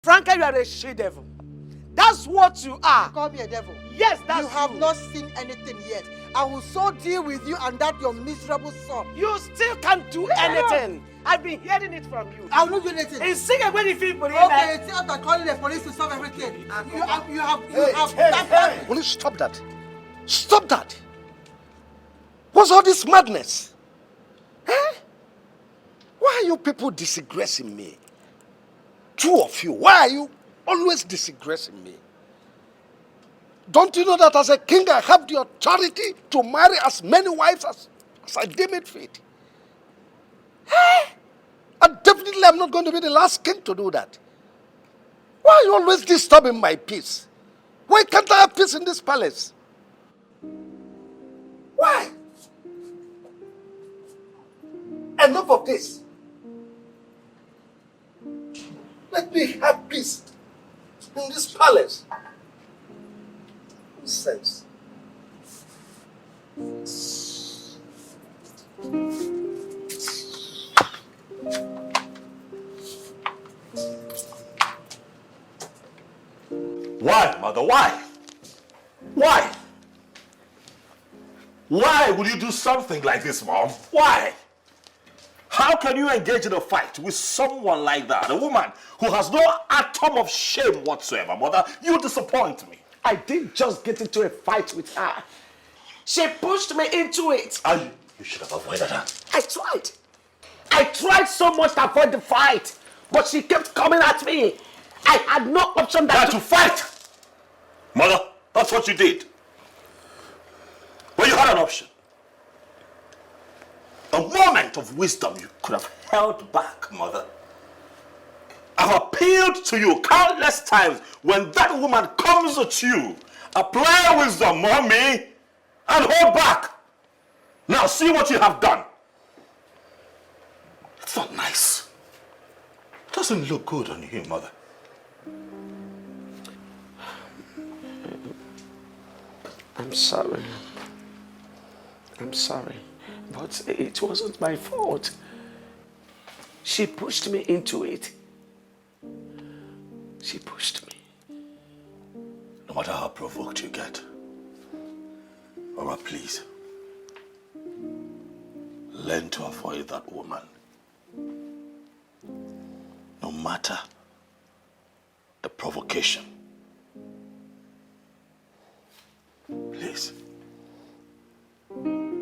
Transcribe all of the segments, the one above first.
Franca, you are a she-devil. That's what you are. You call me a devil? Yes, that's you. have not seen anything yet. I will so deal with you and that your miserable son. You still can't do anything. I've been hearing it from you. I will not do anything. And sing when you feel for okay, it's after calling the police to solve everything. You have. Will you stop that? Stop that! What's all this madness? Eh? Why are you people disgracing me? Two of you, why are you always disgracing me? Don't you know that as a king I have the authority to marry as many wives as I deem it fit? Eh? And definitely I'm not going to be the last king to do that. Why are you always disturbing my peace? Why can't I have peace in this palace? Why? Enough of this. Let me have peace in this palace. Nonsense. Why, mother? Why? Why? Why would you do something like this, Mom? Why? How can you engage in a fight with someone like that? A woman who has no atom of shame whatsoever, Mother. You disappoint me. I didn't just get into a fight with her. She pushed me into it. You should have avoided her. I tried. I tried so much to avoid the fight, but she kept coming at me. I had no option than to fight. Mother, that's what you did. Well, you had an option. A moment of wisdom you could have held back, Mother. I've appealed to you countless times. When that woman comes at you, apply wisdom, Mommy, and hold back. Now see what you have done. It's not nice. It doesn't look good on you, Mother. I'm sorry. I'm sorry. But it wasn't my fault. She pushed me into it. She pushed me. No matter how provoked you get, Mama, please, learn to avoid that woman. No matter the provocation. Please,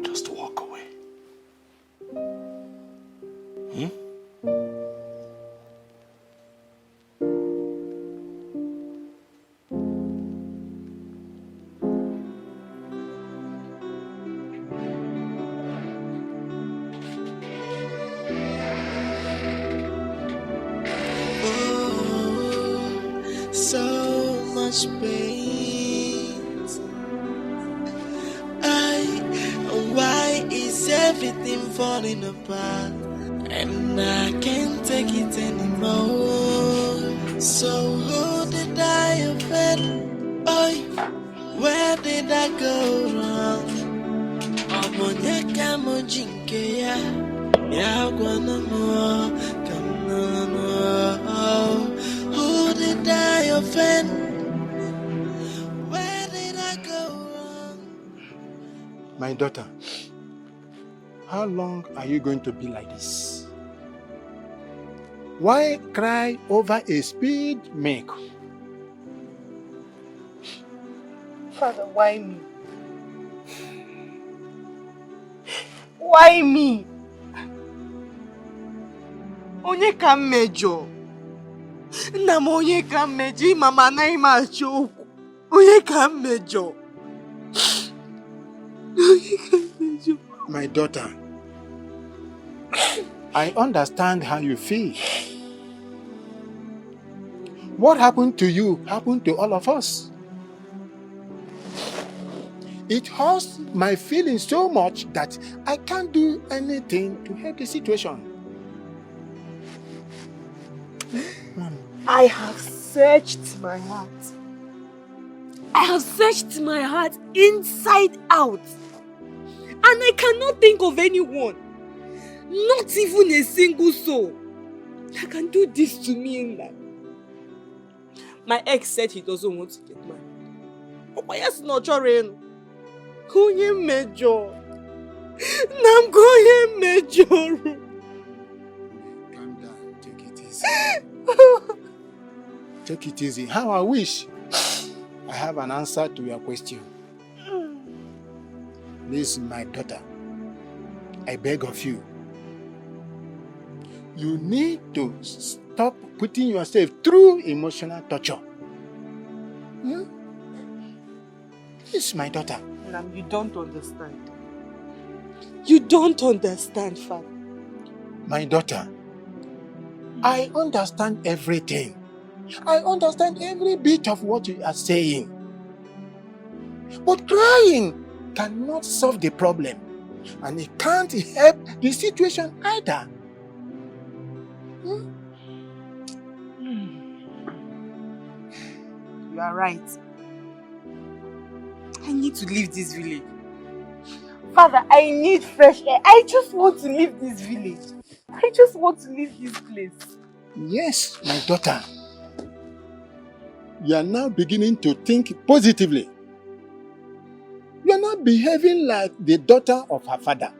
just walk away. So much pain. Why is everything falling apart? And I can't take it anymore. So who did I offend? Oh, where did I go wrong? Obonyeka mojinke ya gwana mo kamano. Who did I offend? Where did I go wrong? My daughter, how long are you going to be like this? Why cry over a spilled milk? Father, why me? Why me? Onye ka mmejọ? Nna m onye ka mmejọ? Mama anaghị m achọ okwu. Onye ka mmejọ? My daughter, I understand how you feel. What happened to you happened to all of us. It hurts my feelings so much that I can't do anything to help the situation. I have searched my heart. I have searched my heart inside out. And I cannot think of anyone, not even a single soul, that can do this to me in life. My ex said he doesn't want to get married. Oh, yes, no, Joreno. Going major. I'm going major. Calm down. Take it easy. Take it easy. How I wish I have an answer to your question. Please, my daughter, I beg of you. You need to stop putting yourself through emotional torture. Please, my daughter. Nam, you don't understand. You don't understand, Father. My daughter, I understand everything. I understand every bit of what you are saying. But crying cannot solve the problem. And it can't help the situation either. You are right. I need to leave this village. Father, I need fresh air. I just want to leave this village. I just want to leave this place. Yes, my daughter. You are now beginning to think positively. You are not behaving like the daughter of her father.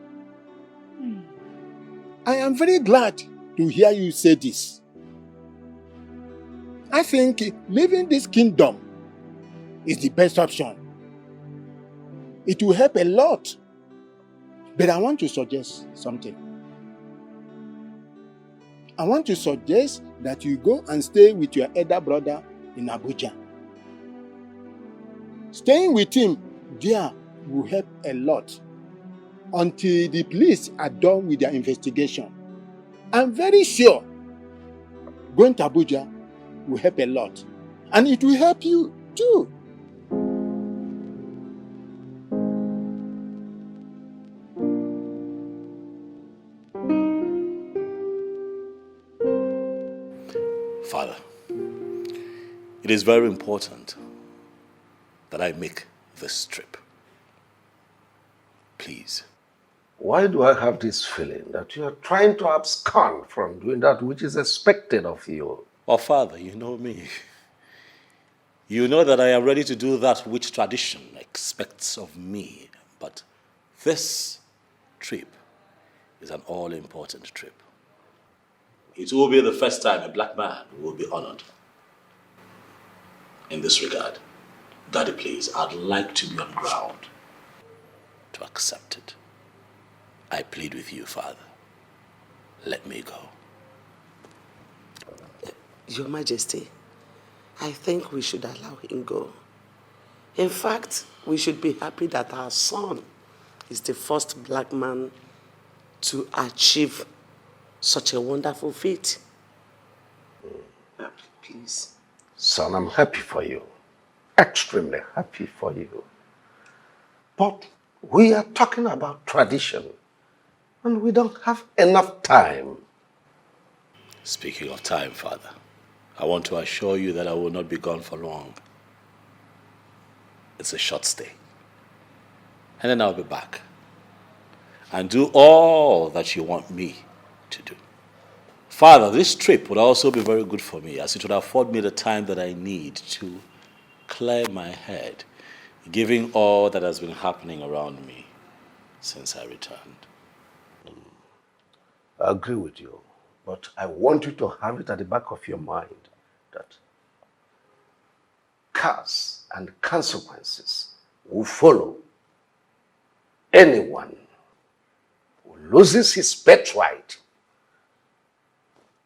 I am very glad to hear you say this. I think leaving this kingdom is the best option. It will help a lot. But I want to suggest something. I want to suggest that you go and stay with your elder brother in Abuja. Staying with him there will help a lot until the police are done with their investigation. I'm very sure going to Abuja will help a lot. And it will help you too. Father, it is very important that I make this trip. Please. Why do I have this feeling that you are trying to abscond from doing that which is expected of you? Oh, Father, you know me. You know that I am ready to do that which tradition expects of me. But this trip is an all-important trip. It will be the first time a black man will be honored. In this regard, Daddy, please, I'd like to be on ground to accept it. I plead with you, Father. Let me go. Your Majesty, I think we should allow him go. In fact, we should be happy that our son is the first black man to achieve such a wonderful feat. Please. Son, I'm happy for you. Extremely happy for you. But we are talking about tradition, and we don't have enough time. Speaking of time, Father, I want to assure you that I will not be gone for long. It's a short stay. And then I'll be back and do all that you want me to do. Father, this trip would also be very good for me, as it would afford me the time that I need to clear my head, given all that has been happening around me since I returned. I agree with you, but I want you to have it at the back of your mind that curse and consequences will follow anyone who loses his birthright,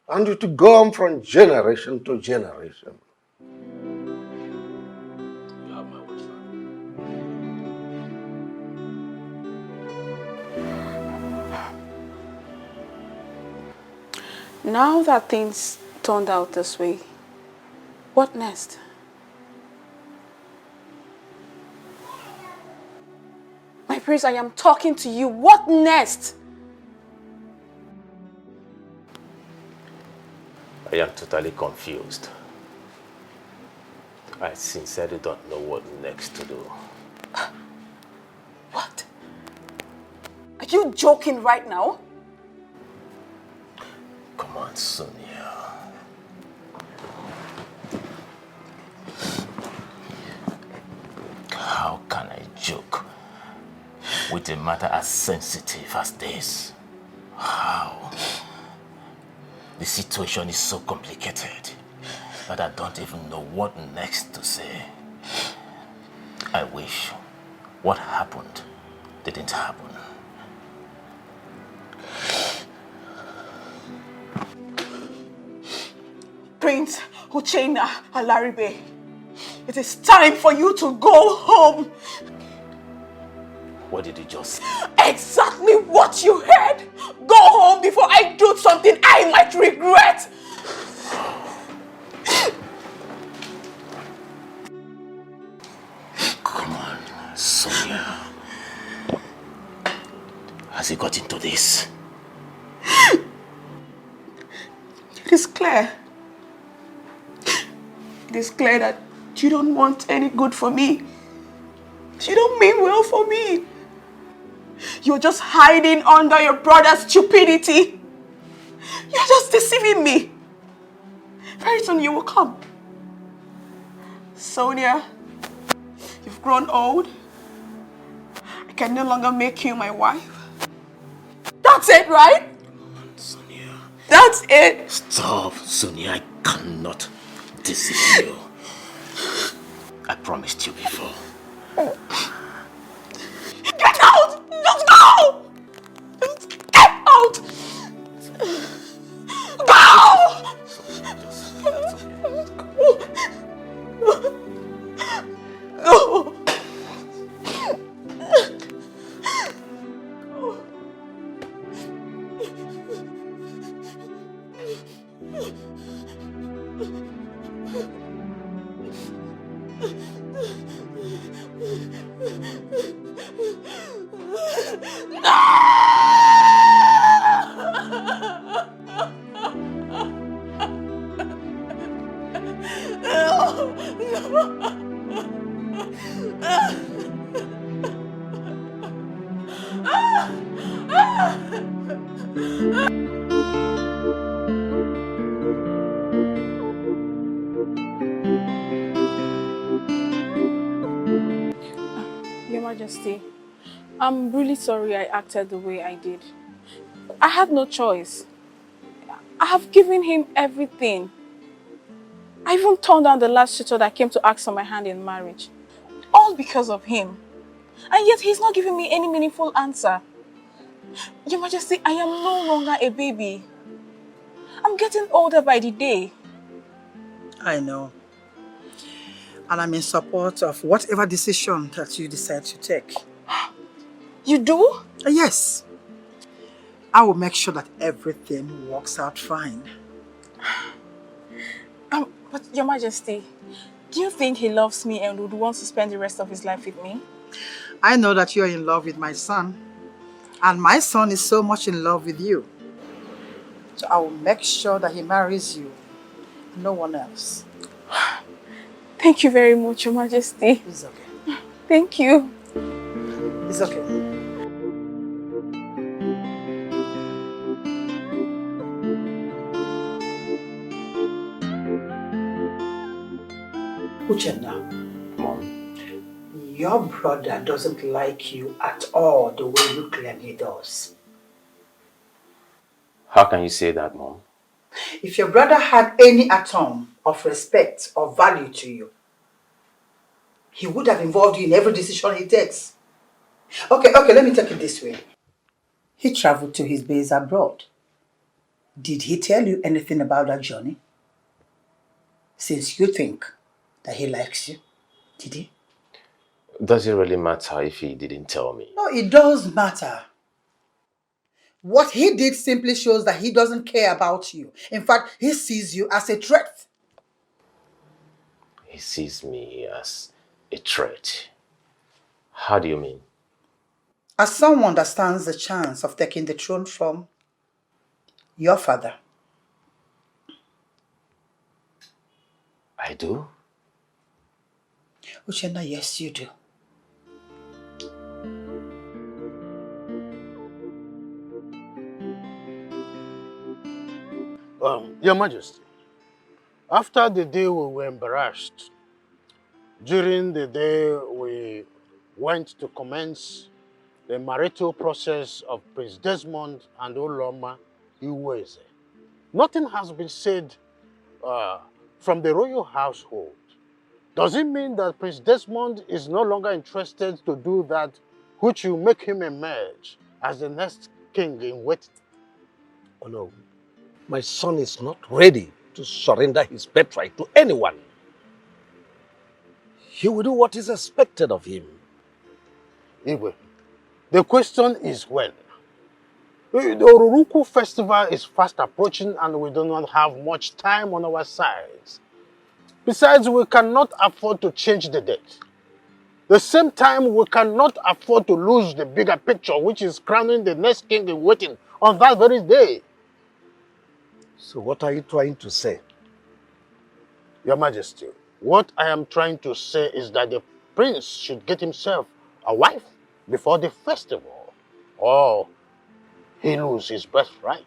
and it will go on from generation to generation. You have my word, Father. Now that things turned out this way, what next? My prince, I am talking to you. What next? I am totally confused. I sincerely don't know what next to do. What? Are you joking right now? Come on, Sonia. with a matter as sensitive as this. How? The situation is so complicated that I don't even know what next to say. I wish what happened didn't happen. Prince Uchenna Alaribe, it is time for you to go home. What did you just say? Exactly what you heard. Go home before I do something I might regret. Come on, Sonia. Has he got into this? It is clear. It is clear that you don't want any good for me. You don't mean well for me. You're just hiding under your brother's stupidity. You're just deceiving me. Very soon you will come. Sonia, you've grown old. I can no longer make you my wife. That's it, right? Sonia. That's it. Stop, Sonia. I cannot deceive you. I promised you before. Get out! Just go! Just get out! Go! Go! Your Majesty, I'm really sorry I acted the way I did. I had no choice. I have given him everything. I even turned down the last suitor that came to ask for my hand in marriage. All because of him. And yet he's not giving me any meaningful answer. Your Majesty, I am no longer a baby. I'm getting older by the day. I know. And I'm in support of whatever decision that you decide to take. You do? Yes. I will make sure that everything works out fine. But Your Majesty, do you think he loves me and would want to spend the rest of his life with me? I know that you're in love with my son. And my son is so much in love with you. So I will make sure that he marries you. No one else. Thank you very much, Your Majesty. It's okay. Thank you. It's okay. Uchenna, Mom, your brother doesn't like you at all the way you claim he does. how can you say that, Mom? If your brother had any atom of respect or value to you, he would have involved you in every decision he takes. Okay, let me take it this way. He traveled to his base abroad. Did he tell you anything about that journey? Since you think that he likes you, did he? Does it really matter if he didn't tell me? No, it does matter. What he did simply shows that he doesn't care about you. In fact, he sees you as a threat. He sees me as a threat. How do you mean? As someone that stands the chance of taking the throne from your father. I do? Uchenna, yes, you do. Your Majesty, after the day we were embarrassed, during the day we went to commence the marital process of Prince Desmond and Oloma Iweze. Nothing has been said from the royal household. Does it mean that Prince Desmond is no longer interested to do that which will make him emerge as the next king in waiting? Oh no, my son is not ready to surrender his birthright to anyone. He will do what is expected of him. Igwe, the question is when. The Oruruku festival is fast approaching and we do not have much time on our sides. Besides, we cannot afford to change the date. The same time, we cannot afford to lose the bigger picture, which is crowning the next king in waiting on that very day. So what are you trying to say? Your Majesty, what I am trying to say is that the prince should get himself a wife before the festival, or he loses his birthright.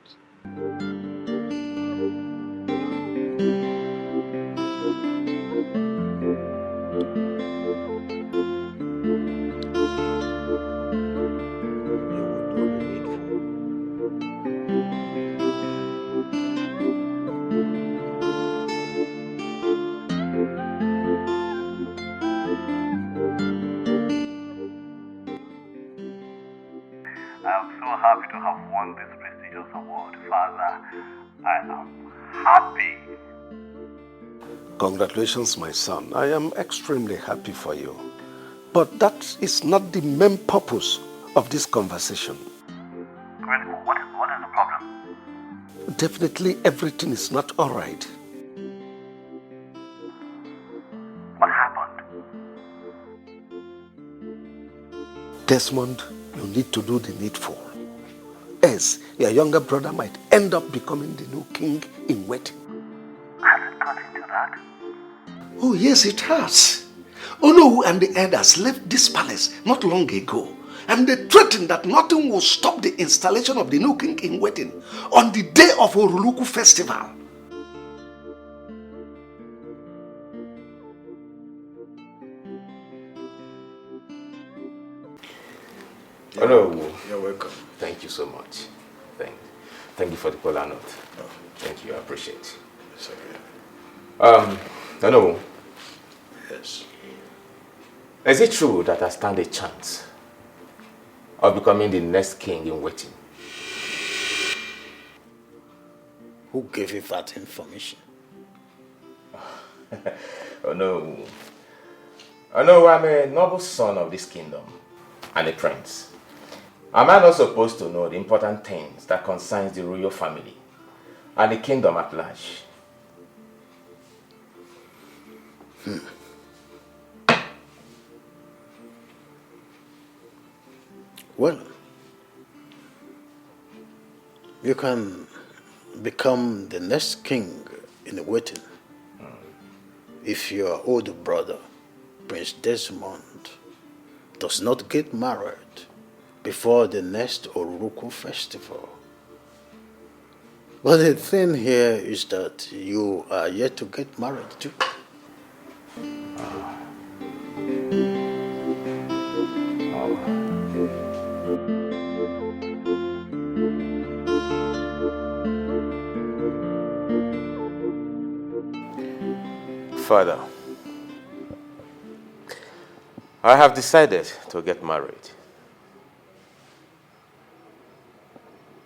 I'm so happy to have won this prestigious award, Father. I am happy. Congratulations, my son. I am extremely happy for you. But that is not the main purpose of this conversation. Really, what is the problem? Definitely everything is not all right. What happened? Desmond, you need to do the needful. Else, your younger brother might end up becoming the new king in waiting. Has it got into that? Oh, yes, it has. Onowu and the elders left this palace not long ago, and they threatened that nothing will stop the installation of the new king in waiting on the day of Oruluku festival. Hello. You're welcome. Thank you so much. Thank you for the call note. Oh. Thank you, I appreciate it. It's okay. Hello. Yes. Is it true that I stand a chance of becoming the next king in waiting? Who gave you that information? No, I'm a noble son of this kingdom and a prince. Am I not supposed to know the important things that concerns the royal family and the kingdom at large? Well, you can become the next king in the waiting if your older brother, Prince Desmond, does not get married before the next Oruruku festival. But the thing here is that you are yet to get married too. Father, I have decided to get married.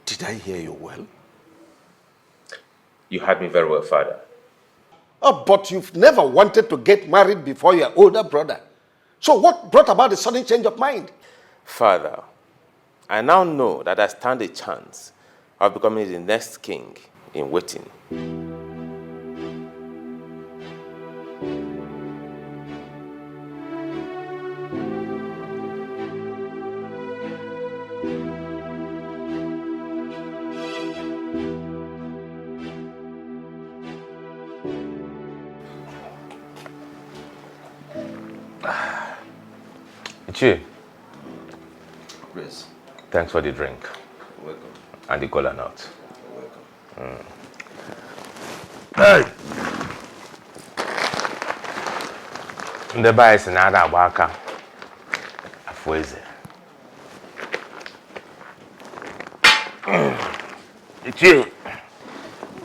Did I hear you well? You heard me very well, Father. Oh, but you've never wanted to get married before your older brother. So what brought about the sudden change of mind? Father, I now know that I stand a chance of becoming the next king in waiting. Ichi. Yes. Thanks for the drink. You're welcome. And the cola nut. You're welcome. Hey! Ndị be anyị si na ada agba aka afọ eze. Ichie,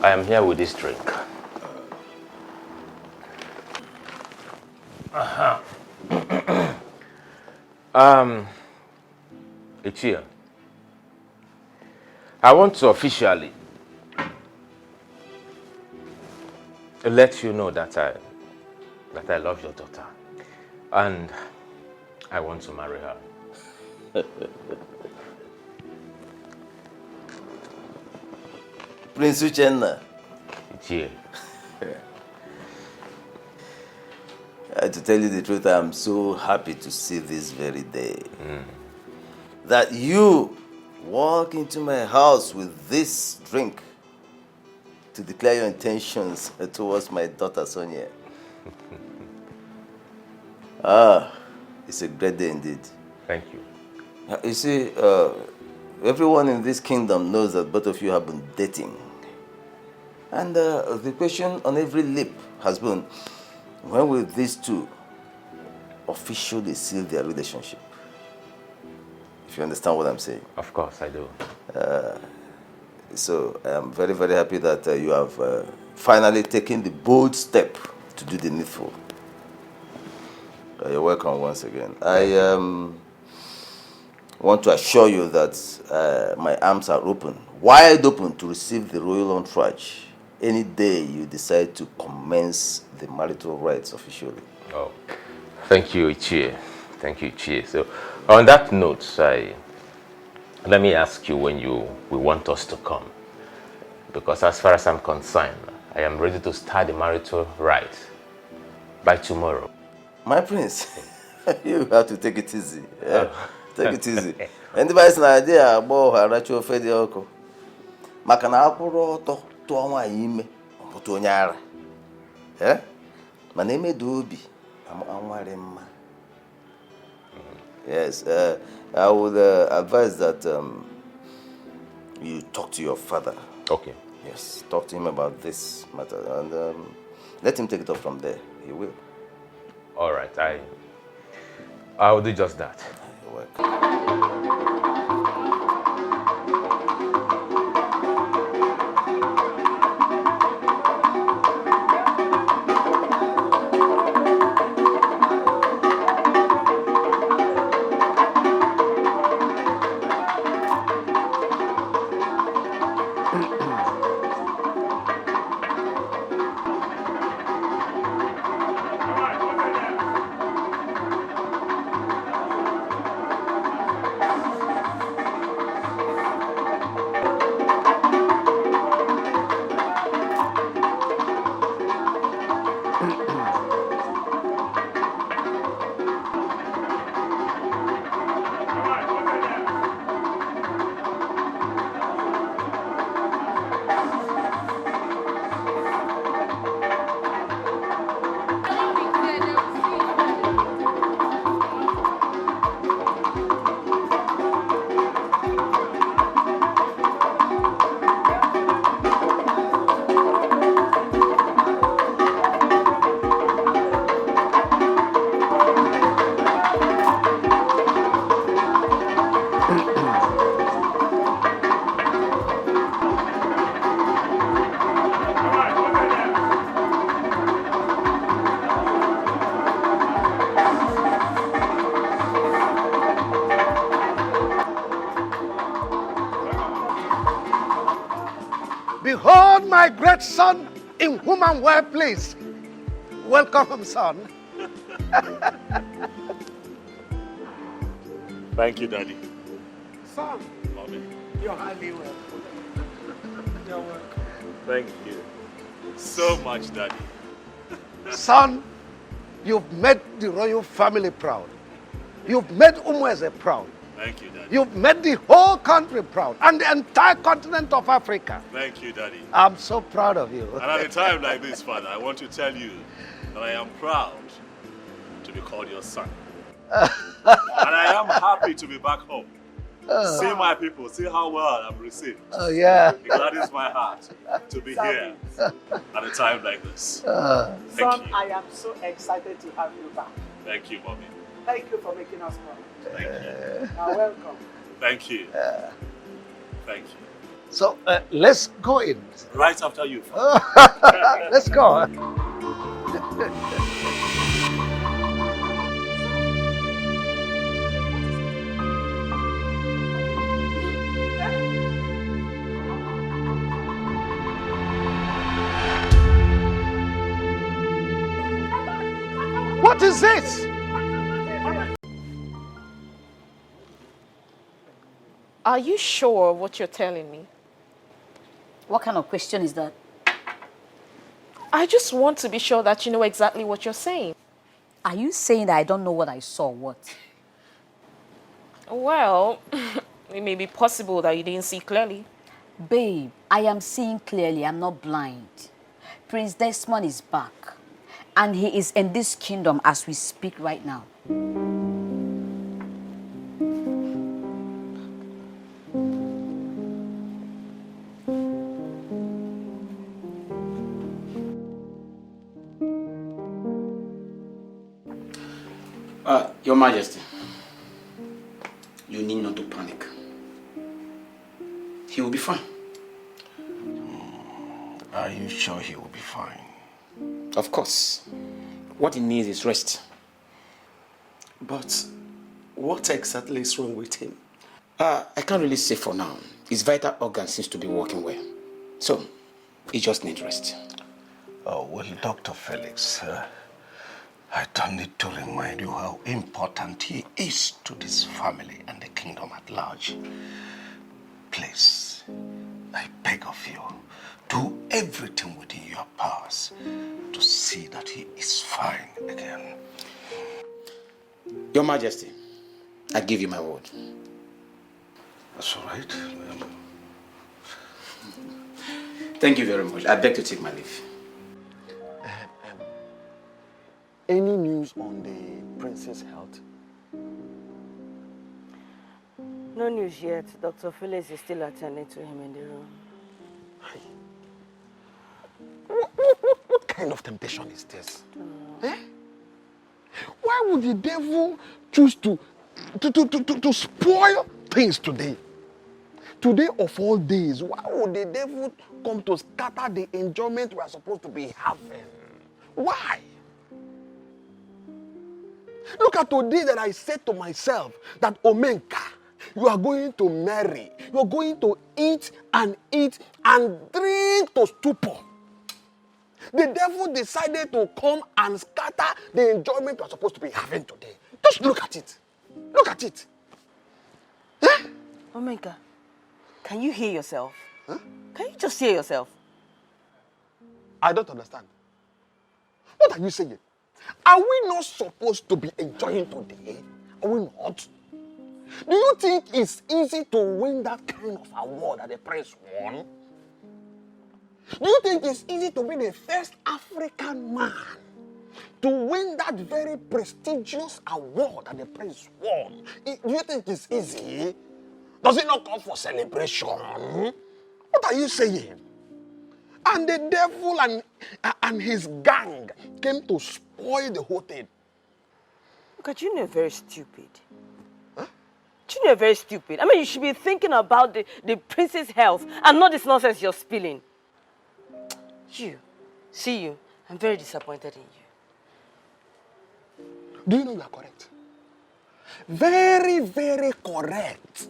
I am here with this drink. Ichie, I want to officially let you know that I love your daughter, and I want to marry her. Prince Uchenna. Yeah. To tell you the truth, I'm so happy to see this very day. That you walk into my house with this drink to declare your intentions towards my daughter Sonia. It's a great day indeed. Thank you. You see, everyone in this kingdom knows that both of you have been dating. And the question on every lip has been, when will these two officially seal their relationship? If you understand what I'm saying. Of course, I do. So I'm very, very happy that you have finally taken the bold step to do the needful. You're welcome once again. I want to assure you that my arms are open, wide open, to receive the royal entourage any day you decide to commence the marital rites officially. Oh, thank you, Ichie. Thank you, Ichie. So, on that note, let me ask you when you will want us to come. Because as far as I'm concerned, I am ready to start the marital rites by tomorrow. My prince, you have to take it easy. Yeah? Take it easy. Anybody's an idea about Haracho Fedioko. Makana Apuro to our ime, Potonyara. Eh? My name is Dubi. I'm Yes, I would advise that you talk to your father. Okay. Yes, talk to him about this matter and let him take it up from there. He will. All right, I will do just that. You're welcome. Behold my great son in whom I'm well pleased. Welcome, son. Thank you, Daddy. Son, Mommy. you're highly welcome. You're welcome. Thank you so much, Daddy. Son, you've made the royal family proud. You've made Umweze proud. Thank you, Daddy. You've made the whole country proud and the entire continent of Africa. Thank you, Daddy. I'm so proud of you. And at a time like this, Father, I want to tell you that I am proud to be called your son. And I am happy to be back home. See my people, see how well I'm received. Oh, yeah. It gladdens my heart to be here at a time like this. Thank Son, you. I am so excited to have you back. Thank you, Mommy. Thank you for making us proud. Thank you. You're welcome. Thank you. Thank you. So let's go in. Right after you. Let's go. What is this? Are you sure of what you're telling me? What kind of question is that? I just want to be sure that you know exactly what you're saying. Are you saying that I don't know what I saw? What? Well, it may be possible that you didn't see clearly. Babe, I am seeing clearly. I'm not blind. Prince Desmond is back. And he is in this kingdom as we speak right now. Your Majesty, you need not to panic. He will be fine. Are you sure he will be fine? Of course. What he needs is rest. But what exactly is wrong with him? I can't really say for now. His vital organ seems to be working well. So, he just needs rest. Oh, well, Dr. Felix, I don't need to remind you how important he is to this family and the kingdom at large. Please, I beg of you, do everything within your powers to see that he is fine again. Your Majesty, I give you my word. That's all right. Thank you very much. I beg to take my leave. Any news on the prince's health? No news yet. Dr. Felix is still attending to him in the room. What kind of temptation is this? Eh? Why would the devil choose to spoil things today? Today of all days, why would the devil come to scatter the enjoyment we are supposed to be having? Why? Look at today that I said to myself that Omenka, you are going to marry. You are going to eat and drink to stupor. The devil decided to come and scatter the enjoyment you are supposed to be having today. Just look at it. Look at it. Eh? Omega, can you hear yourself? Huh? Can you just hear yourself? I don't understand. What are you saying? Are we not supposed to be enjoying today? Are we not? Do you think it's easy to win that kind of award that the prince won? Do you think it's easy to be the first African man to win that very prestigious award that the prince won? Do you think it's easy? Does it not call for celebration? What are you saying? And the devil and his gang came to spoil the whole thing. Look, Junior is very stupid. Huh? Junior is very stupid. I mean, you should be thinking about the prince's health and not this nonsense you're spilling. See you. I'm very disappointed in you. Do you know you are correct? Very, very correct.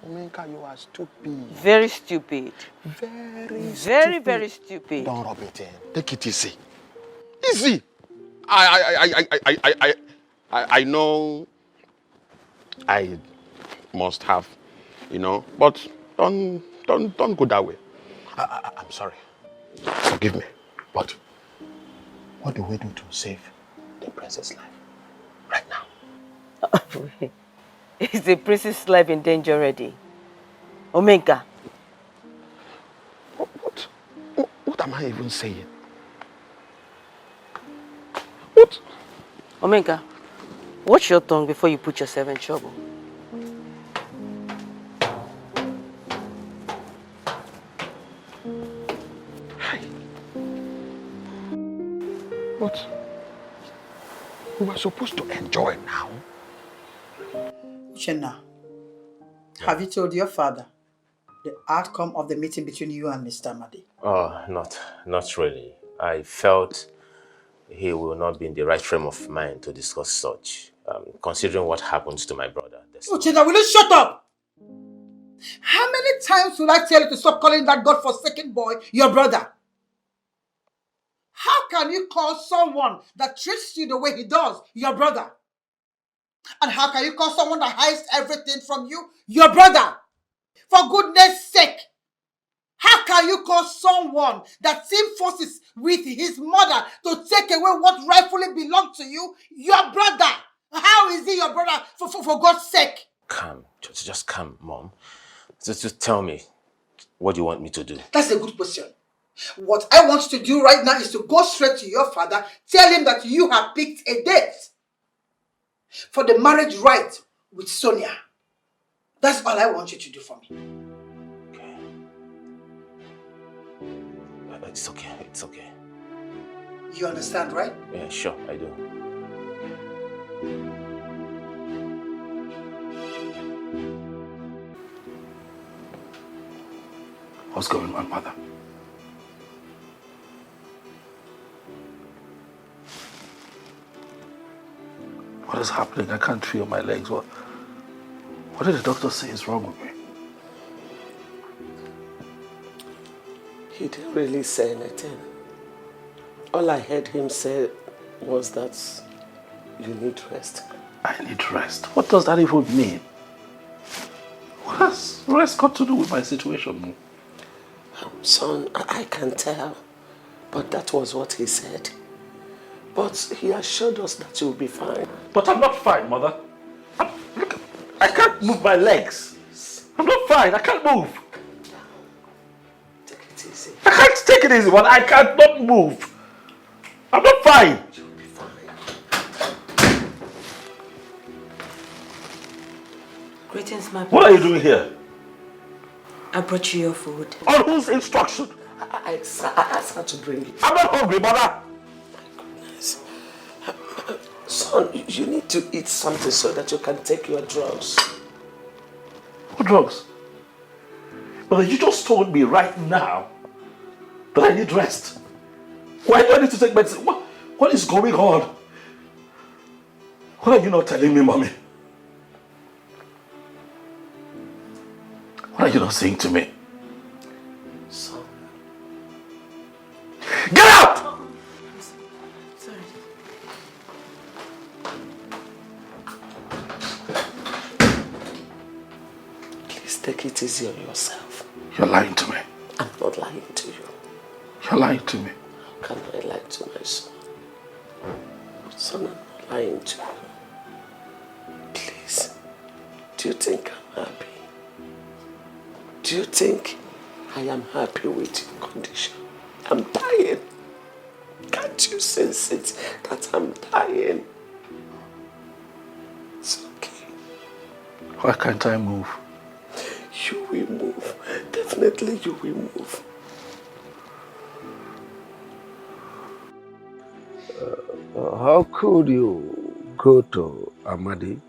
Omenka, you are stupid. Very stupid. Very stupid. Don't rub it in. Take it easy. Easy. I know I must have, but don't go that way. I'm sorry. Forgive me. But what do we do to save the princess' life right now? Is the princess' life in danger already? Omega. What am I even saying? What? Omega, watch your tongue before you put yourself in trouble. But we were supposed to enjoy now. Uchenna, Have you told your father the outcome of the meeting between you and Mr. Madi? Oh, not really. I felt he will not be in the right frame of mind to discuss such, considering what happens to my brother. Uchenna, will you shut up? How many times will I tell you to stop calling that God-forsaken boy your brother? How can you call someone that treats you the way he does your brother? And how can you call someone that hides everything from you your brother? For goodness sake, how can you call someone that team forces with his mother to take away what rightfully belongs to you your brother? How is he your brother, for God's sake? Calm. Just calm, Mom. Just tell me, what do you want me to do? That's a good question. What I want you to do right now is to go straight to your father, tell him that you have picked a date for the marriage rite with Sonia. That's all I want you to do for me. Okay. It's okay. It's okay. You understand, right? Yeah, sure, I do. What's going on, Mother? What is happening? I can't feel my legs. What did the doctor say is wrong with me? He didn't really say anything. All I heard him say was that you need rest. I need rest. What does that even mean? What has rest got to do with my situation? Son, I can tell, but that was what he said. But he assured us that you'll be fine. But I'm not fine, Mother. Look, I can't move my legs. I'm not fine. I can't move. Take it easy. I can't take it easy, but I can't not move. I'm not fine. You'll be fine. Greetings, my What are you doing here? I brought you your food. On whose instruction? I asked her to bring it. I'm not hungry, Mother. My goodness. Son, you need to eat something so that you can take your drugs. What drugs? Mother, you just told me right now that I need rest. Why do I need to take medicine? What is going on? What are you not telling me, Mommy? What are you not saying to me? Son. Get out! Sorry. Please take it easy on yourself. You're lying to me. I'm not lying to you. You're lying to me. How can I lie to my son? Son, I'm not lying to you. Please, do you think I'm happy? Do you think I am happy with your condition? I'm dying. Can't you sense it that I'm dying? It's okay. Why can't I move? You will move. Definitely you will move. How could you go to Amadi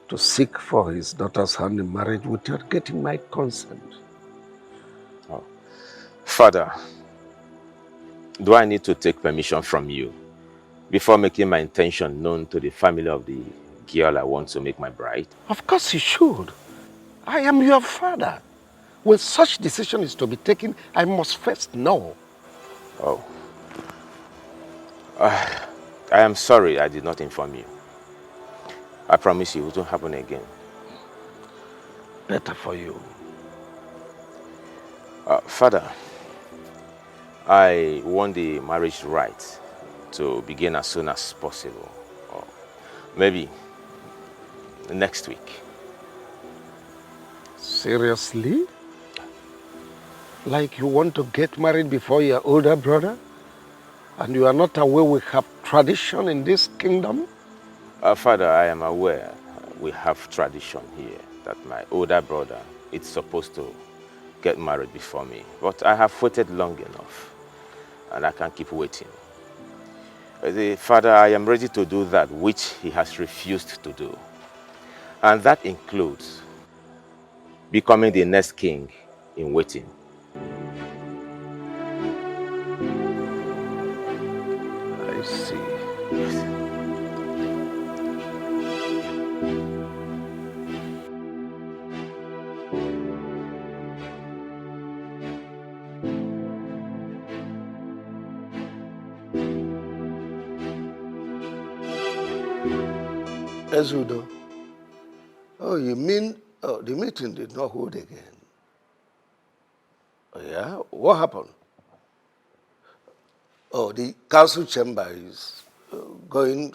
to seek for his daughter's hand in marriage without getting my consent? Oh. Father, do I need to take permission from you before making my intention known to the family of the girl I want to make my bride? Of course you should. I am your father. When such decision is to be taken, I must first know. Oh. I am sorry I did not inform you. I promise you it won't happen again. Better for you. Father, I want the marriage rite to begin as soon as possible. Or maybe next week. Seriously? Like you want to get married before your older brother? And you are not aware we have tradition in this kingdom? Father, I am aware we have tradition here that my older brother is supposed to get married before me. But I have waited long enough and I can't keep waiting. Father, I am ready to do that which he has refused to do. And that includes becoming the next king in waiting. I see. Ezudo. Oh, you mean the meeting did not hold again? Oh, yeah? What happened? Oh, the council chamber is going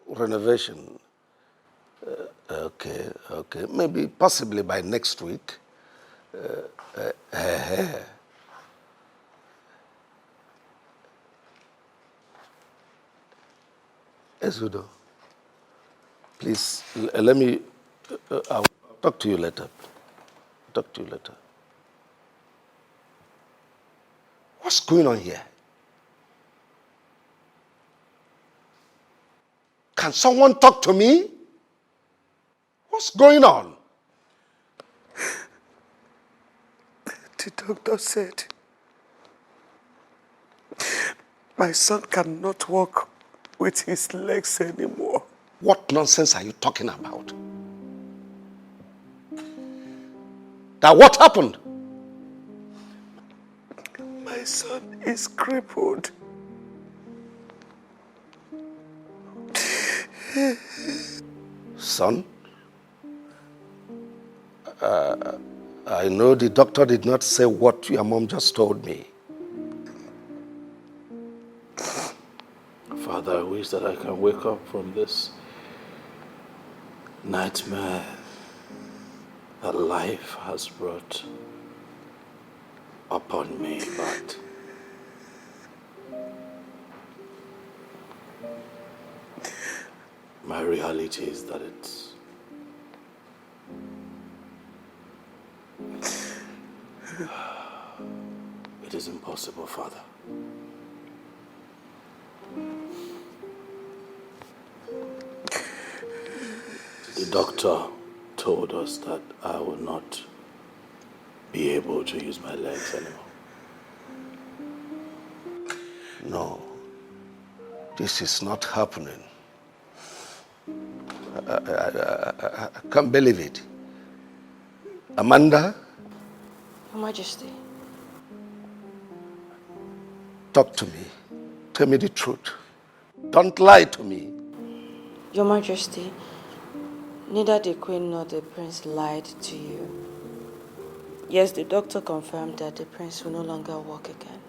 renovation. Okay. Maybe possibly by next week. Ezudo, please let me. I'll talk to you later. What's going on here? Can someone talk to me? What's going on? The doctor said my son cannot walk with his legs anymore. What nonsense are you talking about? That what happened? My son is crippled. Son, I know the doctor did not say what your mom just told me. Father, I wish that I can wake up from this nightmare that life has brought upon me, but my reality is that it is impossible, Father. The doctor told us that I will not be able to use my legs anymore. No, this is not happening. I can't believe it. Amanda? Your Majesty. Talk to me. Tell me the truth. Don't lie to me. Your Majesty, neither the Queen nor the Prince lied to you. Yes, the doctor confirmed that the Prince will no longer walk again.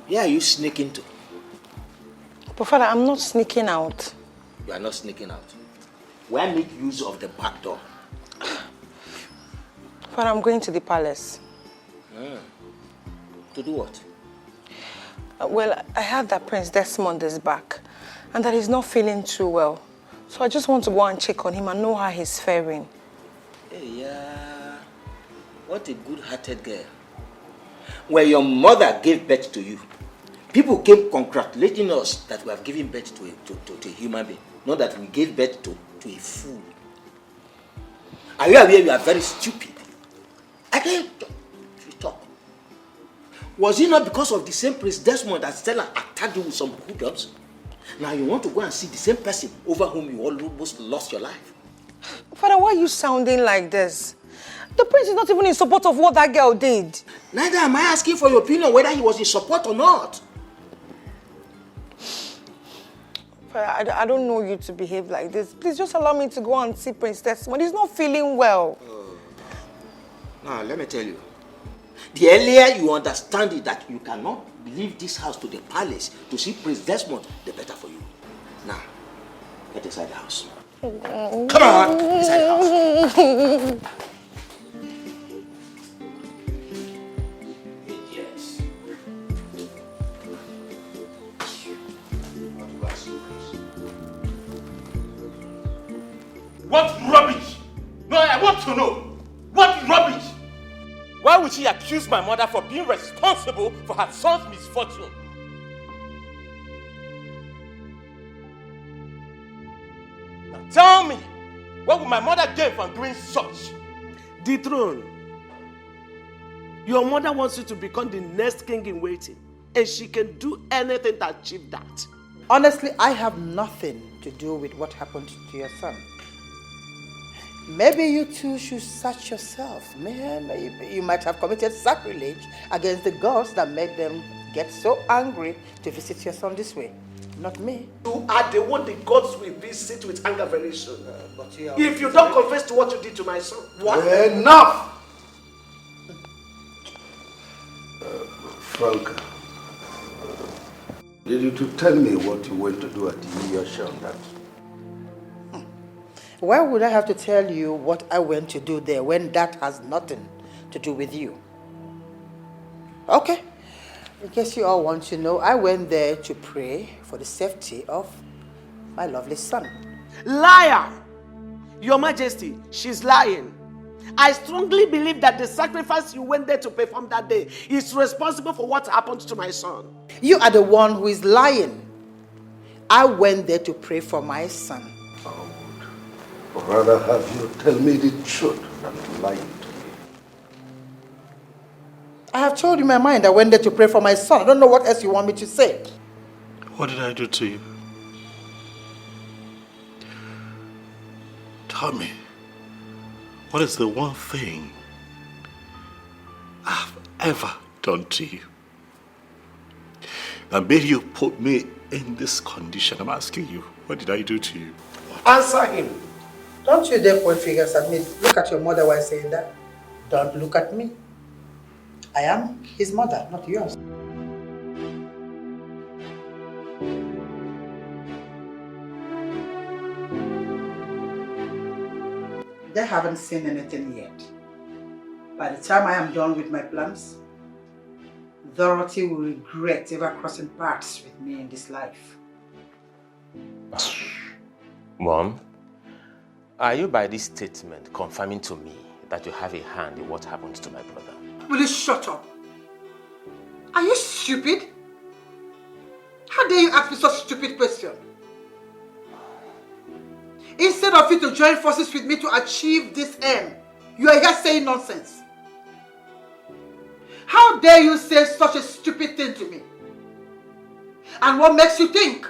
Where are you sneaking to? But Father, I'm not sneaking out. You are not sneaking out. Why make use of the back door? Father, I'm going to the palace. To do what? Well, I heard that Prince Desmond is back and that he's not feeling too well. So I just want to go and check on him and know how he's faring. Hey, yeah. What a good-hearted girl. When your mother gave birth to you, people came congratulating us that we have given birth to a human being, not that we gave birth to a fool. Are you aware you are very stupid? I can't talk. Was it not because of the same Prince Desmond that Stella attacked you with some hookups? Now you want to go and see the same person over whom you almost lost your life? Father, why are you sounding like this? The prince is not even in support of what that girl did. Neither am I asking for your opinion whether he was in support or not. Father, I don't know you to behave like this. Please just allow me to go and see Prince Desmond. He's not feeling well. Now, let me tell you. The earlier you understand it that you cannot leave this house to the palace to see Prince Desmond, the better for you. Now, get inside the house. Come on, inside the house. Yes. What rubbish? No, I want to know. What rubbish? Why would she accuse my mother for being responsible for her son's misfortune? Now tell me, what would my mother gain from doing such? The throne. Your mother wants you to become the next king in waiting, and she can do anything to achieve that. Honestly, I have nothing to do with what happened to your son. Maybe you two should search yourself. Man, you might have committed sacrilege against the gods that made them get so angry to visit your son this way. Not me. You are the one the gods will visit with anger very soon. But if you don't confess to what you did to my son, what? Enough! Franca, did you to tell me what you went to do at your show? Why would I have to tell you what I went to do there when that has nothing to do with you? Okay. In case you all want to know, I went there to pray for the safety of my lovely son. Liar! Your Majesty, she's lying. I strongly believe that the sacrifice you went there to perform that day is responsible for what happened to my son. You are the one who is lying. I went there to pray for my son. Or rather have you tell me the truth than lying to me. I have told you my mind. I went there to pray for my son. I don't know what else you want me to say. What did I do to you? Tell me, what is the one thing I've ever done to you that made you put me in this condition? I'm asking you, what did I do to you? Answer him. Don't you dare point fingers at me. Look at your mother while saying that. Don't look at me. I am his mother, not yours. They haven't seen anything yet. By the time I am done with my plans, Dorothy will regret ever crossing paths with me in this life. Mom, are you by this statement confirming to me that you have a hand in what happened to my brother? Will you shut up? Are you stupid? How dare you ask me such a stupid question? Instead of you to join forces with me to achieve this aim, you are here saying nonsense. How dare you say such a stupid thing to me? And what makes you think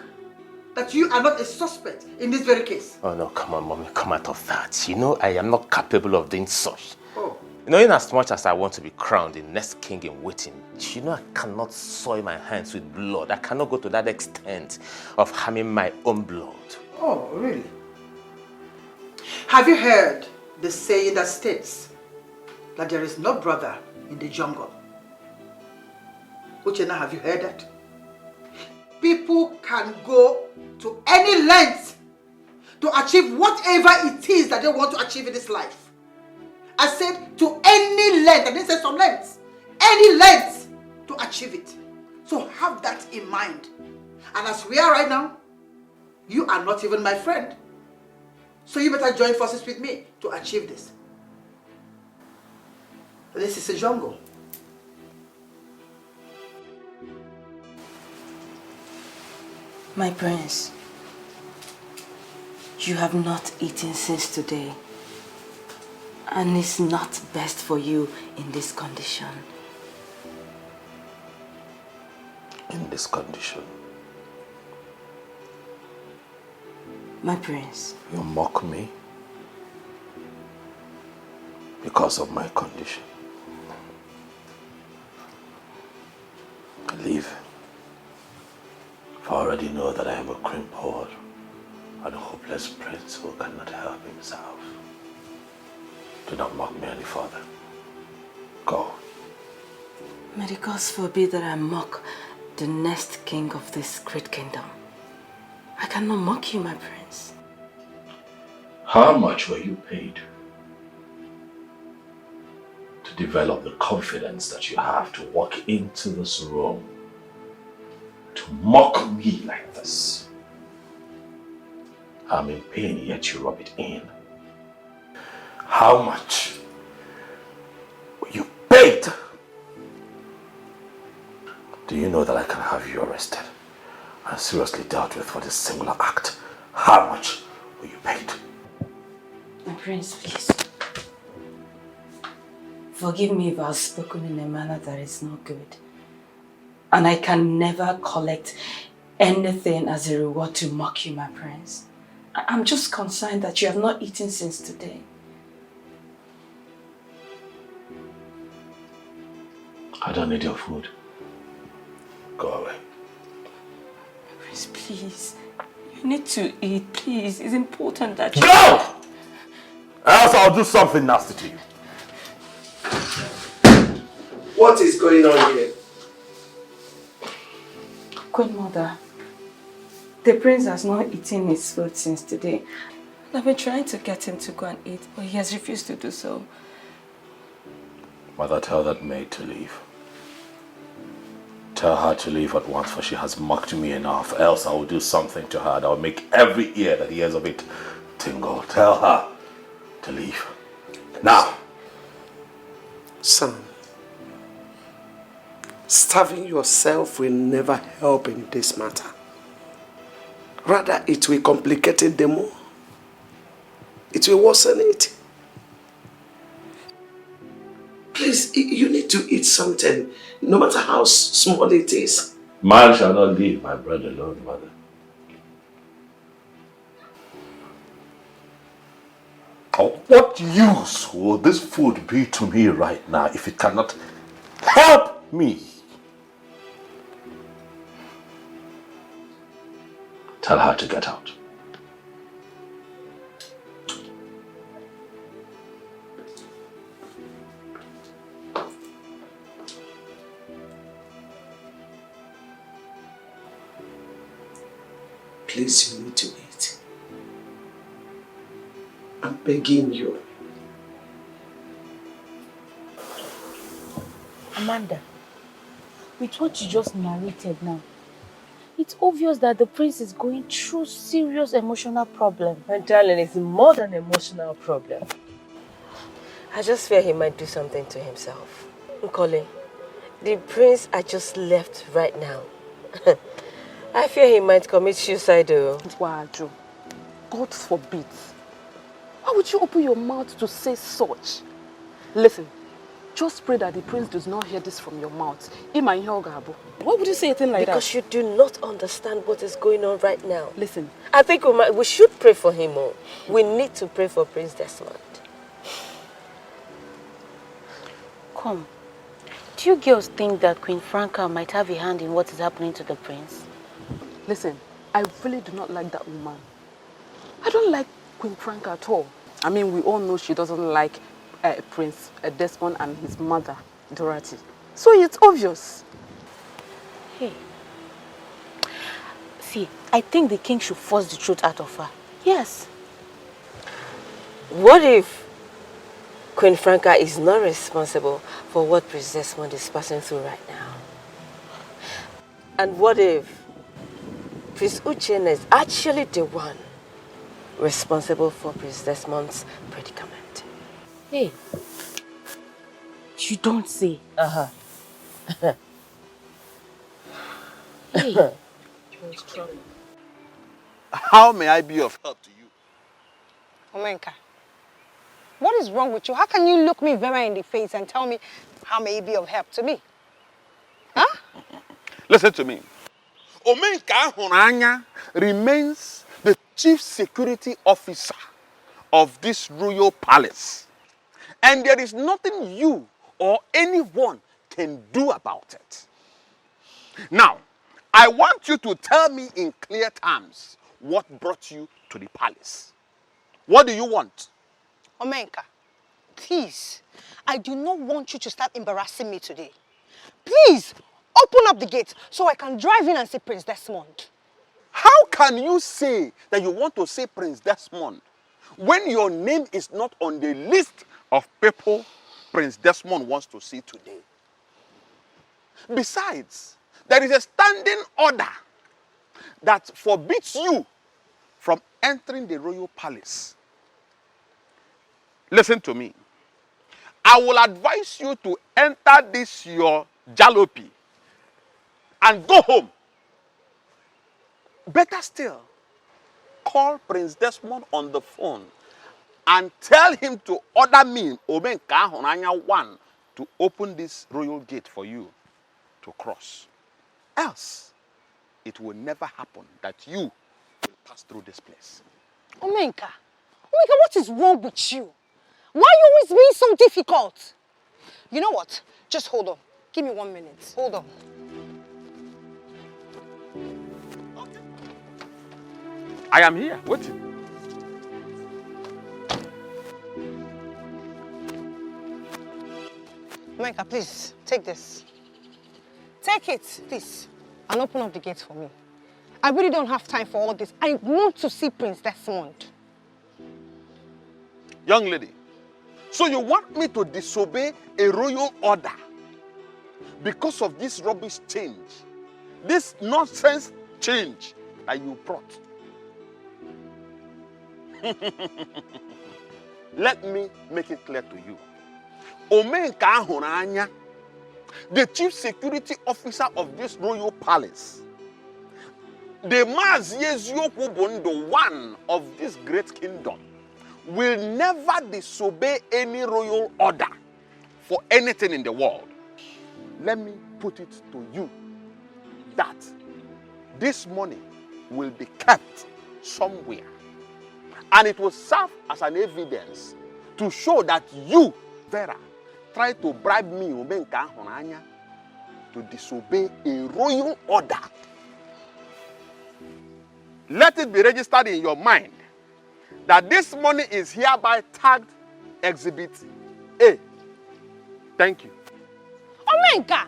that you are not a suspect in this very case? Oh no, come on, Mommy, come out of that. You know I am not capable of doing such. Oh. You know, in as much as I want to be crowned the next king in waiting, you know I cannot soil my hands with blood. I cannot go to that extent of harming my own blood. Oh, really? Have you heard the saying that states that there is no brother in the jungle? Uchenna, have you heard that? People can go to any length to achieve whatever it is that they want to achieve in this life. I said to any length, I didn't say some lengths, any length to achieve it. So have that in mind. And as we are right now, you are not even my friend. So you better join forces with me to achieve this. This is a jungle. My prince, you have not eaten since today. And it's not best for you in this condition. In this condition? My prince. You mock me because of my condition. Leave. For I already know that I am a crippled and a hopeless prince who cannot help himself. Do not mock me any further. Go. May the gods forbid that I mock the next king of this great kingdom. I cannot mock you, my prince. How much were you paid to develop the confidence that you have to walk into this room to mock me like this? I'm in pain, yet you rub it in. How much were you paid? Do you know that I can have you arrested and seriously dealt with for this singular act? How much were you paid? My prince, please. Forgive me if I've spoken in a manner that is not good. And I can never collect anything as a reward to mock you, my prince. I'm just concerned that you have not eaten since today. I don't need your food. Go away. Prince, please. You need to eat, please. It's important that you... Go! Else I'll do something nasty to you. What is going on here? Queen Mother, the prince has not eaten his food since today. I've been trying to get him to go and eat, but he has refused to do so. Mother, tell that maid to leave. Tell her to leave at once, for she has mocked me enough. Else I will do something to her that will make every ear that hears of it tingle. Tell her to leave. Now. Son, starving yourself will never help in this matter. Rather, it will complicate it the more. It will worsen it. Please, you need to eat something, no matter how small it is. Man shall not leave my bread alone, mother. Oh, what use will this food be to me right now if it cannot help me? Tell her to get out. Please, you need to eat. I'm begging you. Amanda, with what you just narrated now, it's obvious that the prince is going through serious emotional problem. My darling, it's more than an emotional problem. I just fear he might do something to himself. Nkole, the prince I just left right now. I fear he might commit suicide though. Waju, God forbid. Why would you open your mouth to say such? Listen, just pray that the prince does not hear this from your mouth. Why would you say a thing like that? Because you do not understand what is going on right now. Listen. I think we should pray for him. Oh. We need to pray for Prince Desmond. Come, do you girls think that Queen Franca might have a hand in what is happening to the prince? Listen, I really do not like that woman. I don't like Queen Franca at all. I mean, we all know she doesn't like Prince Desmond and his mother, Dorothy. So it's obvious. Hey. See, I think the king should force the truth out of her. Yes. What if Queen Franca is not responsible for what Prince Desmond is passing through right now? And what if Prince Uchenna is actually the one responsible for Prince Desmond's predicament? Hey, you don't say. Hey. How may I be of help to you? Omenka, what is wrong with you? How can you look me very in the face and tell me how may it be of help to me? Huh? Listen to me. Omenka Honanya remains the chief security officer of this royal palace. And there is nothing you or anyone can do about it. Now, I want you to tell me in clear terms what brought you to the palace. What do you want? Omenka, please, I do not want you to start embarrassing me today. Please, open up the gate so I can drive in and see Prince Desmond. How can you say that you want to see Prince Desmond when your name is not on the list of people Prince Desmond wants to see today? Besides, there is a standing order that forbids you from entering the royal palace. Listen to me. I will advise you to enter this your jalopy and go home. Better still, call Prince Desmond on the phone and tell him to order me, Omenka Honanya 1, to open this royal gate for you to cross. Else, it will never happen that you will pass through this place. Omenka, what is wrong with you? Why are you always being so difficult? You know what? Just hold on. Give me 1 minute. Hold on. Okay. I am here, waiting. Omenka, please, take this. Take it, please, and open up the gate for me. I really don't have time for all this. I want to see Prince Desmond. Young lady, so you want me to disobey a royal order because of this rubbish change, this nonsense change that you brought? Let me make it clear to you. Omenka Ahuranya, the chief security officer of this royal palace, the Mazieziokwu one of this great kingdom, will never disobey any royal order for anything in the world. Let me put it to you that this money will be kept somewhere, and it will serve as an evidence to show that you, Vera, tried to bribe me, Omenka Honanya, to disobey a royal order. Let it be registered in your mind that this money is hereby tagged Exhibit A. Thank you. Omenka!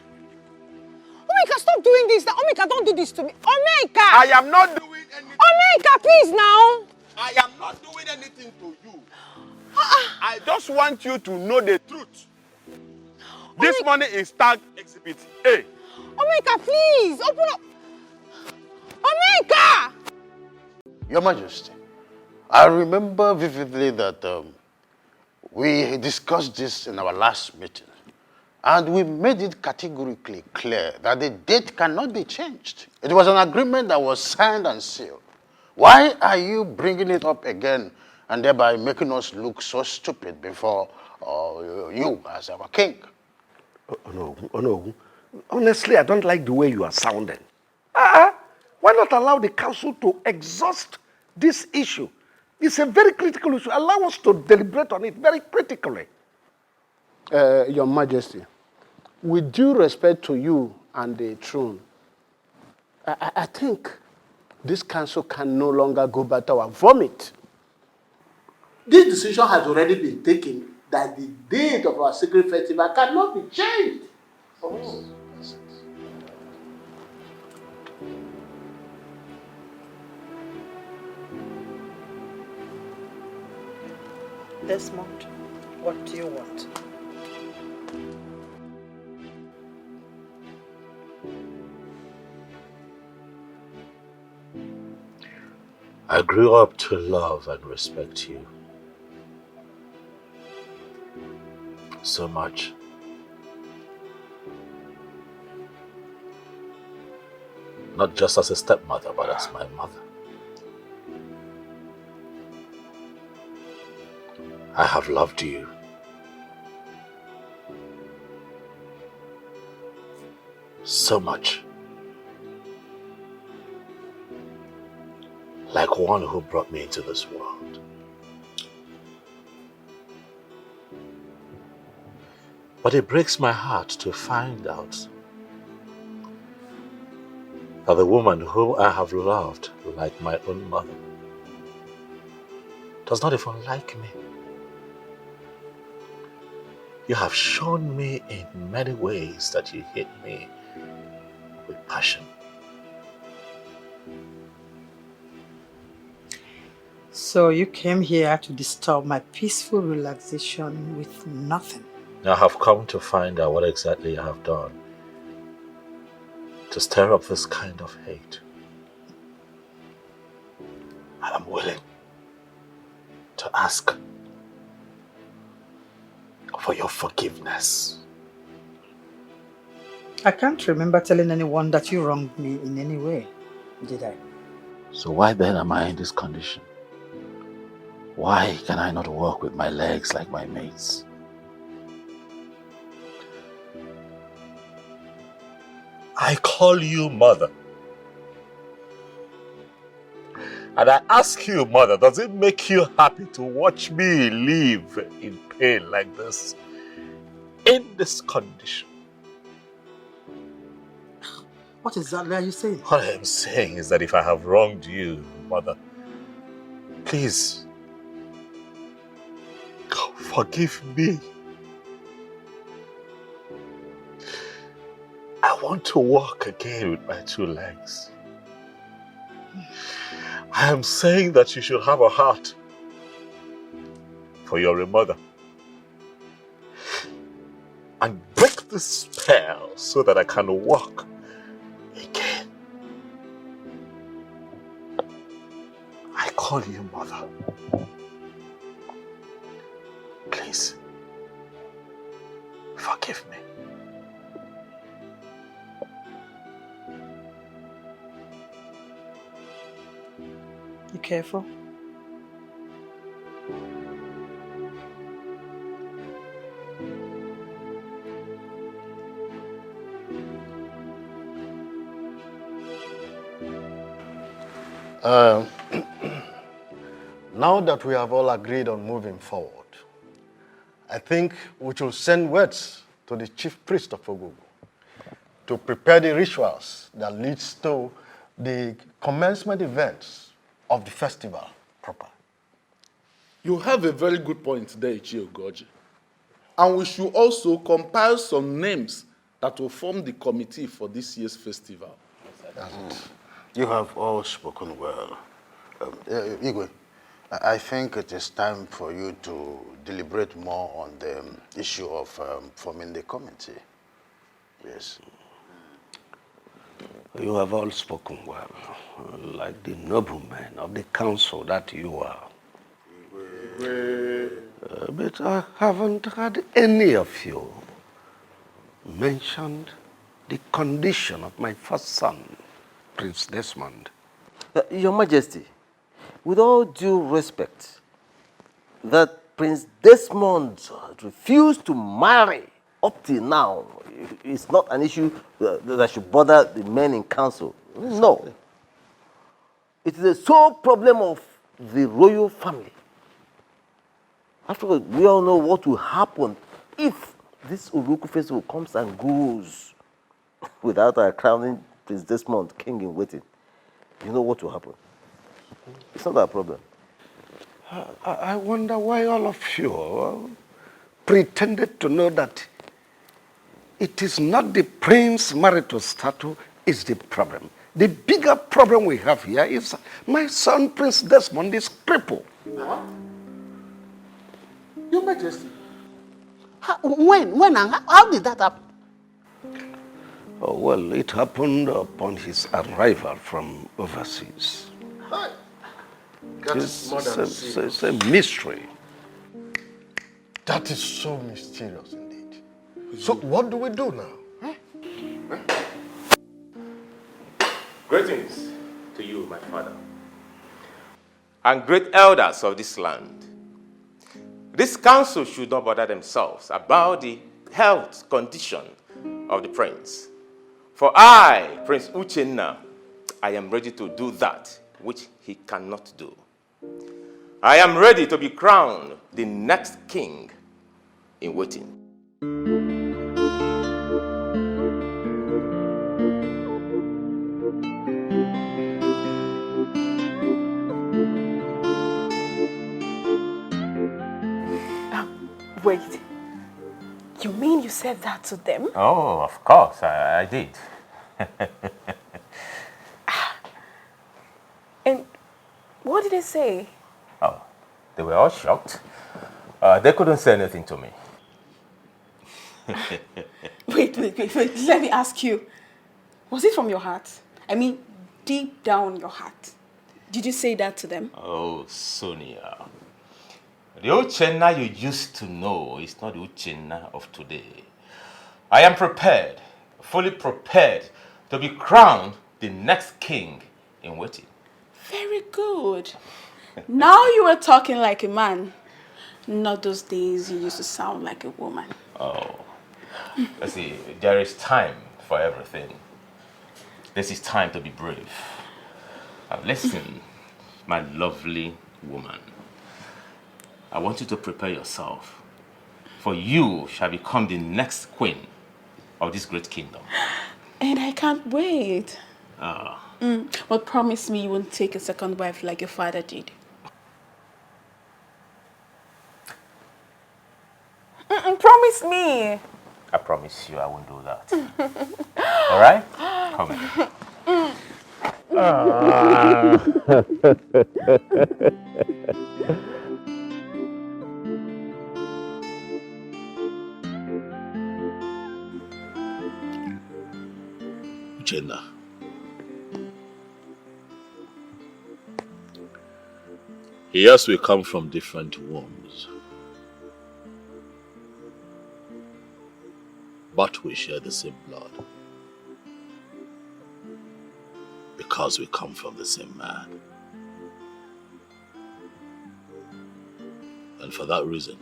Omenka, stop doing this. Omenka, don't do this to me. Omenka! I am not doing anything. Omenka, please now. I am not doing anything to you. I just want you to know the truth. This money is tagged Exhibit A. Omenka, please, open up. Omenka! Your Majesty, I remember vividly that we discussed this in our last meeting, and we made it categorically clear that the date cannot be changed. It was an agreement that was signed and sealed. Why are you bringing it up again and thereby making us look so stupid before you as our king? Oh, no. Honestly, I don't like the way you are sounding. Why not allow the council to exhaust this issue? It's a very critical issue. Allow us to deliberate on it very critically. Your Majesty, with due respect to you and the throne, I think this council can no longer go back to our vomit. This decision has already been taken that the date of our secret festival cannot be changed. Oh. Desmond, what do you want? I grew up to love and respect you so much. Not just as a stepmother, but as my mother. I have loved you. So much. Like one who brought me into this world. But it breaks my heart to find out that the woman whom I have loved like my own mother does not even like me. You have shown me in many ways that you hate me with passion. So you came here to disturb my peaceful relaxation with nothing. I have come to find out what exactly I have done to stir up this kind of hate. And I'm willing to ask for your forgiveness. I can't remember telling anyone that you wronged me in any way, did I? So why then am I in this condition? Why can I not walk with my legs like my mates? I call you mother. And I ask you, mother, does it make you happy to watch me live in pain like this? In this condition? What exactly are you saying? What I am saying is that if I have wronged you, mother, please, forgive me. I want to walk again with my two legs. I am saying that you should have a heart for your mother and break the spell so that I can walk again. I call you mother. Please, forgive me. You careful? Now that we have all agreed on moving forward, I think we should send words to the chief priest of Ogugu to prepare the rituals that leads to the commencement events of the festival proper. You have a very good point there, Ichie Ogoji. And we should also compile some names that will form the committee for this year's festival. You have all spoken well. Igwe, I think it is time for you to deliberate more on the issue of forming the committee. Yes. You have all spoken well, like the noblemen of the council that you are. But I haven't had any of you mentioned the condition of my first son, Prince Desmond. Your Majesty, with all due respect, that Prince Desmond refused to marry up till now is not an issue that should bother the men in council. No. It is the sole problem of the royal family. After all, we all know what will happen if this Uruku festival comes and goes without our crowning Prince Desmond king in waiting. You know what will happen. It's not our problem. I wonder why all of you pretended to know that it is not the prince marital status is the problem. The bigger problem we have here is my son Prince Desmond is crippled. Your Majesty, when and how did that happen? Oh, well, it happened upon his arrival from overseas. It's a mystery. That is so mysterious indeed. So what do we do now? Greetings to you, my father, and great elders of this land. This council should not bother themselves about the health condition of the prince. For I, Prince Uchenna, I am ready to do that which he cannot do. I am ready to be crowned the next king in waiting. Wait. You mean you said that to them? Oh, of course, I did. And what did they say? Oh, they were all shocked. They couldn't say anything to me. Wait. Let me ask you. Was it from your heart? I mean, deep down your heart. Did you say that to them? Oh, Sonia. The Uchenna you used to know is not the Uchenna of today. I am prepared, fully prepared, to be crowned the next king in waiting. Very good. Now you are talking like a man. Not those days you used to sound like a woman. Oh, let's see, there is time for everything. This is time to be brave. Now listen, my lovely woman. I want you to prepare yourself, for you shall become the next queen of this great kingdom. And I can't wait. Ah. But promise me you won't take a second wife like your father did. Promise me. I promise you I won't do that. All right? Come here. Jenna. Yes, we come from different wombs, but we share the same blood because we come from the same man. And for that reason,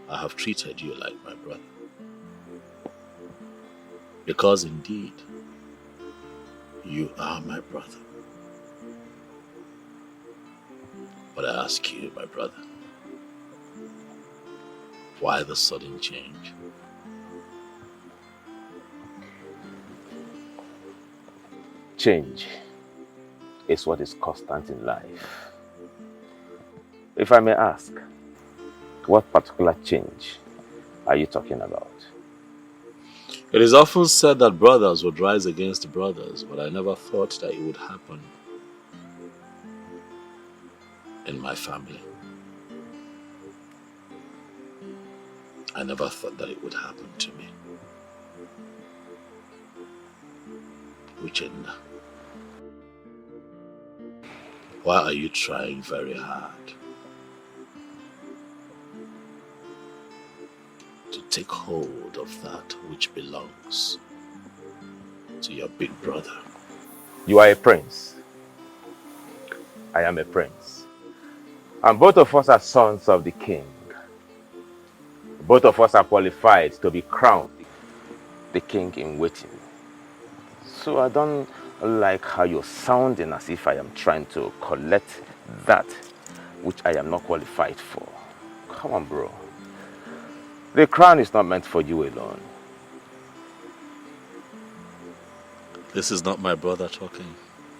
I have treated you like my brother. Because indeed, you are my brother. But I ask you, my brother, why the sudden change? Change is what is constant in life. If I may ask, what particular change are you talking about? It is often said that brothers would rise against brothers, but I never thought that it would happen in my family. I never thought that it would happen to me. Uchenna, why are you trying very hard to take hold of that which belongs to your big brother? You are a prince. I am a prince. And both of us are sons of the king. Both of us are qualified to be crowned the king in waiting. So I don't like how you're sounding as if I am trying to collect that which I am not qualified for. Come on, bro. The crown is not meant for you alone. This is not my brother talking.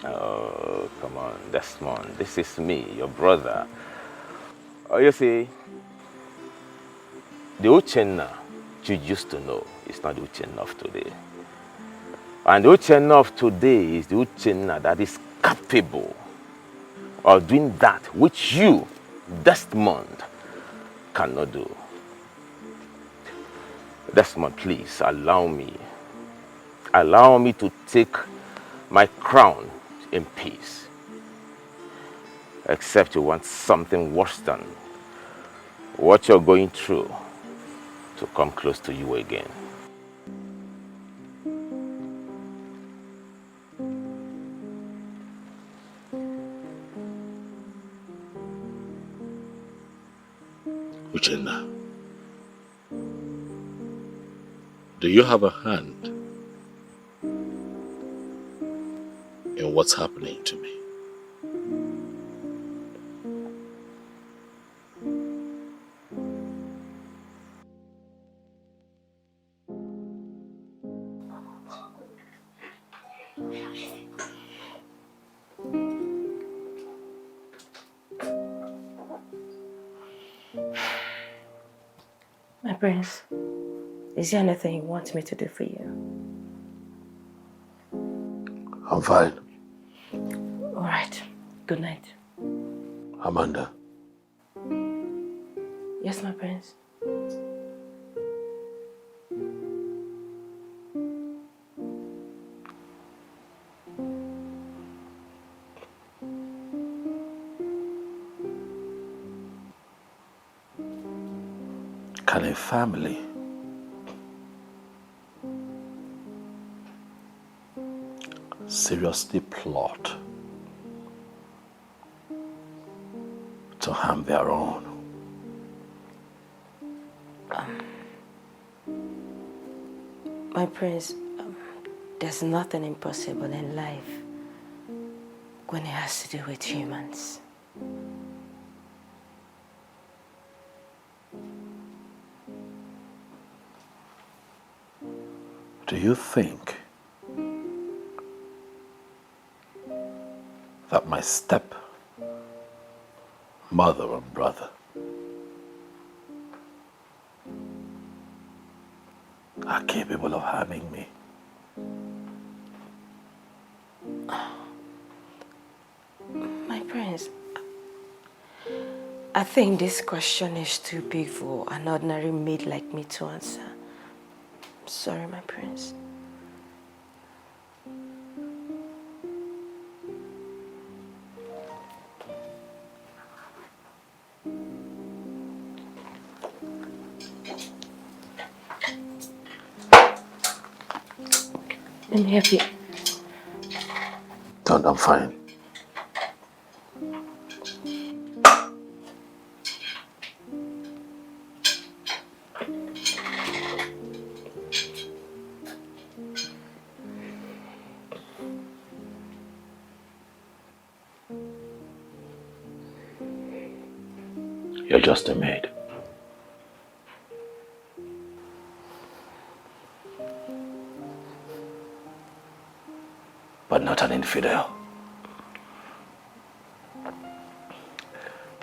Oh, come on, Desmond. This is me, your brother. Oh, you see, the Uchenna you used to know is not the Uchenna of today. And the Uchenna of today is the Uchenna that is capable of doing that which you, Desmond, cannot do. Desmond, please allow me. Allow me to take my crown in peace. Except you want something worse than what you're going through to come close to you again. Uchenna, do you have a hand in what's happening to me? My prince, is there anything you want me to do for you? I'm fine. All right. Good night. Amanda. Yes, my prince. Can a family seriously plot to harm their own? My prince, there's nothing impossible in life when it has to do with humans. Do you think that my step mother and brother are capable of harming me? My prince, I think this question is too big for an ordinary maid like me to answer. Sorry, my prince. Let me help you. Don't, I'm fine. You're just a maid. But not an infidel.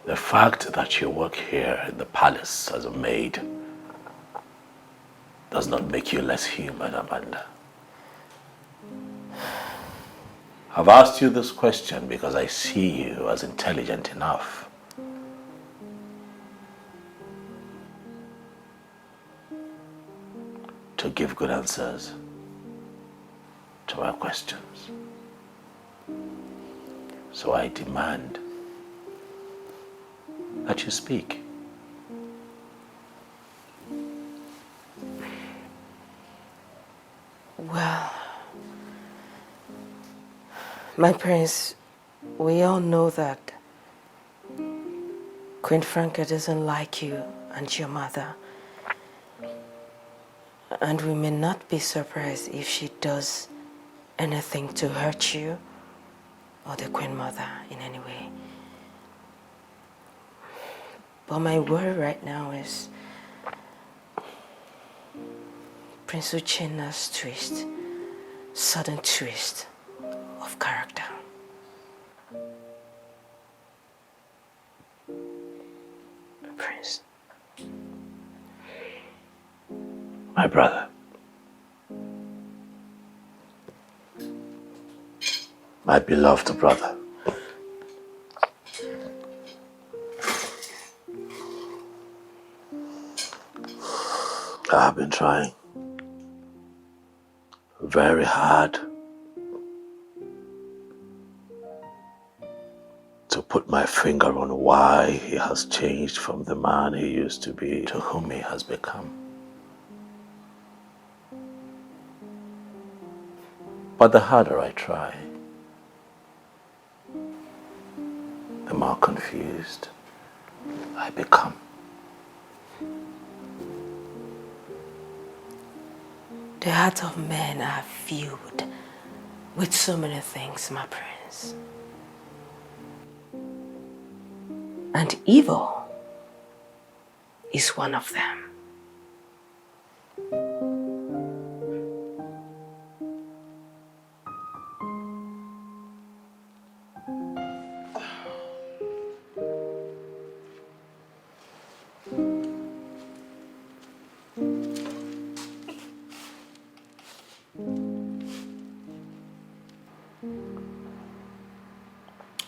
The fact that you work here in the palace as a maid does not make you less human, Amanda. I've asked you this question because I see you as intelligent enough to give good answers to my questions. So I demand that you speak. Well, my prince, we all know that Queen Franca doesn't like you and your mother. And we may not be surprised if she does anything to hurt you or the Queen Mother in any way. But my worry right now is Prince Uchenna's twist, sudden twist of character. Prince. My brother. My beloved brother. I have been trying very hard to put my finger on why he has changed from the man he used to be to whom he has become. But the harder I try, the more confused I become. The hearts of men are filled with so many things, my prince. And evil is one of them.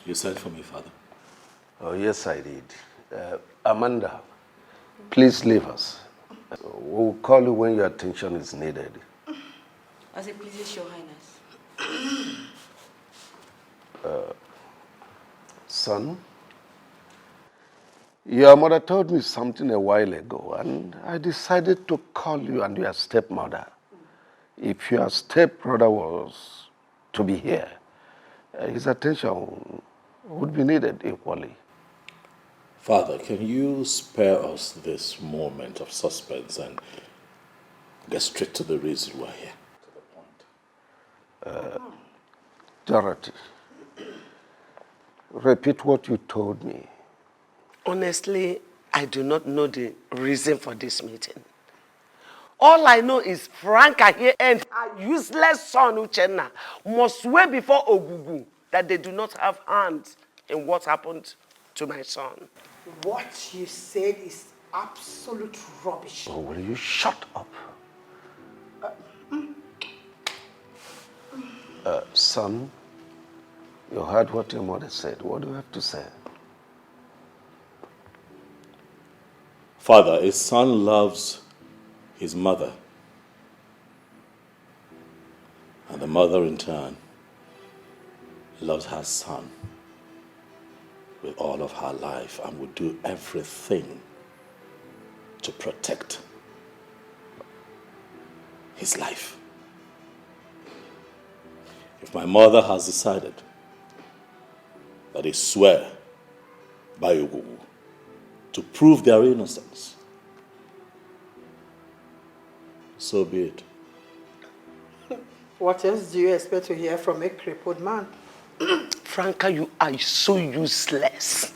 You sent for me, Father? Oh, yes, I did. Amanda, please leave us. We'll call you when your attention is needed. As it pleases your highness. Son, your mother told me something a while ago, and I decided to call you and your stepmother. If your stepbrother was to be here, his attention would be needed equally. Father, can you spare us this moment of suspense and get straight to the reason we're here? Dorothy, repeat what you told me. Honestly, I do not know the reason for this meeting. All I know is Franca here and her useless son Uchenna must swear before Ogugu that they do not have hands in what happened to my son. What you said is absolute rubbish. Oh, will you shut up? Son, you heard what your mother said. What do you have to say? Father, a son loves his mother, and the mother in turn loves her son with all of her life and would do everything to protect his life. If my mother has decided that they swear by Ogugu to prove their innocence, so be it. What else do you expect to hear from a crippled man? Franca, you are so useless.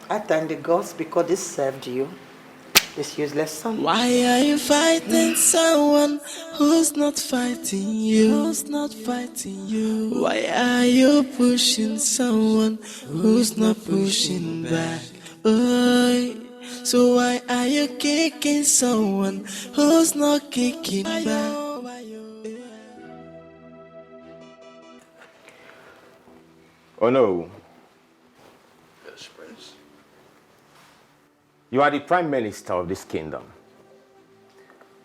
I thank the gods because this served you. This useless son. Why are you fighting someone who's not fighting you? Who's not fighting you? Why are you pushing someone who's not pushing back? Oh, so why are you kicking someone who's not kicking back? Oh no. Yes, Prince. You are the prime minister of this kingdom.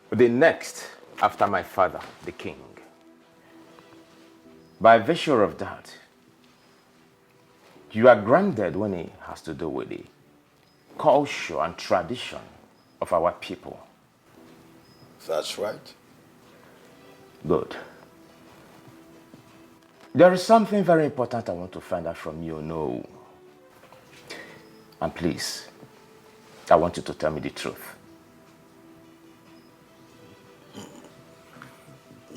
The next after my father, the king. By virtue of that, you are grounded when it has to do with the culture and tradition of our people. That's right. Good. There is something very important I want to find out from you, no. And please, I want you to tell me the truth.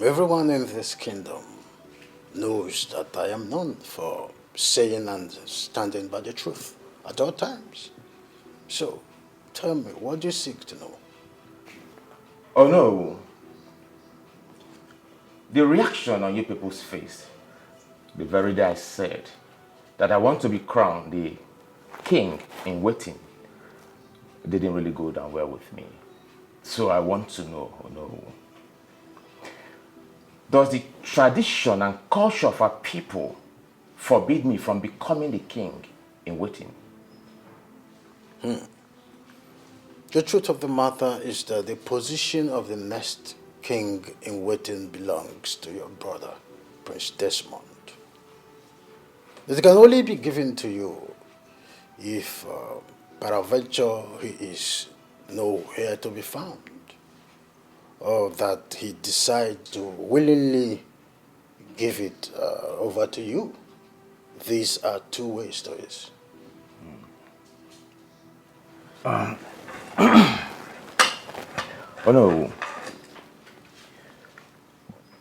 Everyone in this kingdom knows that I am known for saying and standing by the truth at all times. So, tell me, what do you seek to know? Oh no. The reaction on you people's face, the very day I said that I want to be crowned the king in waiting, didn't really go down well with me. So I want to know, oh no. Does the tradition and culture of our people forbid me from becoming the king in waiting? The truth of the matter is that the position of the next king in waiting belongs to your brother, Prince Desmond. It can only be given to you if, peradventure, he is nowhere to be found, or that he decides to willingly give it over to you. These are two ways to it. Oh no.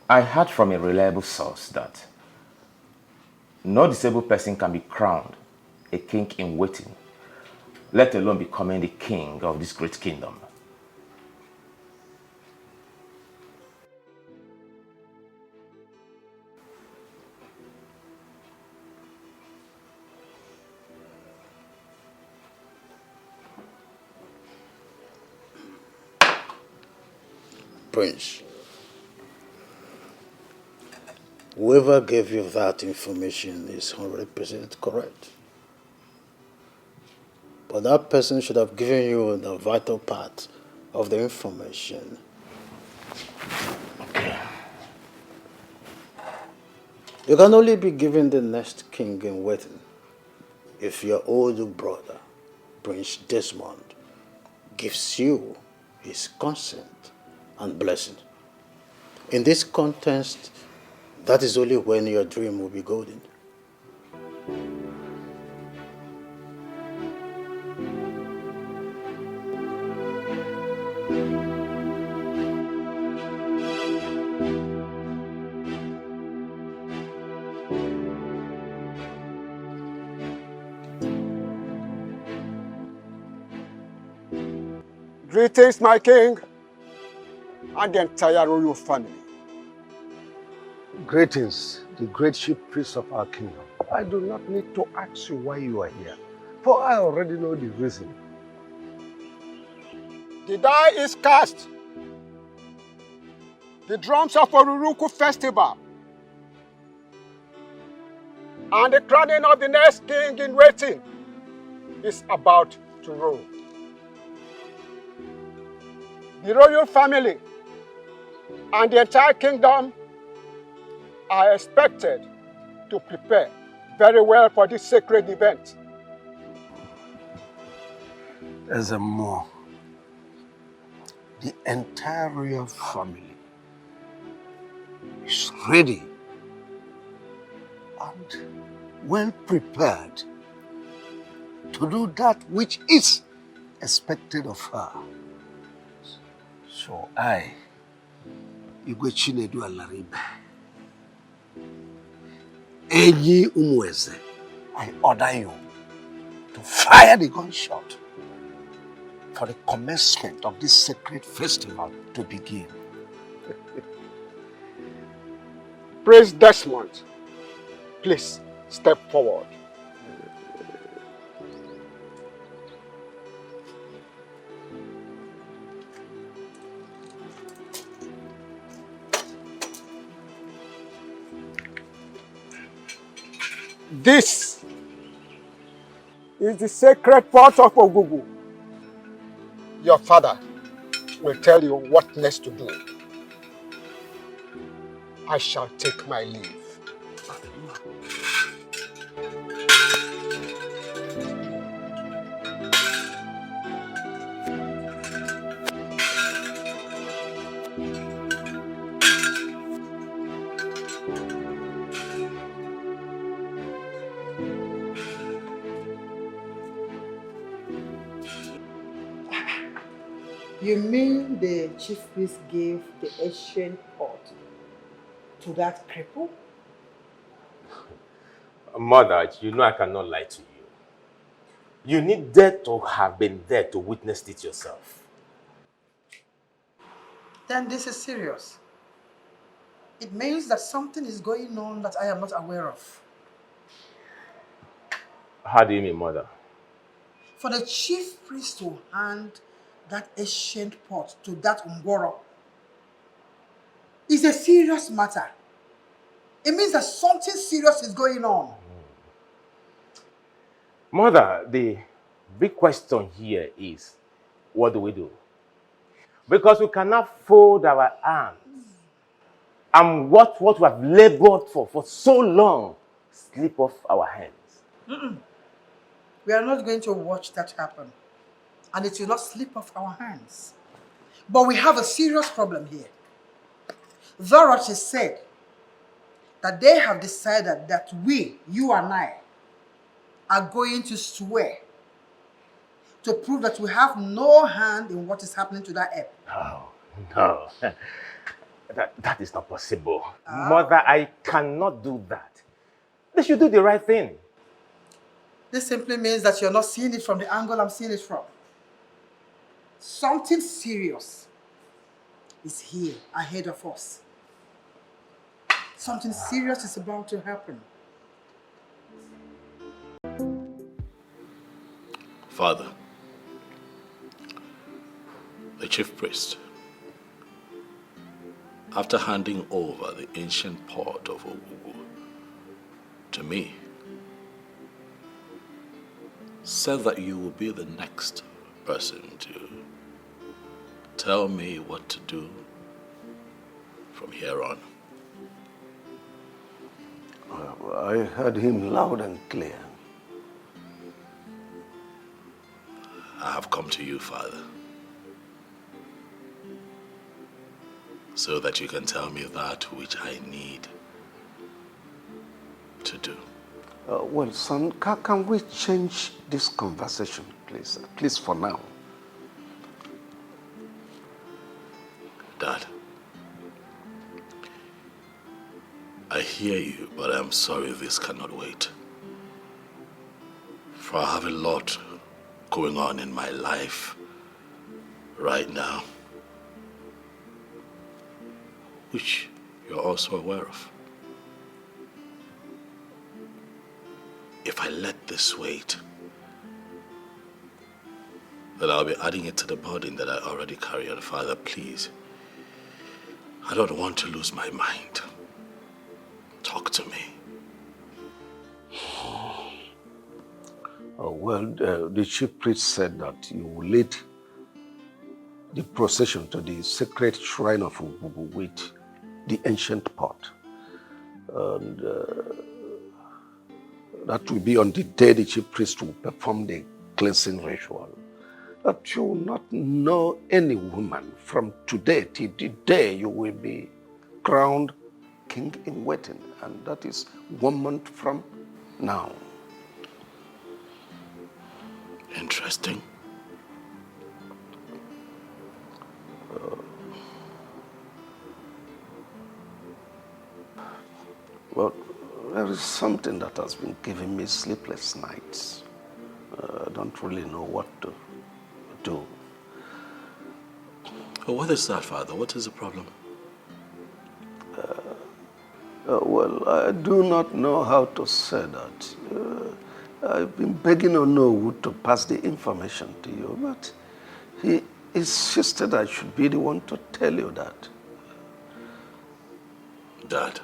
I heard from a reliable source that no disabled person can be crowned a king in waiting, let alone becoming the king of this great kingdom. Prince, whoever gave you that information is 100% correct. But that person should have given you the vital part of the information. Okay. You can only be given the next king in waiting if your older brother, Prince Desmond, gives you his consent and blessing. In this context, that is only when your dream will be golden. Greetings, my king, and the entire royal family. Greetings, the great chief priest of our kingdom. I do not need to ask you why you are here, for I already know the reason. The die is cast. The drums of Oruruku festival and the crowning of the next king in waiting is about to roll. The royal family and the entire kingdom are expected to prepare very well for this sacred event. As a more, the entire royal family is ready and well prepared to do that which is expected of her. So I, Igwe Chinedu Alaribe, Eji Umweze, I order you to fire the gunshot for the commencement of this sacred festival to begin. Prince Desmond, please step forward. This is the sacred pot of Ogugu. Your father will tell you what next to do. I shall take my leave. You mean the chief priest gave the ancient pot to that cripple? Mother, you know I cannot lie to you. You needed to have been there to witness it yourself. Then this is serious. It means that something is going on that I am not aware of. How do you mean, Mother? For the chief priest to hand that ancient pot to that Ngworo is a serious matter. It means that something serious is going on. Mother, the big question here is, what do we do? Because we cannot fold our arms and what we have labored for so long slip off our hands. We are not going to watch that happen. And it will not slip off our hands. But we have a serious problem here. Dorothy said that they have decided that we, you and I, are going to swear to prove that we have no hand in what is happening to that ape. No. That is not possible. Mother, I cannot do that. They should do the right thing. This simply means that you're not seeing it from the angle I'm seeing it from. Something serious is here ahead of us. Something serious is about to happen. Father, the chief priest, after handing over the ancient pot of Ogugu to me, said that you will be the next person to tell me what to do from here on. I heard him loud and clear. I have come to you, Father, so that you can tell me that which I need to do. Well, son, can we change this conversation, please? At least for now. Dad, I hear you, but I'm sorry this cannot wait. For I have a lot going on in my life right now, which you're also aware of. If I let this wait, then I'll be adding it to the burden that I already carry. And Father, please, I don't want to lose my mind. Talk to me. Oh, well, the chief priest said that you will lead the procession to the sacred shrine of Ububu with the ancient pot. And that will be on the day the chief priest will perform the cleansing ritual. That you will not know any woman from today till the day you will be crowned king in waiting. And that is 1 month from now. Interesting. Well, there is something that has been giving me sleepless nights. I don't really know what to do. What is that, Father? What is the problem? Well, I do not know how to say that. I've been begging Onowu to pass the information to you, but he insisted I should be the one to tell you that. Dad,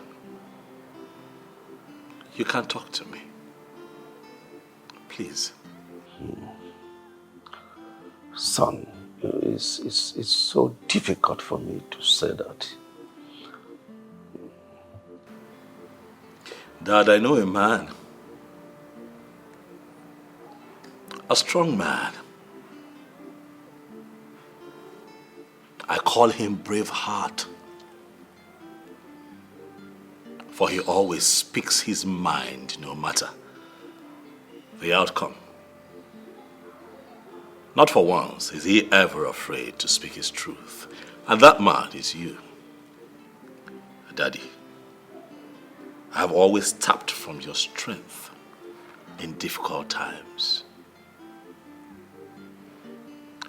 you can't talk to me. Please. Son, it's so difficult for me to say that. Dad, I know a man. A strong man. I call him Braveheart. For he always speaks his mind no matter the outcome. Not for once is he ever afraid to speak his truth. And that man is you. Daddy, I have always tapped from your strength in difficult times.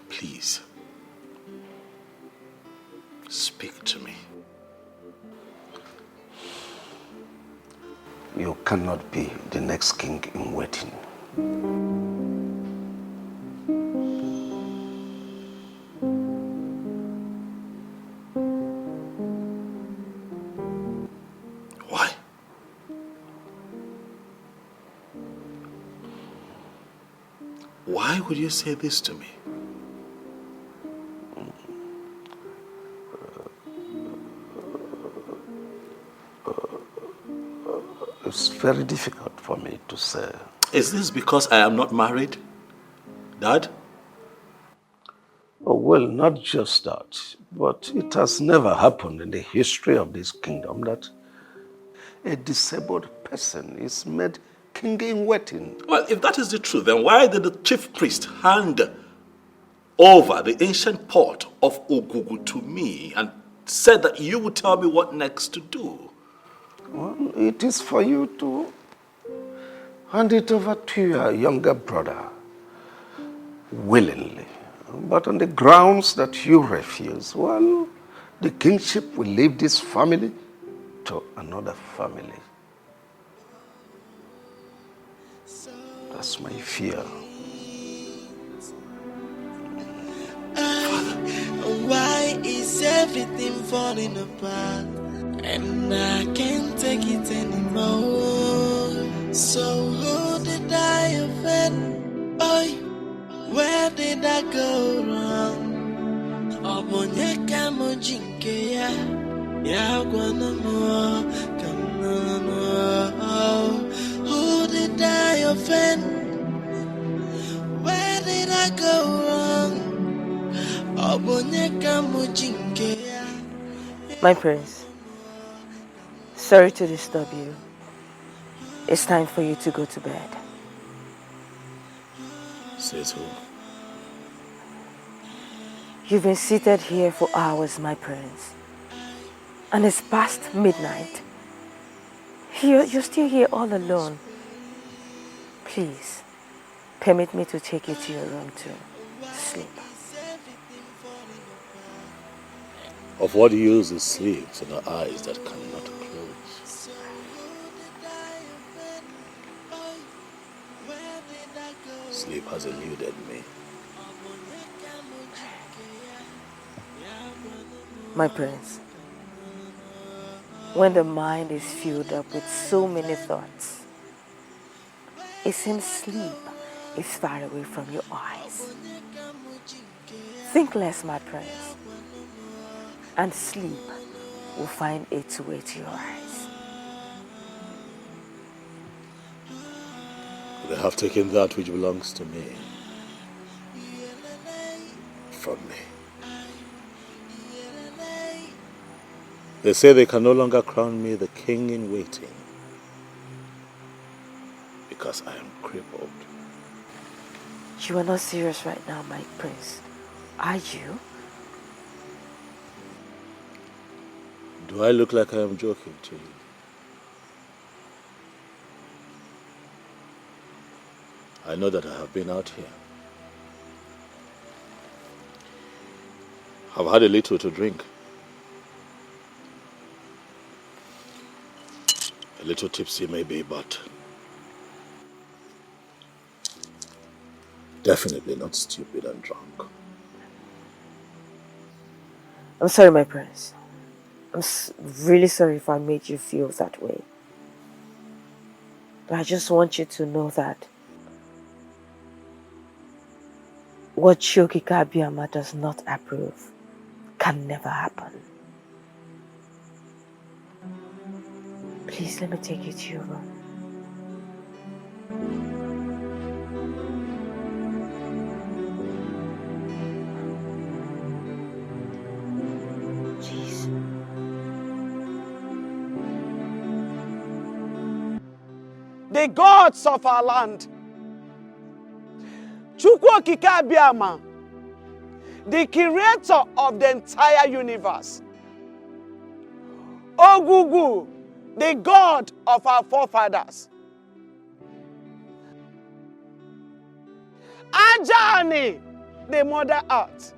Please, speak to me. You cannot be the next king in waiting. Why? Why would you say this to me? It's very difficult for me to say. Is this because I am not married, Dad? Oh, well, not just that, but it has never happened in the history of this kingdom that a disabled person is made king in waiting. Well, if that is the truth, then why did the chief priest hand over the ancient pot of Ogugu to me and said that you would tell me what next to do? Well, it is for you to hand it over to your younger brother willingly. But on the grounds that you refuse, well, the kingship will leave this family to another family. That's my fear. Why is everything falling apart? And I can't take it anymore. So who did I offend? did I go wrong? Obonye kamo jinke ya gwana mo, who did I offend? Where did I go wrong? Obonye kamo jinke. My prince, sorry to disturb you. It's time for you to go to bed. Says who? You've been seated here for hours, my prince. And it's past midnight. You're still here all alone. Please, permit me to take you to your room to sleep. Of what use is sleep to the eyes that cannot close? Sleep has eluded me. My prince, when the mind is filled up with so many thoughts, it seems sleep is far away from your eyes. Think less, my prince, and sleep will find its way to your eyes. They have taken that which belongs to me from me. They say they can no longer crown me the king in waiting because I am crippled. You are not serious right now, my prince, are you? Do I look like I am joking to you? I know that I have been out here. I've had a little to drink. A little tipsy maybe, but definitely not stupid and drunk. I'm sorry, my prince. I'm really sorry if I made you feel that way. But I just want you to know that what Shoki Kabiyama does not approve can never happen. Please let me take you to your room. Please. The gods of our land, Chukwu Okike Abiyama, the creator of the entire universe, Ogugu, the god of our forefathers, Ajani, the mother earth,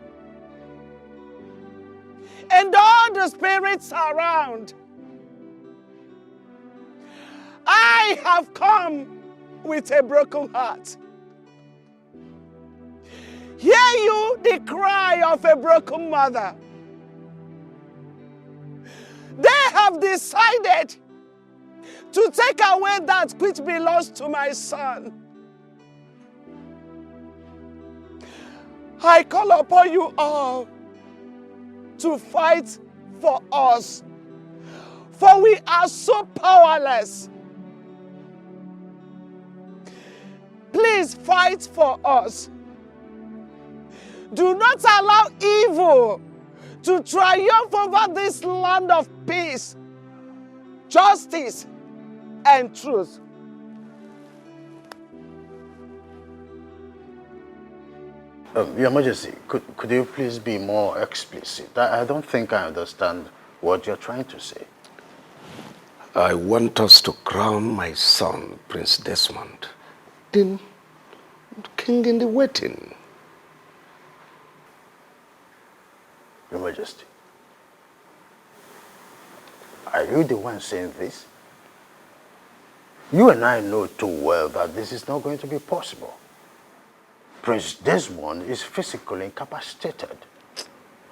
and all the spirits around, I have come with a broken heart. Hear you the cry of a broken mother. They have decided to take away that which belongs to my son. I call upon you all to fight for us, for we are so powerless. Please fight for us. Do not allow evil to triumph over this land of peace, justice, and truth. Your Majesty, could you please be more explicit? I don't think I understand what you're trying to say. I want us to crown my son, Prince Desmond, the king in the waiting. Your Majesty, are you the one saying this? You and I know too well that this is not going to be possible. Prince Desmond is physically incapacitated.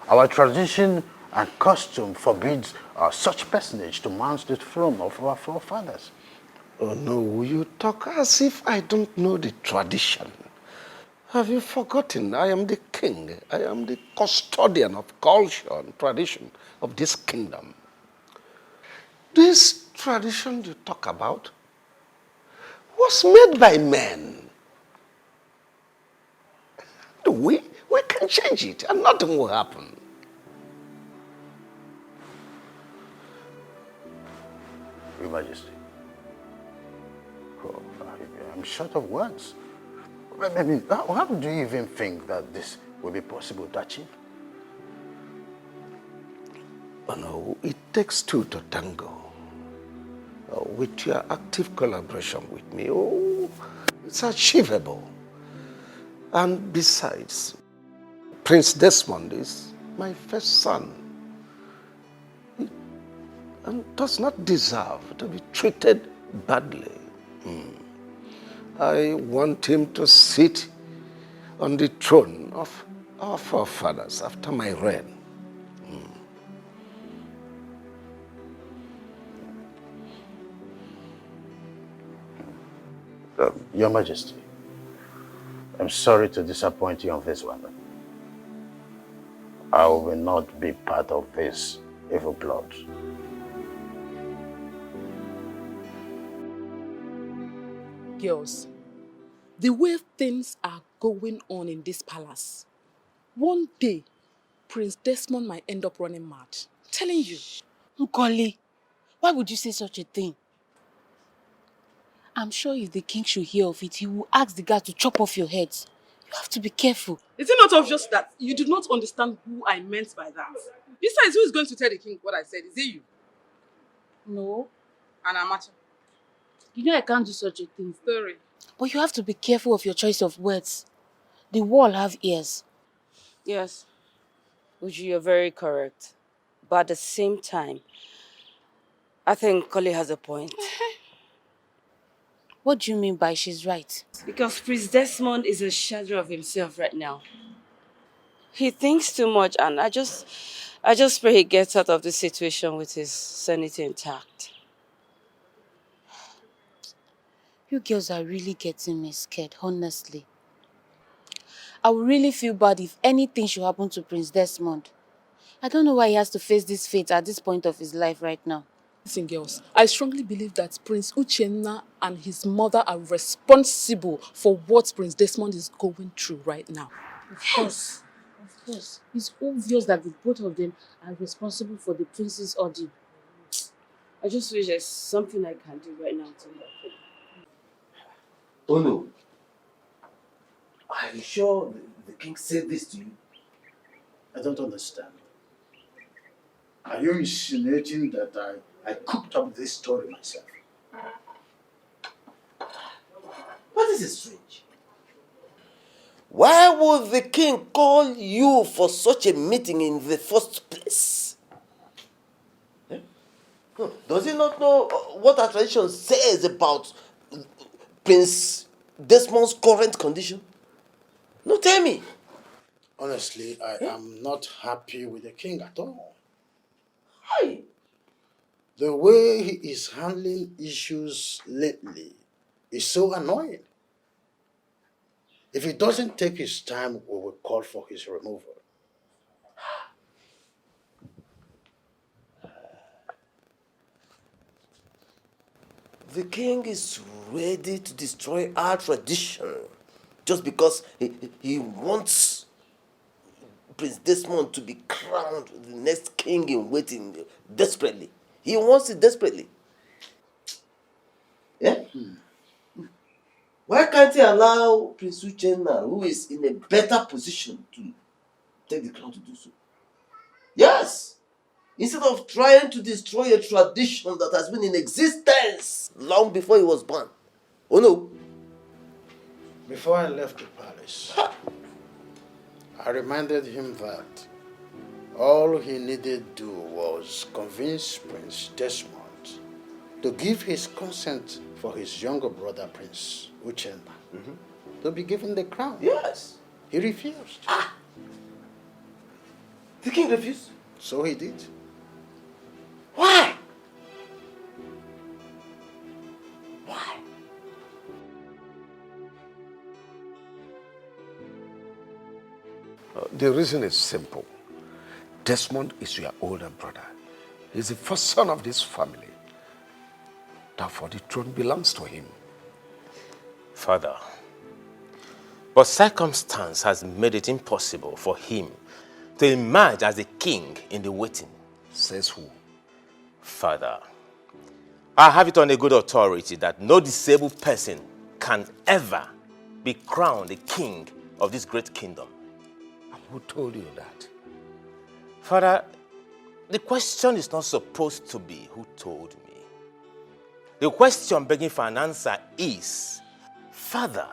Our tradition and custom forbids such personage to mount the throne of our forefathers. Oh no, you talk as if I don't know the tradition. Have you forgotten? I am the king. I am the custodian of culture and tradition of this kingdom. This tradition you talk about was made by men. We can change it and nothing will happen. Your Majesty, oh, I'm short of words. I mean, how do you even think that this will be possible to achieve? Oh no, it takes two to tango. With your active collaboration with me, oh, it's achievable. And besides, Prince Desmond is my first son and does not deserve to be treated badly. I want him to sit on the throne of our forefathers after my reign. Your Majesty, I'm sorry to disappoint you on this one. I will not be part of this evil plot. Girls, the way things are going on in this palace, one day, Prince Desmond might end up running mad. I'm telling you. Nkoli, why would you say such a thing? I'm sure if the king should hear of it, he will ask the guard to chop off your heads. You have to be careful. Is it not obvious that you do not understand who I meant by that? Besides, who is going to tell the king what I said? Is it you? No. And Amacha? You know I can't do such a thing. Sorry. But you have to be careful of your choice of words. The wall have ears. Yes, Uju, you're very correct. But at the same time, I think Koli has a point. What do you mean by she's right? Because Prince Desmond is a shadow of himself right now. He thinks too much, and I just pray he gets out of this situation with his sanity intact. You girls are really getting me scared, honestly. I would really feel bad if anything should happen to Prince Desmond. I don't know why he has to face this fate at this point of his life right now. Listen, girls, I strongly believe that Prince Uchenna and his mother are responsible for what Prince Desmond is going through right now. Of course. Of course. It's obvious that the both of them are responsible for the prince's ordeal. I just wish there's something I can do right now to help him. Oh no. Are you sure the king said this to you? I don't understand. Are you insinuating that I cooked up this story myself? But this is strange. Why would the king call you for such a meeting in the first place? Eh? Does he not know what our tradition says about Prince Desmond's current condition? No, tell me. Honestly, I am not happy with the king at all. Why? The way he is handling issues lately is so annoying. If he doesn't take his time, we will call for his removal. The king is ready to destroy our tradition just because he wants Prince Desmond to be crowned the next king in waiting desperately. He wants it desperately. Yeah? Why can't he allow Prince Uchenna, who is in a better position to take the crown, to do so? Yes! Instead of trying to destroy a tradition that has been in existence long before he was born. Oh no! Before I left the palace, I reminded him that all he needed to do was convince Prince Desmond to give his consent for his younger brother, Prince Uchenna, to be given the crown. Yes. He refused. The king refused? So he did. Why? Why? The reason is simple. Desmond is your older brother. He's the first son of this family. Therefore, the throne belongs to him. Father, but circumstance has made it impossible for him to emerge as a king in the waiting. Says who? Father, I have it on a good authority that no disabled person can ever be crowned a king of this great kingdom. And who told you that? Father, the question is not supposed to be who told me. The question begging for an answer is, Father,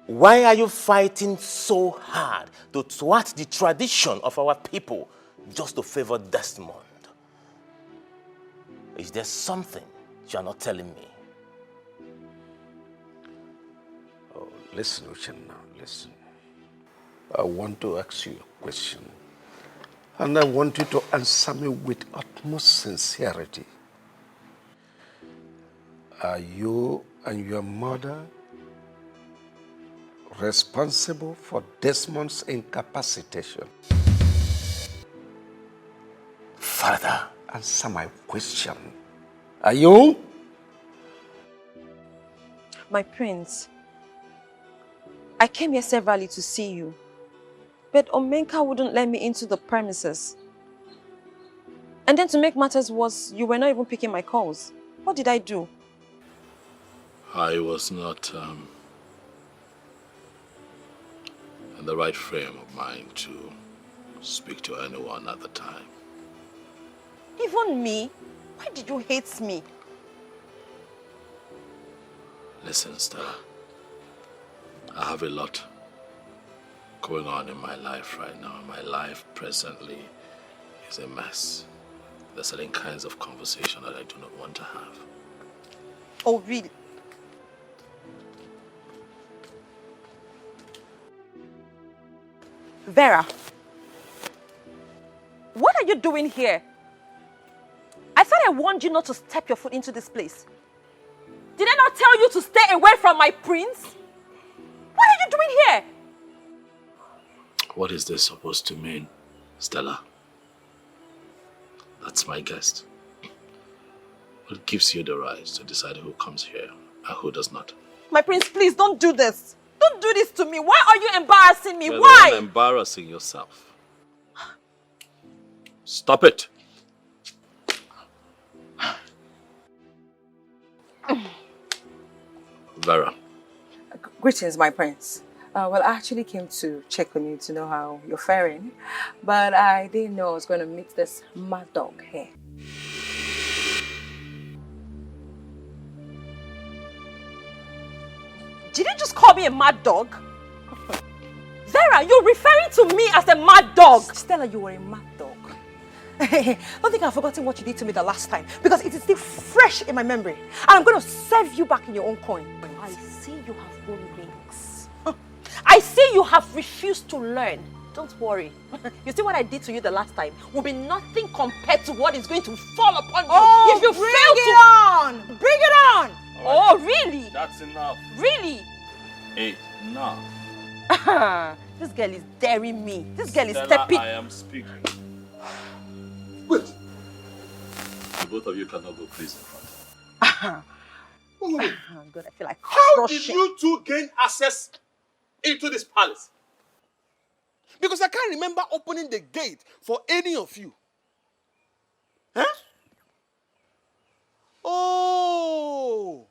why are you fighting so hard to thwart the tradition of our people just to favor Desmond? Is there something you are not telling me? Oh, listen, Uchenna, listen. I want to ask you a question. And I want you to answer me with utmost sincerity. Are you and your mother responsible for Desmond's incapacitation? Father, answer my question. Are you? My prince, I came here severally to see you, but Omenka wouldn't let me into the premises. And then to make matters worse, you were not even picking my calls. What did I do? I was not in the right frame of mind to speak to anyone at the time. Even me? Why did you hate me? Listen, Stella. I have a lot going on in my life right now. My life presently is a mess. There's certain kinds of conversation that I do not want to have. Oh, really? Vera, what are you doing here? I thought I warned you not to step your foot into this place. Did I not tell you to stay away from my prince? What are you doing here? What is this supposed to mean, Stella? That's my guest. What gives you the right to decide who comes here and who does not? My prince, please don't do this. Don't do this to me. Why are you embarrassing me? You're Why? the one embarrassing yourself. Stop it. Vera. Greetings, my prince. Well, I actually came to check on you to know how you're faring, but I didn't know I was going to meet this mad dog here. Did you just call me a mad dog? Vera, you're referring to me as a mad dog. Stella, you were a mad dog. Don't think I've forgotten what you did to me the last time, because it is still fresh in my memory. And I'm going to serve you back in your own coin. I see you have grown wings. I see you have refused to learn. Don't worry. You see what I did to you the last time will be nothing compared to what is going to fall upon you Oh, if you bring fail it to... on! Bring it on! Oh, really? That's enough. Really? Enough. This girl is daring me. This girl is Stella, stepping... I am speaking. Wait. The both of you cannot go crazy in front. Oh, God, I feel like How did crushing. you two gain access into this palace? Because I can't remember opening the gate for any of you. Huh? Oh,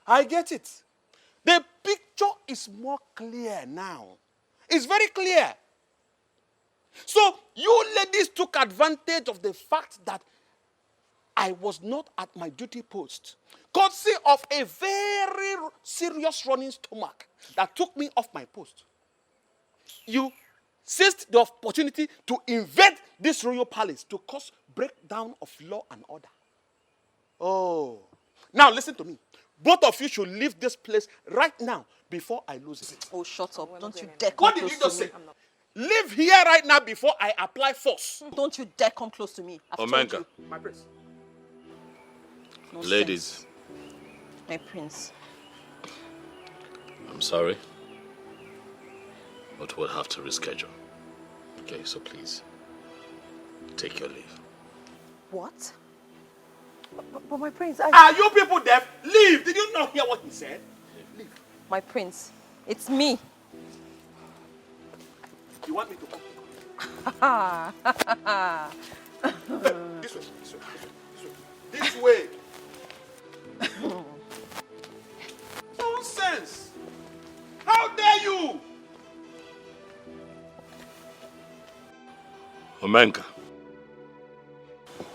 I get it. The picture is more clear now. It's very clear. So you ladies took advantage of the fact that I was not at my duty post, courtesy of a very serious running stomach that took me off my post. You seized the opportunity to invade this royal palace to cause breakdown of law and order. Oh, now listen to me. Both of you should leave this place right now before I lose it. Oh, shut up. Don't you dare come What did close you just to say? me. Leave here right now before I apply force. Don't you dare come close to me. I've told Omenka. you. My prince. Nonsense. Ladies, My prince. I'm sorry. But we'll have to reschedule. Okay, so please, take your leave. What? But my prince, Are you people deaf? Leave! Did you not hear what he said? Leave. My prince, it's me. You want me to come? This way, this way, this way. This way. Nonsense! How dare you! Omenka.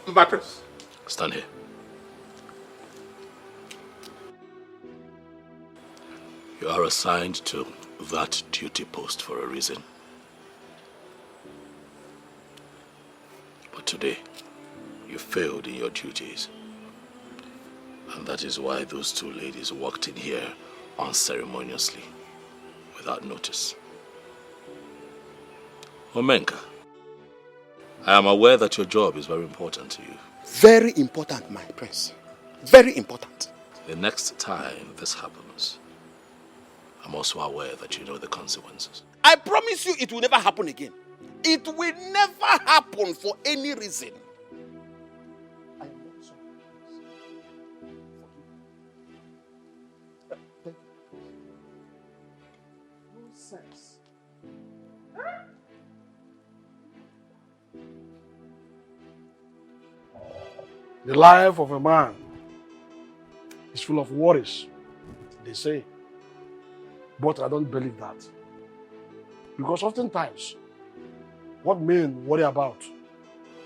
My prince. Stand here. You are assigned to that duty post for a reason. But today, you failed in your duties. And that is why those two ladies walked in here unceremoniously, without notice. Omenka, I am aware that your job is very important to you. Very important, my prince. Very important. The next time this happens, I'm also aware that you know the consequences. I promise you it will never happen again. It will never happen for any reason. I am not sorry. Thank you. Nonsense. The life of a man is full of worries, they say. But I don't believe that. Because oftentimes, what men worry about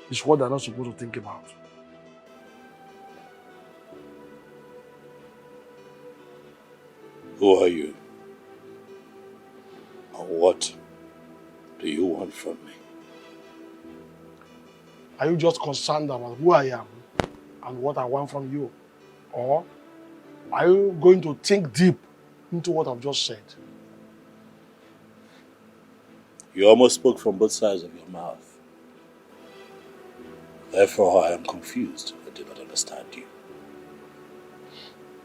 is what they're not supposed to think about. Who are you? And what do you want from me? Are you just concerned about who I am and what I want from you? Or are you going to think deep into what I've just said? You almost spoke from both sides of your mouth. Therefore, I am confused. I do not understand you.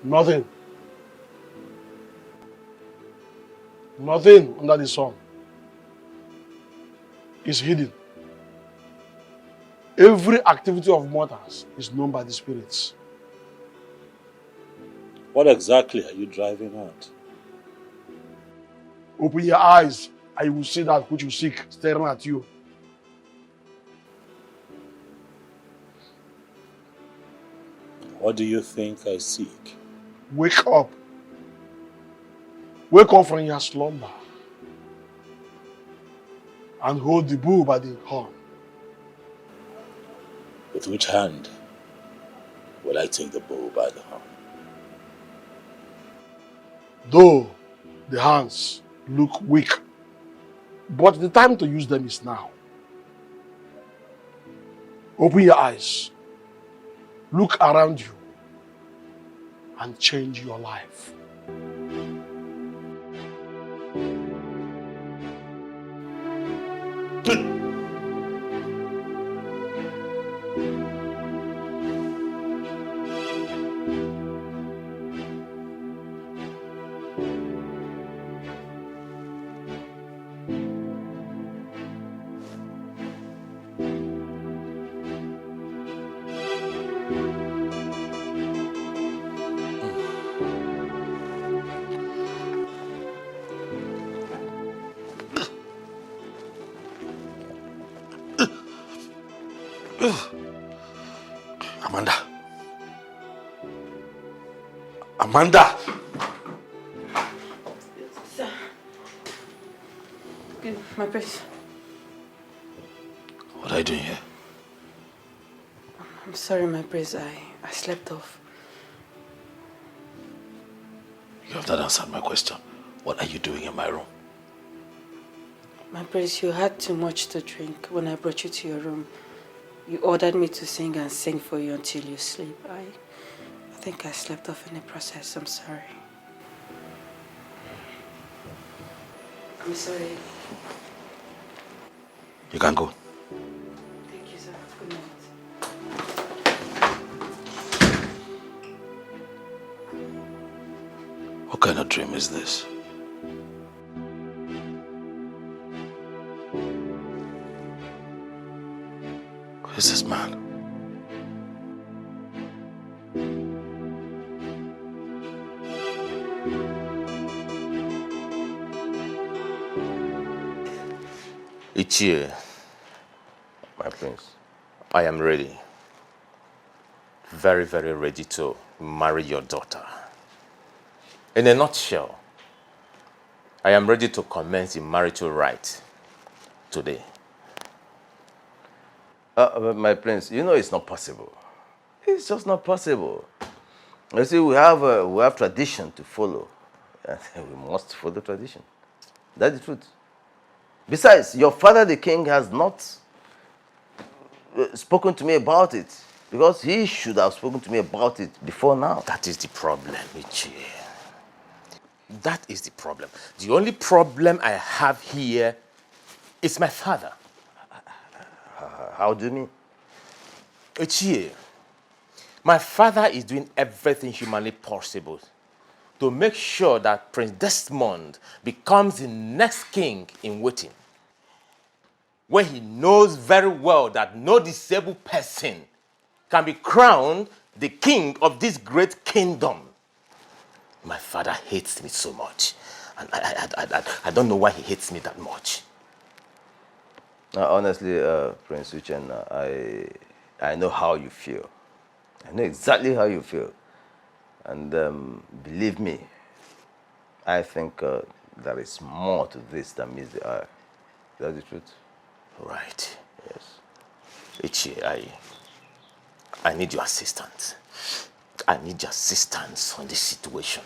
Nothing. Nothing under the sun is hidden. Every activity of mortals is known by the spirits. What exactly are you driving at? Open your eyes and you will see that which you seek staring at you. What do you think I seek? Wake up. Wake up from your slumber and hold the bull by the horn. With which hand will I take the bull by the horn? Though the hands look weak, but the time to use them is now. Open your eyes, look around you, and change your life. Amanda. Amanda! Sir. Good, my prince. What are you doing here? I'm sorry, my prince. I slept off. You have not answered my question. What are you doing in my room? My prince, you had too much to drink when I brought you to your room. You ordered me to sing and sing for you until you sleep. I think I slept off in the process. I'm sorry. I'm sorry. You can go. Thank you, sir. Good night. What kind of dream is this? is this man? Ichie, my prince, I am ready. Very, very ready to marry your daughter. In a nutshell, I am ready to commence the marital rite today. But my prince, you know it's not possible. It's just not possible. You see, we have tradition to follow, and we must follow tradition. That's the truth. Besides, your father, the king, has not spoken to me about it, because he should have spoken to me about it before now. That is the problem, Ichie. That is the problem. The only problem I have here is my father. How do you mean? Ichie, my father is doing everything humanly possible to make sure that Prince Desmond becomes the next king in waiting, when he knows very well that no disabled person can be crowned the king of this great kingdom. My father hates me so much, and I don't know why he hates me that much. Honestly, Prince Uchen, I know how you feel. I know exactly how you feel. And believe me, I think there is more to this than meets the eye. That's the truth. Right. Yes. Ichie, I need your assistance. I need your assistance on this situation.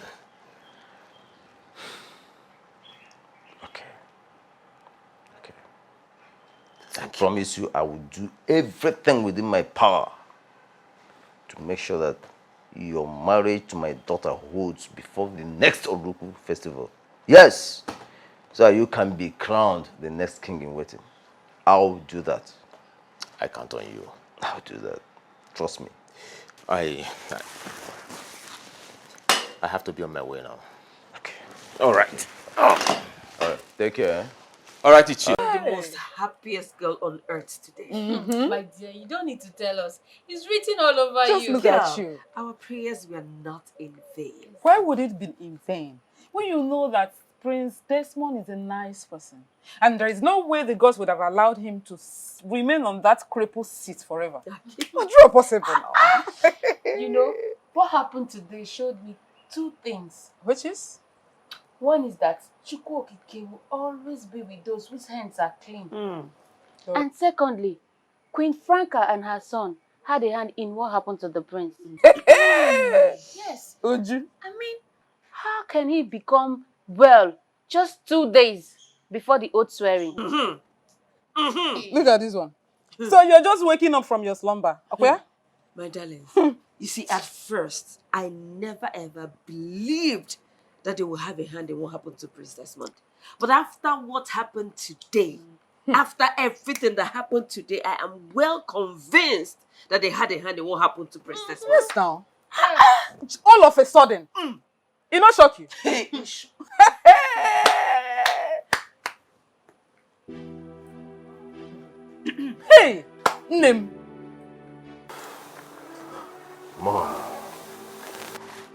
I promise you I will do everything within my power to make sure that your marriage to my daughter holds before the next Oruku festival. Yes! So you can be crowned the next king in waiting. I'll do that. I count on you. I'll do that. Trust me. I have to be on my way now. Okay. All right. All right. Take care. Eh? All right, Ichie. I'm the most happiest girl on earth today. My dear, you don't need to tell us. It's written all over Just you. look at you. Our prayers were not in vain. Why would it be in vain? When you know that Prince Desmond is a nice person, and there is no way the gods would have allowed him to remain on that crippled seat forever. It's not possible now. You know, what happened today showed me two things. Which is? One is that Chukwu Okike will always be with those whose hands are clean. And secondly, Queen Franca and her son had a hand in what happened to the prince. Yes. Uju. I mean, how can he become well just 2 days before the oath swearing? Look at this one. So you're just waking up from your slumber, okay? My darling, you see, at first, I never ever believed that they will have a hand in what happened to Prince Desmond. But after what happened today, after everything that happened today, I am well convinced that they had a hand in what happened to Prince Desmond. Yes, now. All of a sudden. It not shock you? Hey, Nim. Mom,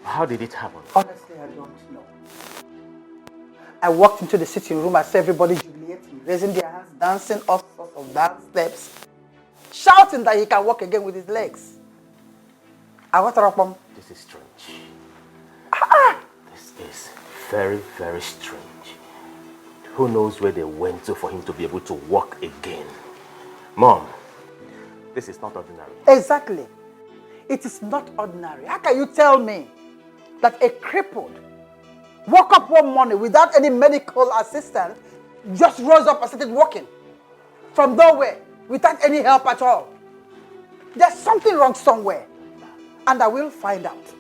how did it happen? Honestly, I don't know. I walked into the sitting room, I saw everybody jubilating, raising their hands, dancing all sorts of dance steps, shouting that he can walk again with his legs. I went up. This is strange. This is very, very strange. Who knows where they went to for him to be able to walk again? Mom, this is not ordinary. Exactly. It is not ordinary. How can you tell me that a crippled woke up one morning without any medical assistance, just rose up and started walking from nowhere without any help at all? There's something wrong somewhere, and I will find out.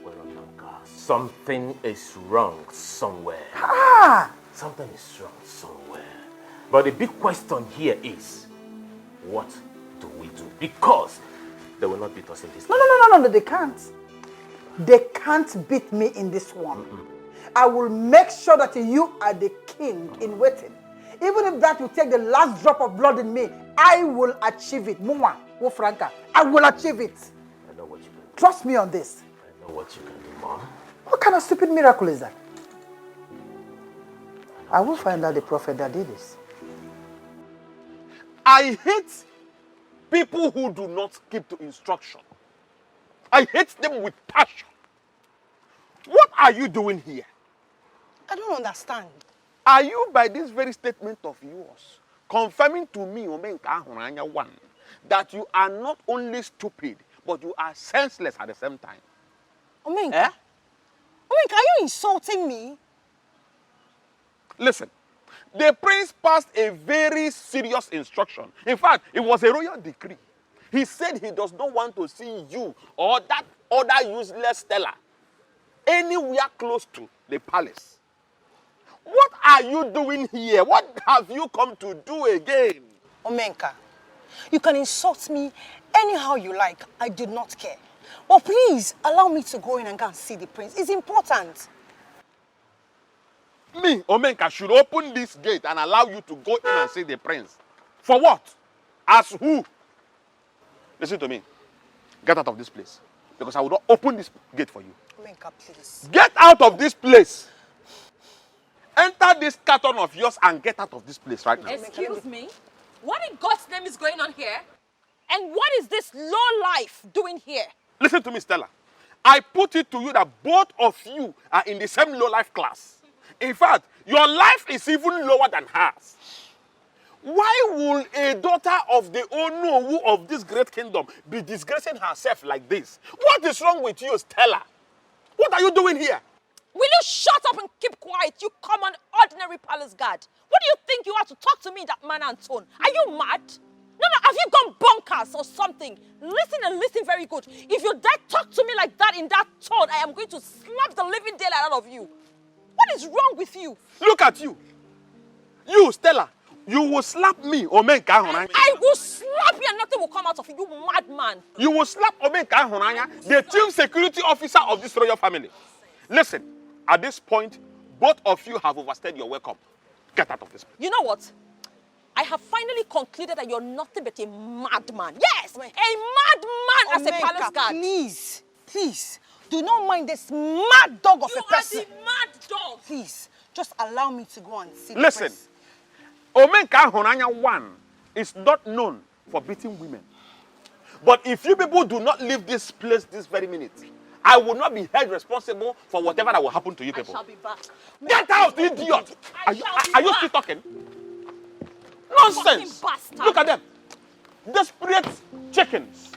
Something is wrong somewhere. Ah! Something is wrong somewhere. But the big question here is, what do we do? Because they will not beat us in this. No, they can't. They can't beat me in this one. I will make sure that you are the king in waiting. Even if that will take the last drop of blood in me, I will achieve it. Muma. Franca, I will achieve it. I know what you can do. Trust me on this. I know what you can do, Mom. What kind of stupid miracle is that? I will find out the prophet that did this. I hate people who do not keep to instruction. I hate them with passion. What are you doing here? I don't understand. Are you, by this very statement of yours, confirming to me, Omenka Ahuranya 1, that you are not only stupid, but you are senseless at the same time? Omenka? Eh? Omenka, are you insulting me? Listen, the prince passed a very serious instruction. In fact, it was a royal decree. He said he does not want to see you or that other useless Stella anywhere close to the palace. What are you doing here? What have you come to do again? Omenka, you can insult me anyhow you like. I do not care. But please, allow me to go in and go and see the prince. It's important. Me, Omenka, should open this gate and allow you to go in and see the prince. For what? As who? Listen to me. Get out of this place. Because I will not open this gate for you. Omenka, please. Get out of this place. Enter this carton of yours and get out of this place right now. Excuse me? What in God's name is going on here? And what is this low life doing here? Listen to me, Stella. I put it to you that both of you are in the same low-life class. In fact, your life is even lower than hers. Why will a daughter of the Onowu of this great kingdom be disgracing herself like this? What is wrong with you, Stella? What are you doing here? Will you shut up and keep quiet, you common ordinary palace guard? What do you think you are to talk to me in that manner and tone? Are you mad? No, have you gone bonkers or something? Listen and listen very good. If you dare talk to me like that in that tone, I am going to slap the living daylight out of you. What is wrong with you? Look at you. You, Stella, you will slap me, Omenka Ahuranya. I will slap you and nothing will come out of you, you madman. You will slap Omenka Ahuranya, the chief security officer of this royal family. Listen, at this point, both of you have overstayed your welcome. Get out of this place. You know what? I have finally concluded that you're nothing but a madman. Yes, a madman as a palace guard. Please, do not mind this mad dog of a person. You are the mad dog. Please, just allow me to go and see the Listen, prince. Omenka Ahuranya 1 is not known for beating women. But if you people do not leave this place this very minute, I will not be held responsible for whatever that will happen to you people. I shall be back. Get out, idiot! Are you still talking? Nonsense! Look at them. Desperate chickens.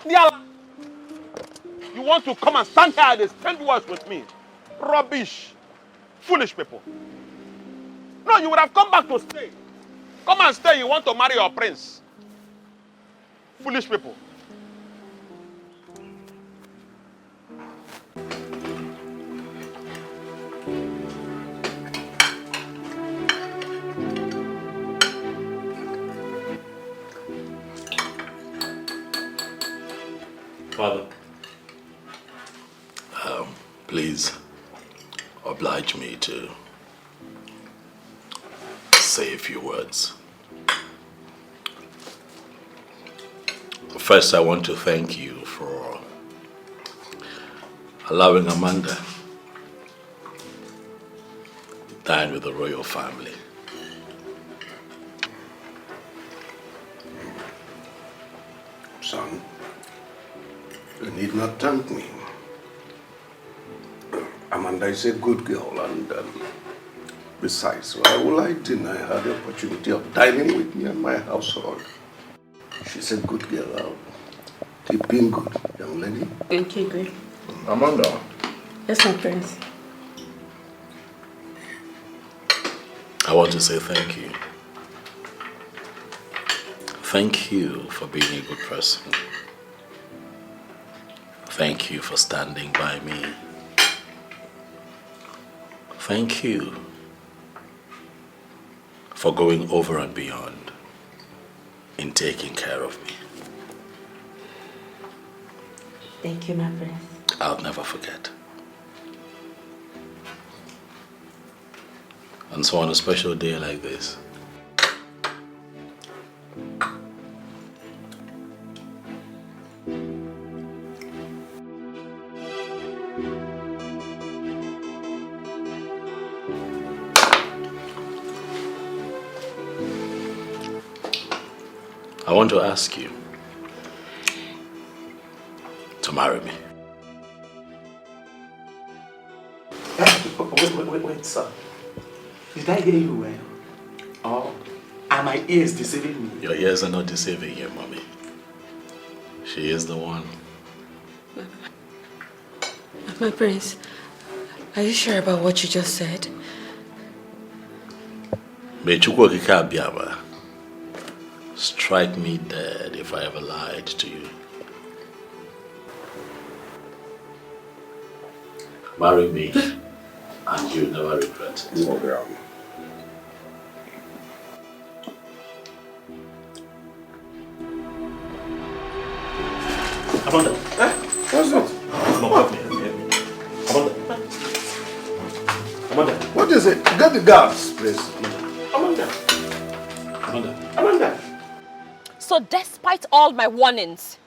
They are... You want to come and stand here and exchange words with me? Rubbish. Foolish people. No, you would have come back to stay. Come and stay. You want to marry your prince. Foolish people. Father. Please oblige me to say a few words. First, I want to thank you for allowing Amanda to dine with the royal family. Son, you need not thank me. Amanda is a good girl, and besides, why will I deny her the opportunity of dining with me and my household? She's a good girl. Keep being good, young lady. Okay, great. Amanda. Yes, my prince. I want to say thank you. Thank you for being a good person. Thank you for standing by me. Thank you for going over and beyond in taking care of me. Thank you, my prince. I'll never forget. And so on a special day like this, I want to ask you to marry me. Wait, sir. Did I hear you well? Or are my ears deceiving me? Your ears are not deceiving you, mommy. She is the one. My prince, are you sure about what you just said? May Chukwu Okike Abiama strike me dead if I ever lied to you. Marry me, and you'll never regret it. Amanda. What's it? Amanda. What is it? Get the guards, please. Amanda. So despite all my warnings,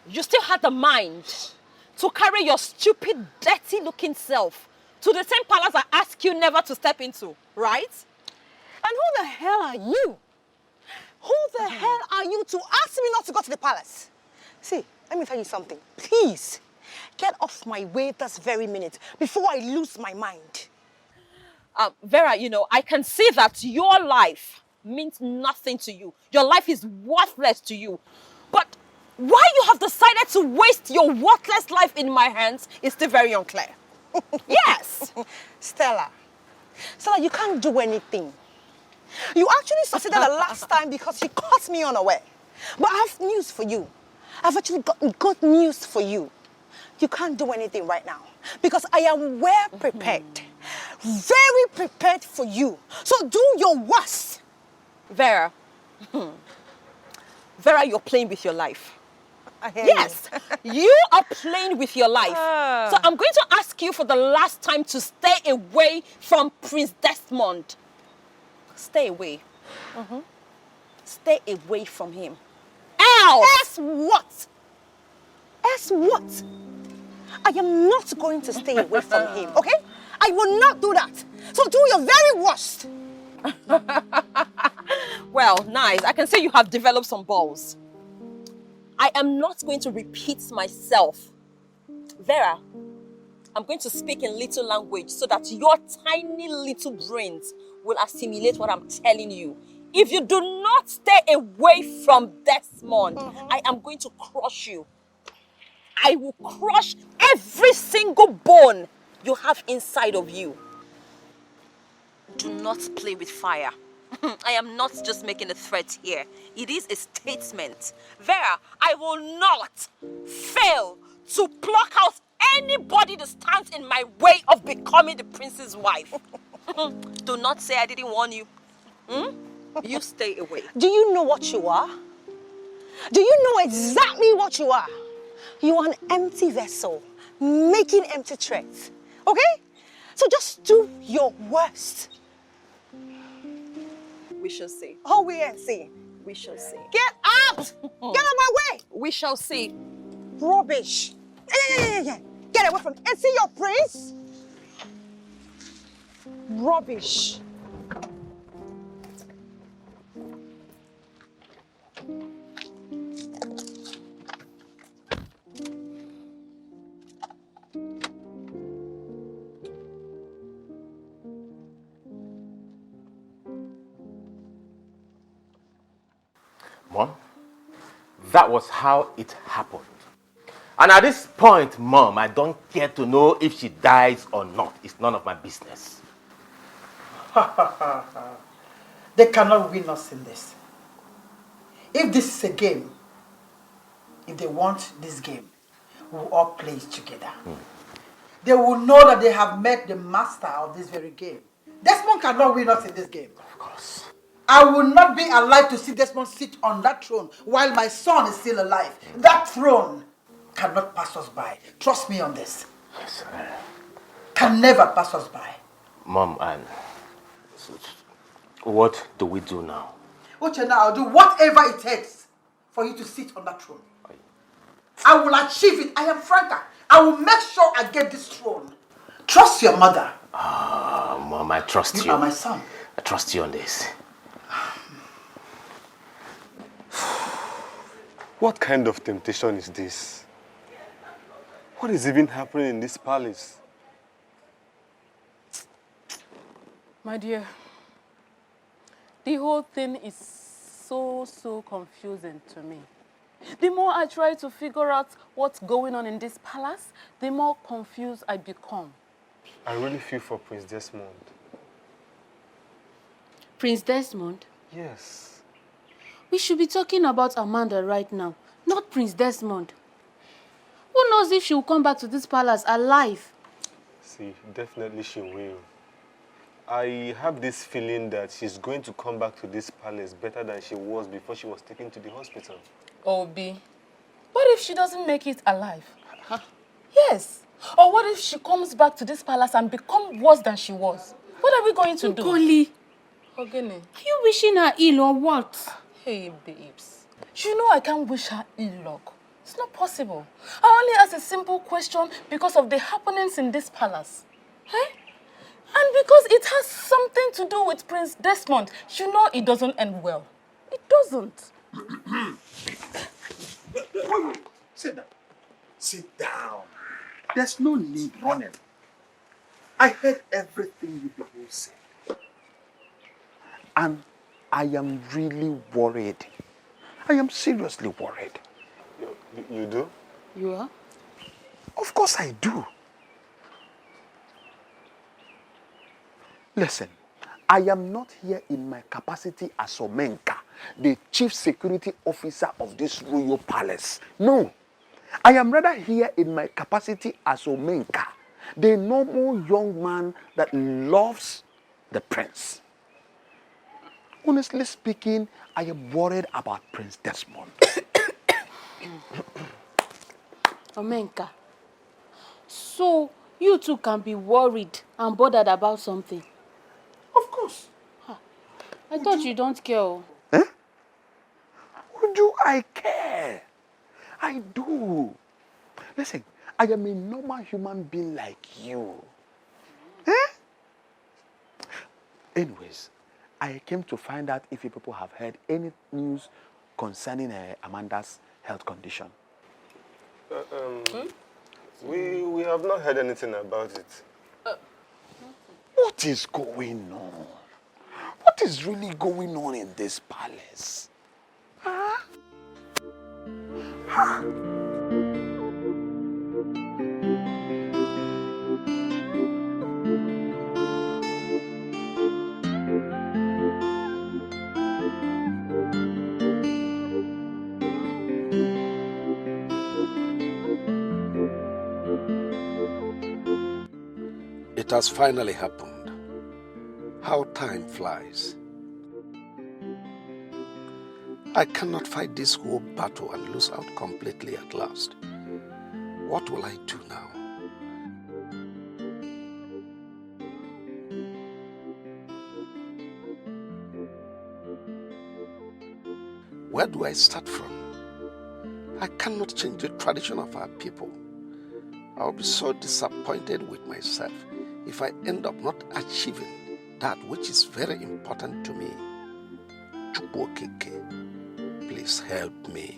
you still had the mind to carry your stupid, dirty-looking self to the same palace I asked you never to step into, right? And who the hell are you? Who the hell are you to ask me not to go to the palace? See, let me tell you something. Please, get off my way this very minute before I lose my mind. Vera, you know, I can see that your life means nothing to you. Your life is worthless to you. But why you have decided to waste your worthless life in my hands is still very unclear. Yes! Stella, you can't do anything. You actually succeeded the last time because you caught me unaware. But I have news for you. I've actually got good news for you. You can't do anything right now because I am well prepared. Very prepared for you. So do your worst. Vera. Vera, you're playing with your life. Yes, you are playing with your life. So I'm going to ask you for the last time to stay away from Prince Desmond. Stay away. Stay away from him. Else! Else what? Else what? I am not going to stay away from him, okay? I will not do that. So do your very worst. Well, nice. I can say you have developed some balls. I am not going to repeat myself. Vera, I'm going to speak in little language so that your tiny little brains will assimilate what I'm telling you. If you do not stay away from Desmond, I am going to crush you. I will crush every single bone you have inside of you. Do not play with fire. I am not just making a threat here. It is a statement. Vera, I will not fail to pluck out anybody that stands in my way of becoming the prince's wife. Do not say I didn't warn you. You stay away. Do you know what you are? Do you know exactly what you are? You are an empty vessel, making empty threats. Okay? So just do your worst. We shall see. Oh, we ain't see. We shall see. Get out! Get out of my way! We shall see. Rubbish. Yeah. Get away from me. And see your prince? Rubbish. Mom, that was how it happened. And at this point, Mom, I don't care to know if she dies or not. It's none of my business. They cannot win us in this. If this is a game, if they want this game, we'll all play it together. They will know that they have met the master of this very game. Desmond cannot win us in this game. Of course. I will not be alive to see Desmond sit on that throne while my son is still alive. That throne cannot pass us by. Trust me on this. Yes, Can never pass us by. Mom, and what do we do now? Uchenna, I'll do whatever it takes for you to sit on that throne. I will achieve it. I am Franca. I will make sure I get this throne. Trust your mother. Mom, I trust you. You are my son. I trust you on this. What kind of temptation is this? What is even happening in this palace? My dear, the whole thing is so confusing to me. The more I try to figure out what's going on in this palace, the more confused I become. I really feel for Prince Desmond. Prince Desmond? Yes. We should be talking about Amanda right now, not Prince Desmond. Who knows if she will come back to this palace alive? See, definitely she will. I have this feeling that she's going to come back to this palace better than she was before she was taken to the hospital. Obi, what if she doesn't make it alive? Huh? Yes. Or what if she comes back to this palace and becomes worse than she was? What are we going to do? Nkoli, Ogene. are you wishing her ill or what? Hey, babes. You know I can't wish her ill luck. It's not possible. I only asked a simple question because of the happenings in this palace. Eh? And because it has something to do with Prince Desmond. You know it doesn't end well. It doesn't. Wait. Sit down. Sit down. There's no need running. I heard everything you people said. And I am really worried. I am seriously worried. You do? You are? Of course I do. Listen, I am not here in my capacity as Omenka, the chief security officer of this royal palace. No, I am rather here in my capacity as Omenka, the normal young man that loves the prince. Honestly speaking, I am worried about Prince Desmond. Omenka, so you two can be worried and bothered about something? Of course. I thought you don't care. Eh? Do I care? I do. Listen, I am a normal human being like you. Eh? Anyways, I came to find out if you people have heard any news concerning Amanda's health condition. We have not heard anything about it. What is going on? What is really going on in this palace? Huh? Huh? It has finally happened. How time flies. I cannot fight this whole battle and lose out completely at last. What will I do now? Where do I start from? I cannot change the tradition of our people. I'll be so disappointed with myself if I end up not achieving that which is very important to me. Chukwokeke, please help me.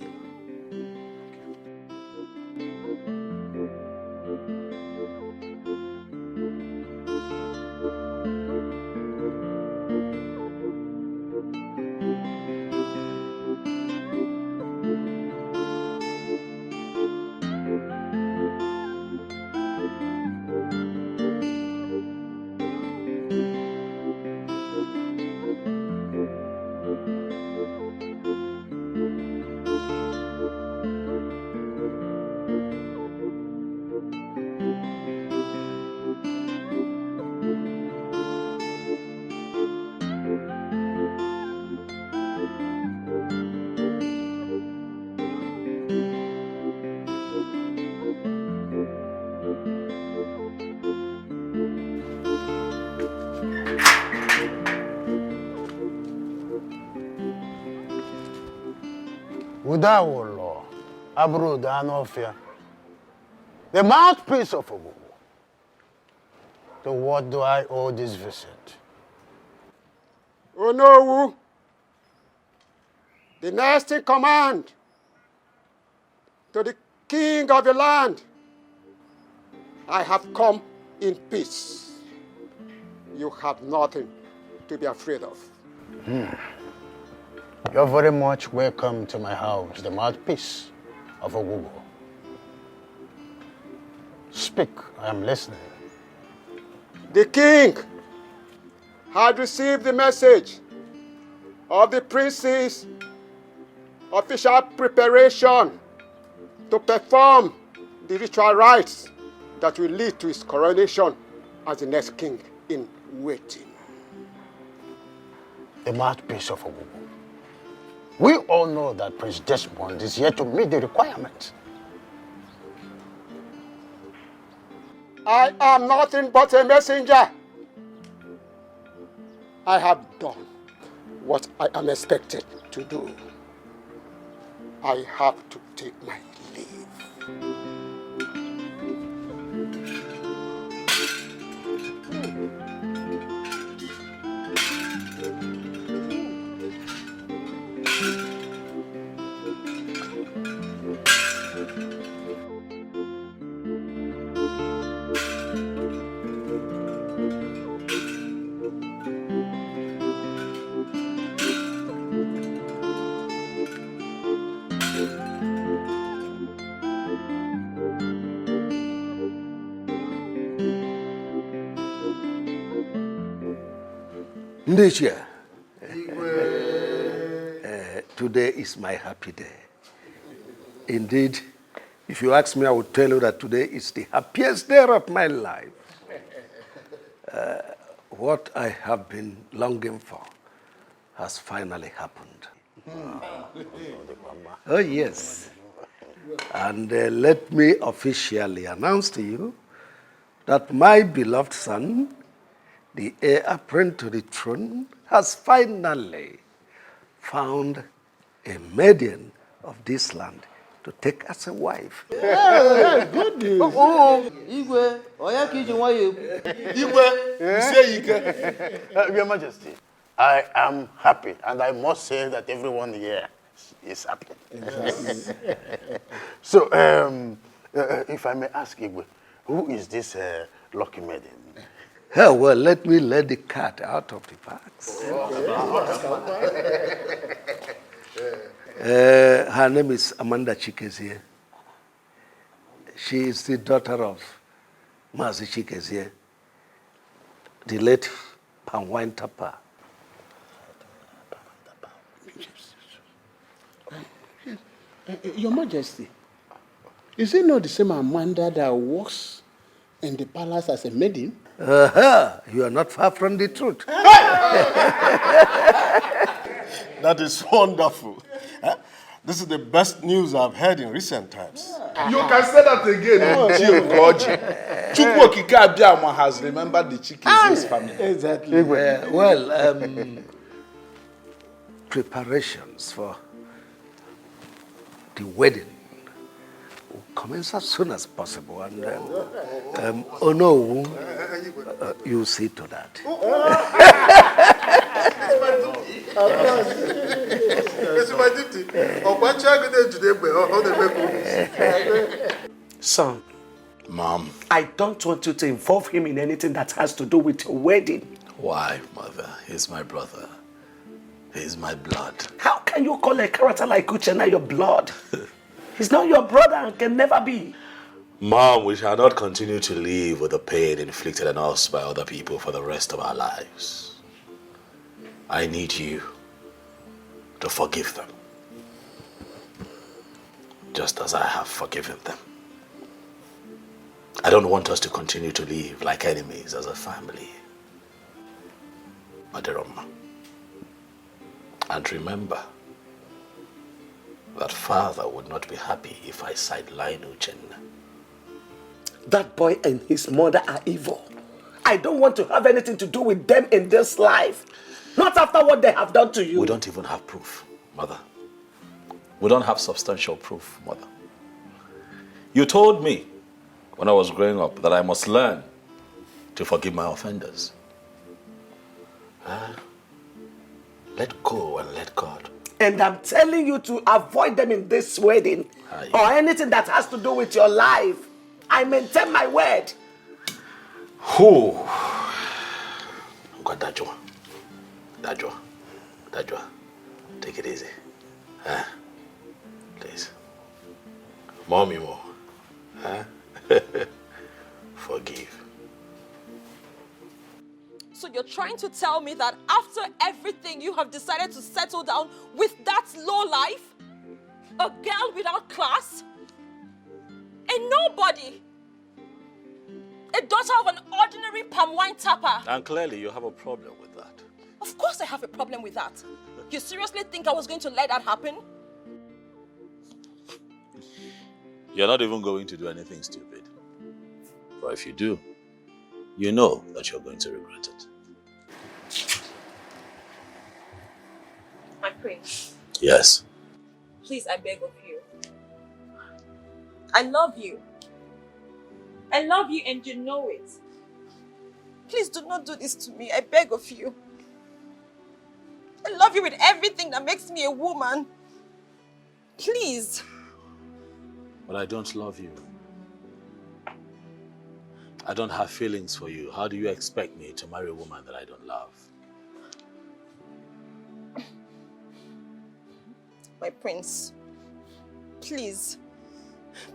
Udawolo, abro da n'ọfịa. the mouthpiece of Ogugu. To what do I owe this visit? Onowu, the next in command to the king of the land. I have come in peace. You have nothing to be afraid of. You're very much welcome to my house, the mouthpiece of Ogugu. Speak, I am listening. The king had received the message of the prince's official preparation to perform the ritual rites that will lead to his coronation as the next king in waiting. The mouthpiece of Ogugu. We all know that Prince Desmond is here to meet the requirements. I am nothing but a messenger. I have done what I am expected to do. I have to take my leave. Ndichia, today is my happy day. Indeed, if you ask me, I would tell you that today is the happiest day of my life. What I have been longing for has finally happened. Oh, yes. And let me officially announce to you that my beloved son, the heir apparent to the throne, has finally found a maiden of this land to take as a wife. Hey, good news. Igwe, Your Majesty, I am happy, and I must say that everyone here is happy. Yes. So, if I may ask Igwe, who is this lucky maiden? Oh, well, let me let the cat out of the box. Her name is Amanda Chikezie. She is the daughter of Mazi Chikezie, the late Panwine Tapa. Your Majesty, is it not the same Amanda that works in the palace as a maiden? You are not far from the truth. That is wonderful. This is the best news I've heard in recent times. You can say that again. Chukwokike Abiama has remembered the Chikeze's family. Exactly. Preparations for the wedding will commence as soon as possible. And oh no, you see to that. Son. Mom. I don't want you to involve him in anything that has to do with your wedding. Why, Mother? He's my brother. He's my blood. How can you call a character like Uchenna your blood? He's not your brother and can never be. Mom, we shall not continue to live with the pain inflicted on us by other people for the rest of our lives. I need you to forgive them, just as I have forgiven them. I don't want us to continue to live like enemies as a family. Maderoma. And remember that father would not be happy if I sideline Uchenna. That boy and his mother are evil. I don't want to have anything to do with them in this life. Not after what they have done to you. We don't even have proof, Mother. We don't have substantial proof, Mother. You told me when I was growing up that I must learn to forgive my offenders. Let go and let God. And I'm telling you to avoid them in this wedding or anything that has to do with your life. I maintain my word. Who? God, Dajwa. Take it easy. Please. Mommy more. Forgive. So you're trying to tell me that after everything you have decided to settle down with that low life? A girl without class? A nobody? A daughter of an ordinary palm wine tapper? And clearly you have a problem with that. Of course I have a problem with that. You seriously think I was going to let that happen? You're not even going to do anything stupid. But if you do, you know that you're going to regret it. My prince. Yes. Please, I beg of you. I love you. I love you and you know it. Please do not do this to me. I beg of you. I love you with everything that makes me a woman. Please. But I don't love you. I don't have feelings for you. How do you expect me to marry a woman that I don't love? My prince, please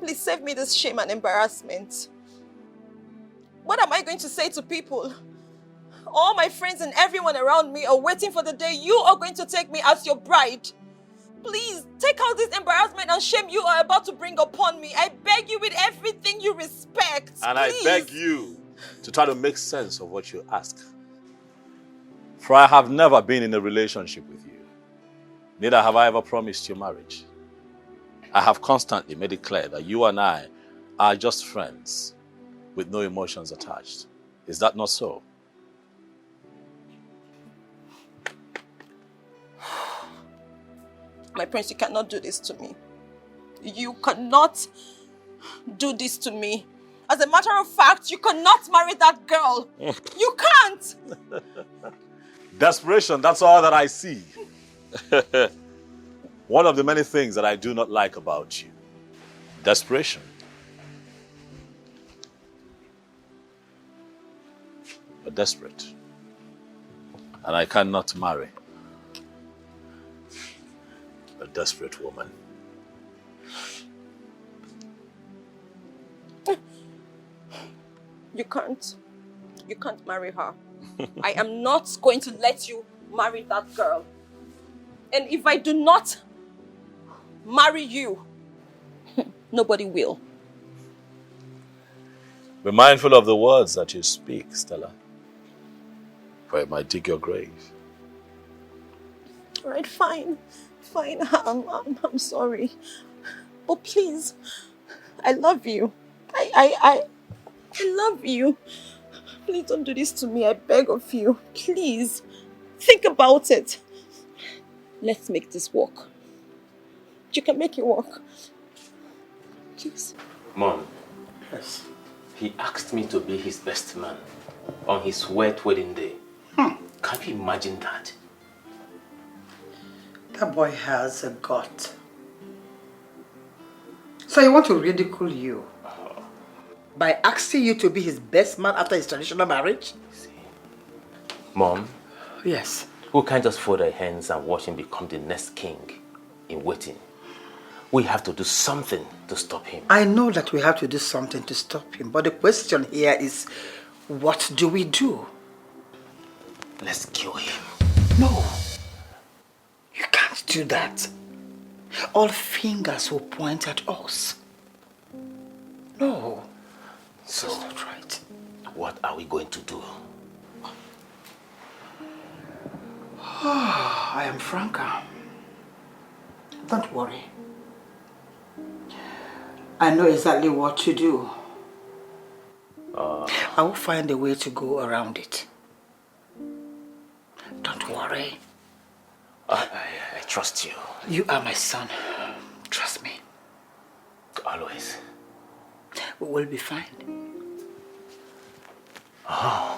save me this shame and embarrassment. What am I going to say to people? All my friends and everyone around me are waiting for the day you are going to take me as your bride. Please, take out this embarrassment and shame you are about to bring upon me. I beg you with everything you respect. And please. I beg you to try to make sense of what you ask. For I have never been in a relationship with you. Neither have I ever promised you marriage. I have constantly made it clear that you and I are just friends with no emotions attached. Is that not so? My prince, you cannot do this to me. You cannot do this to me. As a matter of fact, you cannot marry that girl. You can't. Desperation, that's all that I see. One of the many things that I do not like about you. Desperation. You're desperate. And I cannot marry a desperate woman. You can't. You can't marry her. I am not going to let you marry that girl. And if I do not marry you, nobody will. Be mindful of the words that you speak, Stella, for it might dig your grave. All right, fine. Fine, I'm sorry. But please, I love you. I love you. Please don't do this to me. I beg of you. Please, think about it. Let's make this work. You can make it work. Please. Mom. Yes. He asked me to be his best man on his wet wedding day. Can you imagine that? That boy has a gut. So you want to ridicule you by asking you to be his best man after his traditional marriage? Mom? Yes. We can't just fold our hands and watch him become the next king in waiting. We have to do something to stop him. I know that we have to do something to stop him, but the question here is, what do we do? Let's kill him. No. You can't do that. All fingers will point at us. No. So, that's not right. What are we going to do? I am Franca. Don't worry. I know exactly what to do. I will find a way to go around it. Don't worry. I trust you. You are my son. Trust me. Always. we will be fine. Oh.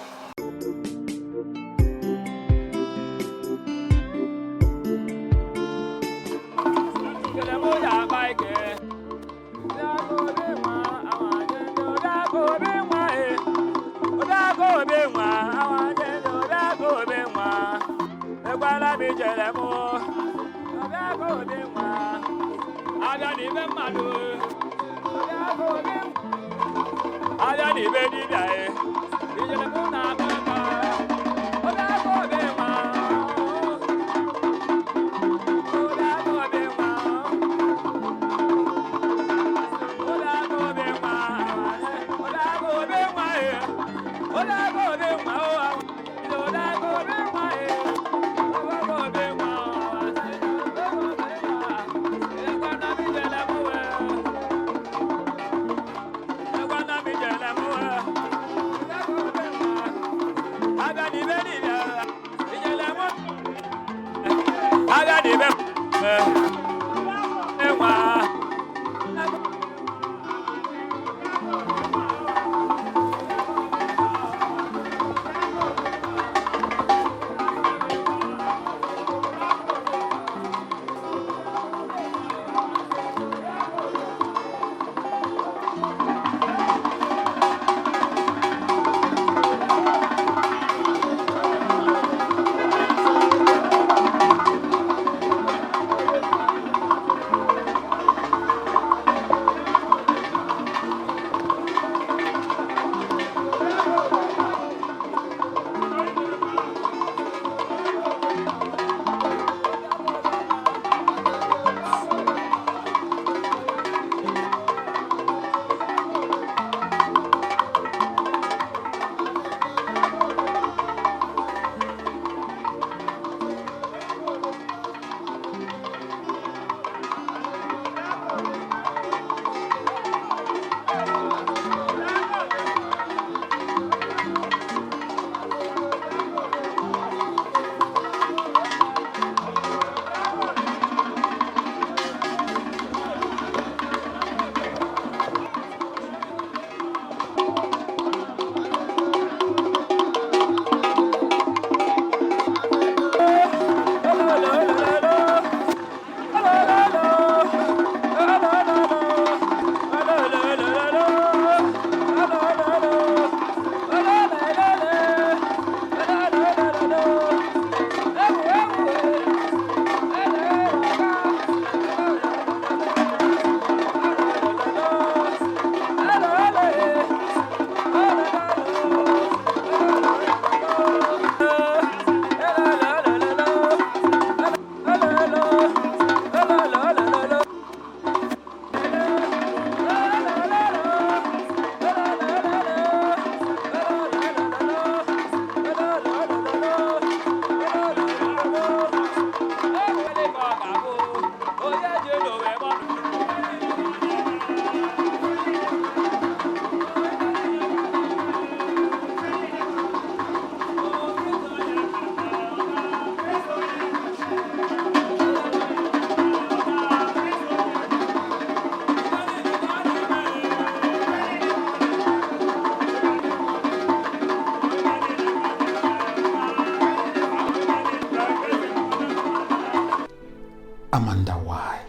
Amanda, why?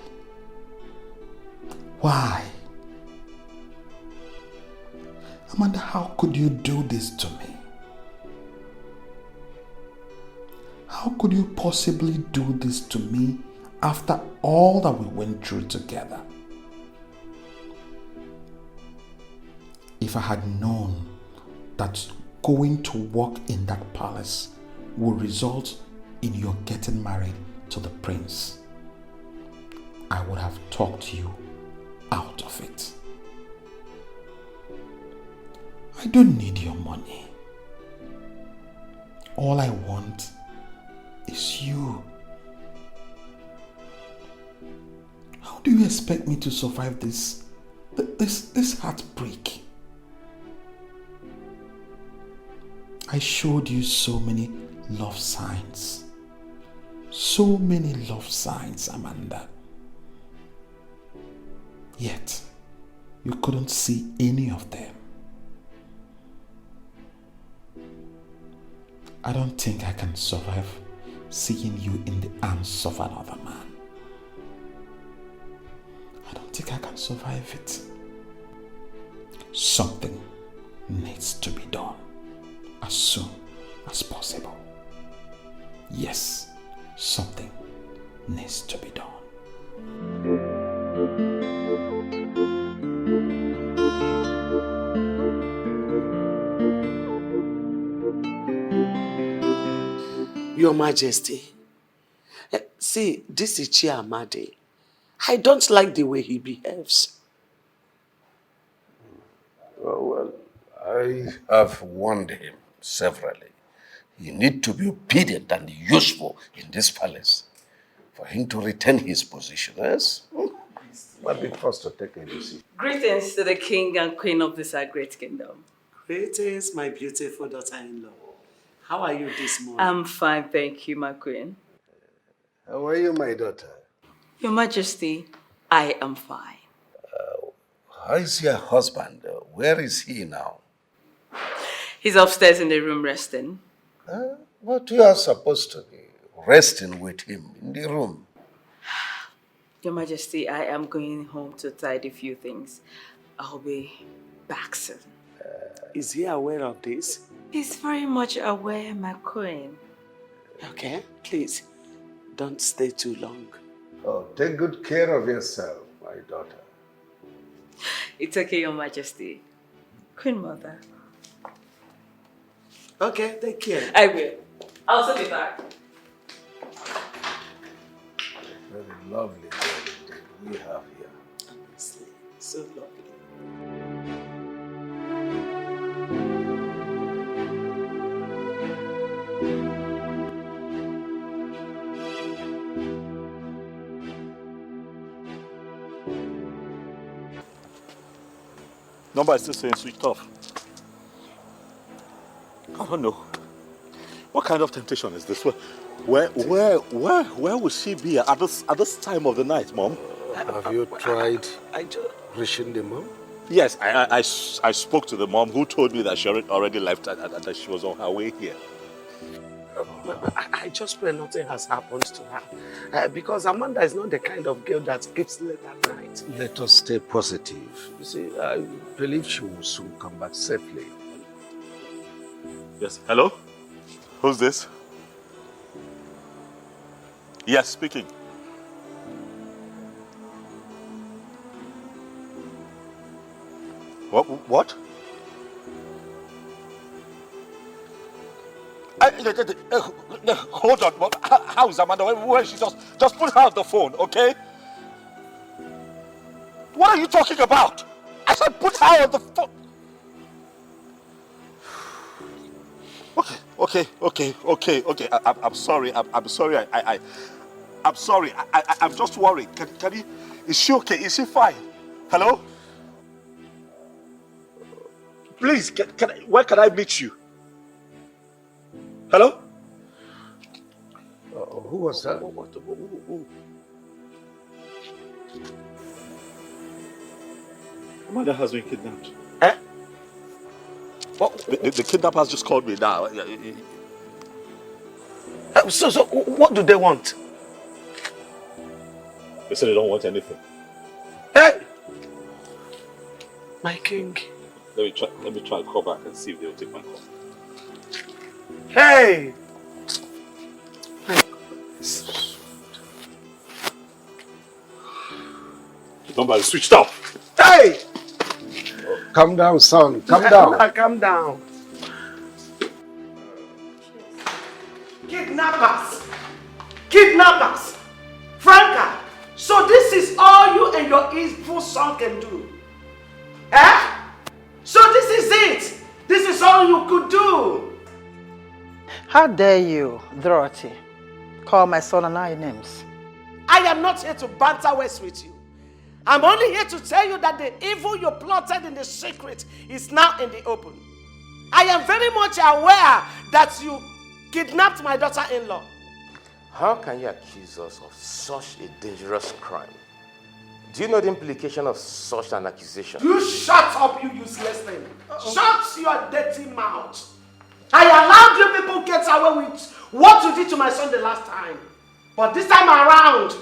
Why? Amanda, how could you do this to me? How could you possibly do this to me after all that we went through together? If I had known that going to work in that palace would result in your getting married to the prince, I would have talked you out of it. I don't need your money. All I want is you. How do you expect me to survive this heartbreak? I showed you so many love signs. So many love signs, Amanda. Yet, you couldn't see any of them. I don't think I can survive seeing you in the arms of another man. I don't think I can survive it. Something needs to be done as soon as possible. Yes, something needs to be done. Your Majesty, see, this is Chiamade. I don't like the way he behaves. Well, I have warned him severally. You need to be obedient and useful in this palace for him to retain his position, yes? Might be forced to take a decision. Greetings to the king and queen of this our great kingdom. Greetings, my beautiful daughter-in-law. How are you this morning? I'm fine, thank you, my queen. How are you, my daughter? Your Majesty, I am fine. How is your husband? Where is he now? He's upstairs in the room resting. But you are supposed to be resting with him in the room. Your Majesty, I am going home to tidy a few things. I'll be back soon. Is he aware of this? He's very much aware, my queen. Okay, please, don't stay too long. Oh, take good care of yourself, my daughter. It's okay, Your Majesty. Queen Mother. Okay, take care. I will. I'll also be back. Very lovely girl we have here. Honestly, so lovely. Number is still saying switched off. I don't know. What kind of temptation is this? Where will she be at this time of the night, Mom? Have you tried reaching the mom? Yes, I spoke to the mom who told me that she already left and that she was on her way here. I just pray nothing has happened to her. Because Amanda is not the kind of girl that sleeps late at night. Let us stay positive. You see, I believe she will soon come back safely. Yes, hello? Who's this? Yes, speaking. What? Hold on. How is Amanda? Where is she? Just put her on the phone, okay? What are you talking about? I said put her on the phone. Okay. I'm sorry. I'm sorry. I'm sorry. I'm just worried. Can you? Is she okay? Is she fine? Hello? Please, where can I meet you? Hello? Who was that? Amanda has been kidnapped. Eh? The kidnappers just called me now. So what do they want? They said they don't want anything. Hey! My king. Let me try and call back and see if they'll take my call. Hey! The number is switched off. Hey! Calm down, son. Calm down. Calm down. Kidnappers! Kidnappers! Franca! So this is all you and your evil son can do? Eh? So this is it? This is all you could do? How dare you, Dorothy, call my son and I names? I am not here to banter words with you. I'm only here to tell you that the evil you plotted in the secret is now in the open. I am very much aware that you kidnapped my daughter-in-law. How can you accuse us of such a dangerous crime? Do you know the implication of such an accusation? You shut up, you useless thing. Shut your dirty mouth. I allowed you people get away with what you did to my son the last time. But this time around,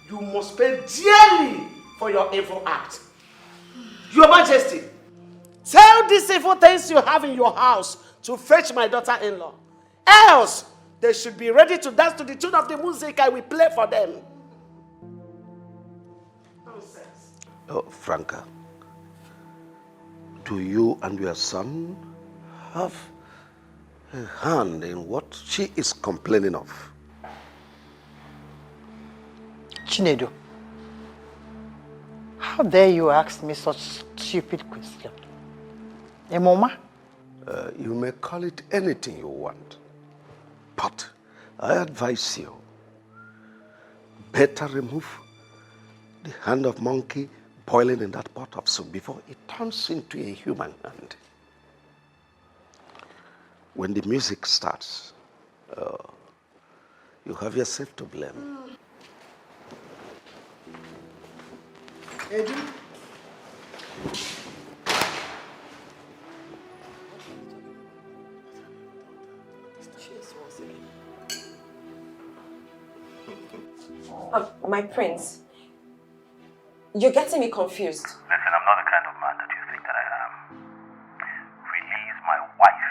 you must pay dearly for your evil act. Your Majesty, tell these evil things you have in your house to fetch my daughter-in-law. Else, they should be ready to dance to the tune of the music I will play for them. Oh, Franca, do you and your son have a hand in what she is complaining of? Chinedu, how dare you ask me such stupid question? Mama? You may call it anything you want, but I advise you, better remove the hand of monkey boiling in that pot of soup before it turns into a human hand. When the music starts, you have yourself to blame. Edu? My prince, you're getting me confused. Listen, I'm not the kind of man that you think that I am. Release my wife,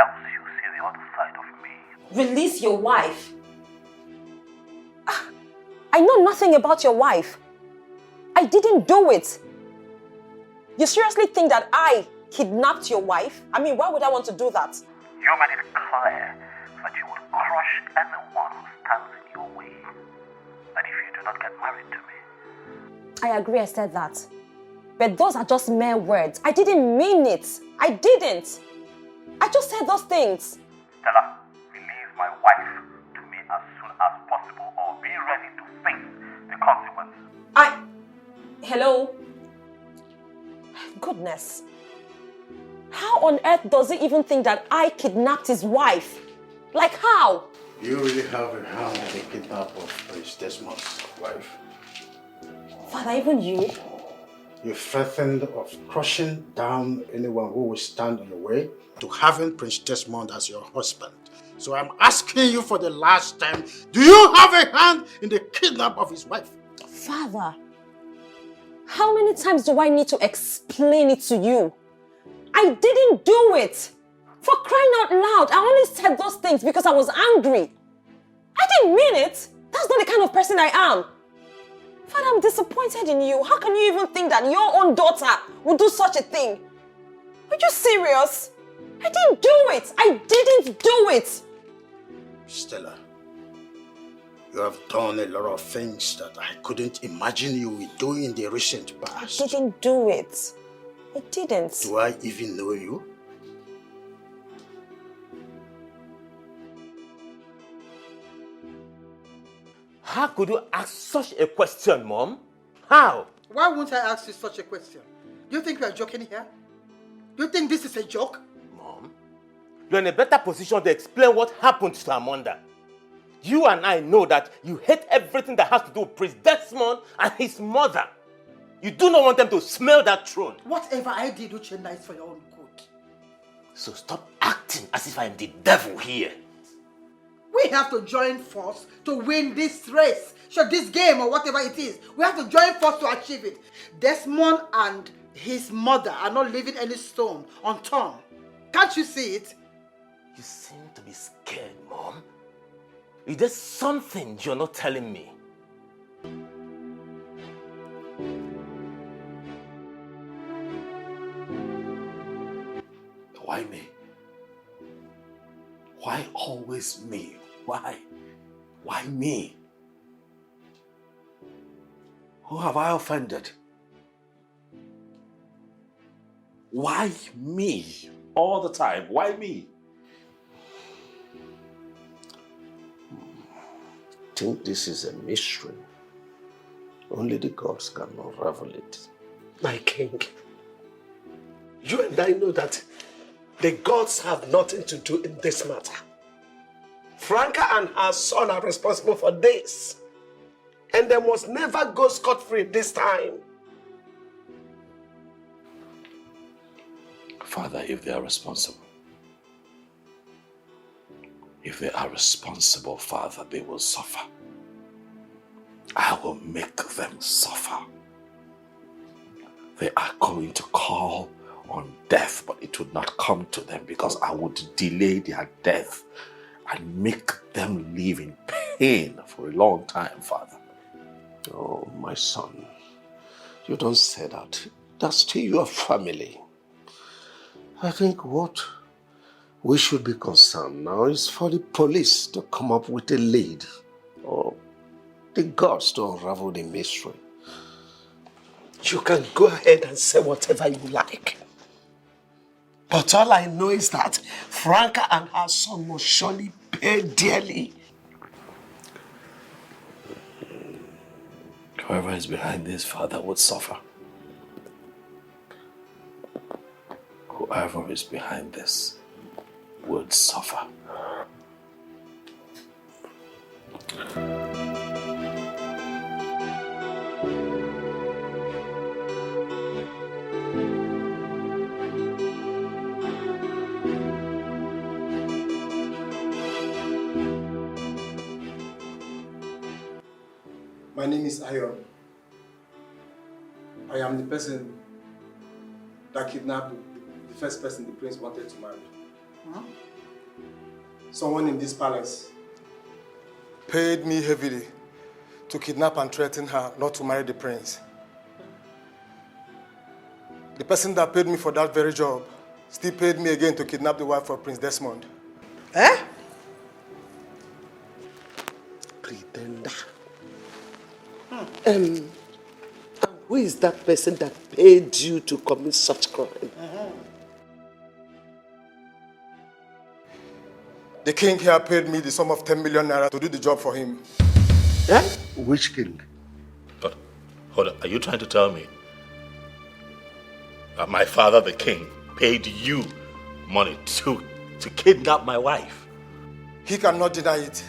else you see the other side of me. Release your wife? I know nothing about your wife. I didn't do it. You seriously think that I kidnapped your wife? I mean, why would I want to do that? You made it clear that you would crush anyone who stands in your way. That if you do not get married to me. I agree I said that. But those are just mere words. I didn't mean it. I didn't. I just said those things. Stella, release my wife to me as soon as possible or be ready to face the consequences. Hello? Goodness. How on earth does he even think that I kidnapped his wife? Like how? You really have a hand in the kidnap of Prince Desmond's wife. Father, even you? You threatened of crushing down anyone who will stand in the way to having Prince Desmond as your husband. So I'm asking you for the last time, do you have a hand in the kidnap of his wife? Father, how many times do I need to explain it to you? I didn't do it. For crying out loud, I only said those things because I was angry. I didn't mean it. That's not the kind of person I am. Father, I'm disappointed in you. How can you even think that your own daughter would do such a thing? Are you serious? I didn't do it. I didn't do it. Stella, you have done a lot of things that I couldn't imagine you would do in the recent past. I didn't do it. I didn't. Do I even know you? How could you ask such a question, Mom? How? Why won't I ask you such a question? Do you think we are joking here? Do you think this is a joke? Mom, you're in a better position to explain what happened to Amanda. You and I know that you hate everything that has to do with Prince Desmond and his mother. You do not want them to smell that throne. Whatever I did, Uchenna, is for your own good. So stop acting as if I am the devil here. We have to join force to win this race. Sure, this game or whatever it is. We have to join force to achieve it. Desmond and his mother are not leaving any stone unturned. Can't you see it? You seem to be scared, Mom. Is there something you're not telling me? Why me? Why always me? Why? Why me? Who have I offended? Why me? All the time, why me? I think this is a mystery. Only the gods can unravel it. My king, you and I know that the gods have nothing to do in this matter. Franca and her son are responsible for this. and they must never go scot-free this time. Father, if they are responsible, Father, they will suffer. I will make them suffer. They are going to call on death, but it would not come to them because I would delay their death and make them live in pain for a long time, Father. Oh, my son, you don't say that. That's still your family. I think what we should be concerned now is for the police to come up with a lead, or the gods to unravel the mystery. You can go ahead and say whatever you like. But all I know is that Franca and her son will surely pay dearly. Whoever is behind this, Father, would suffer. Whoever is behind this would suffer. My name is Ayon. I am the person that kidnapped the first person the prince wanted to marry. Huh? Someone in this palace paid me heavily to kidnap and threaten her not to marry the prince. The person that paid me for that very job still paid me again to kidnap the wife of Prince Desmond. Eh? Pretender. And who is that person that paid you to commit such crime? The king here paid me the sum of 10 million naira to do the job for him. Eh? Which king? But, hold on, are you trying to tell me that my father, the king, paid you money to kidnap my wife? He cannot deny it.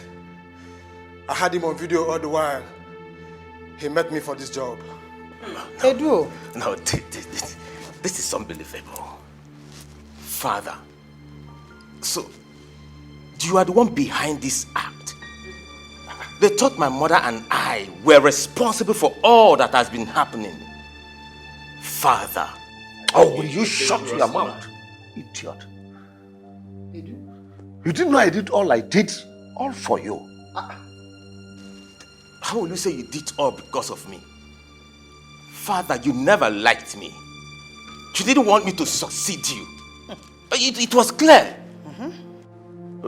I had him on video all the while. He met me for this job. No, this is unbelievable. Father, so you are the one behind this act. They thought my mother and I were responsible for all that has been happening. Father. Oh, will you shut your mouth, idiot? You didn't know I did all I did, all for you. How will you say you did all because of me? Father, you never liked me. You didn't want me to succeed you. It was clear.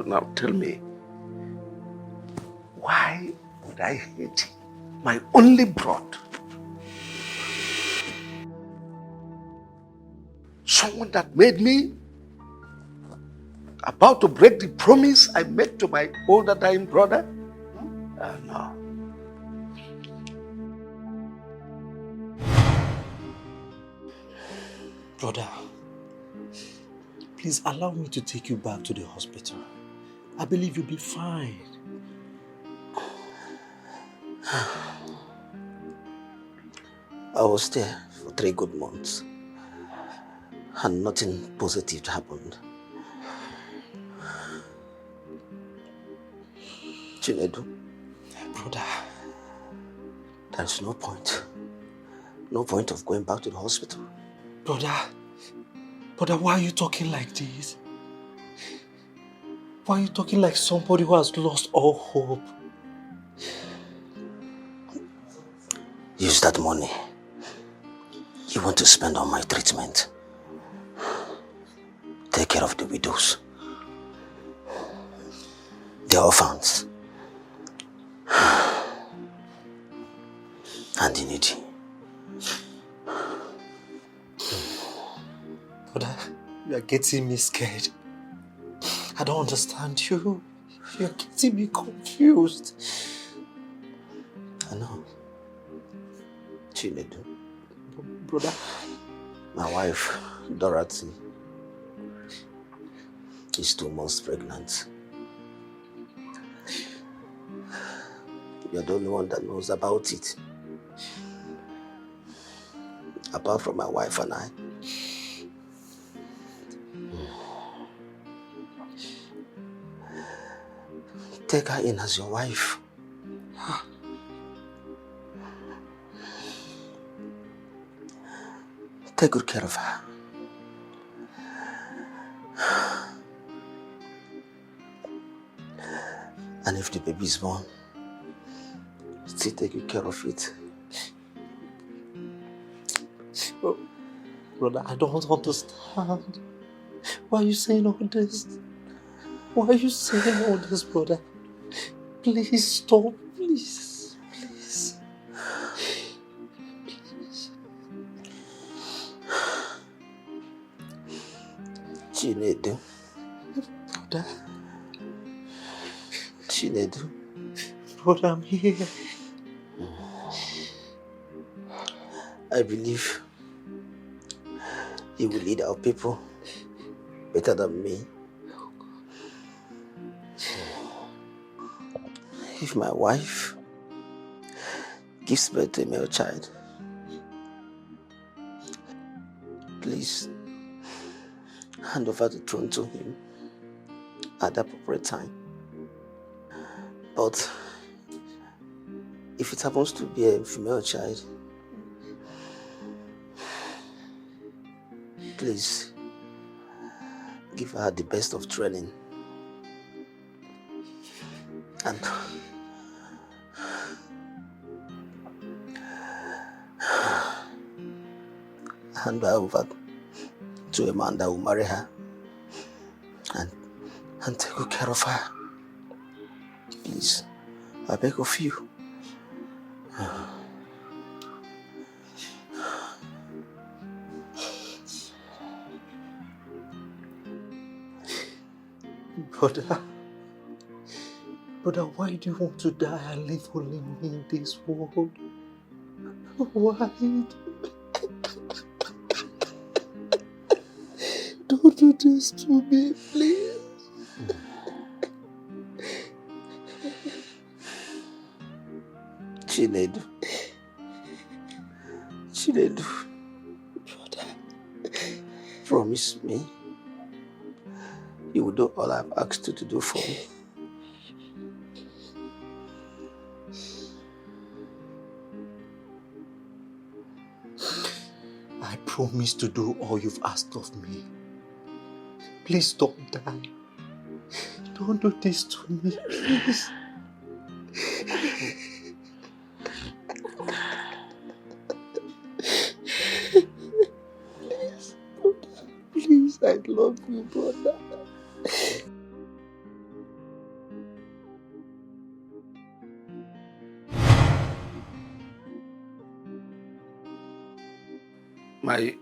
Now tell me, why would I hate my only brother? Someone that made me about to break the promise I made to my older dying brother? No. Brother, please allow me to take you back to the hospital. I believe you'll be fine. I was there for 3 good months and nothing positive happened. Chinedu, brother, there's no point of going back to the hospital. Brother, why are you talking like this? Why are you talking like somebody who has lost all hope? Use that money you want to spend on my treatment. Take care of the widows, the orphans, and the needy. Brother, you are getting me scared. I don't understand you. You're getting me confused. I know. Chinedu. Brother. My wife, Dorothy, is 2 months pregnant. You're the only one that knows about it. Apart from my wife and I. Take her in as your wife. Take good care of her. And if the baby is born, still take good care of it. Oh, brother, I don't understand. Why are you saying all this? Why are you saying all this, brother? Please stop, please. Please. Chinedu. Brother. Chinedu. Brother, I'm here. I believe you will lead our people better than me. If my wife gives birth to a male child, please hand over the throne to him at the appropriate time. But if it happens to be a female child, please give her the best of training and hand her over to a man that will marry her and take good care of her. Please, I beg of you. Brother, why do you want to die and live only me in this world? Why? Don't do this to me, please. Chinedu. Chinedu. Brother. Promise me you will do all I've asked you to do for me. I promise to do all you've asked of me. Please don't die. Don't do this to me, please. Please, I love you, brother. My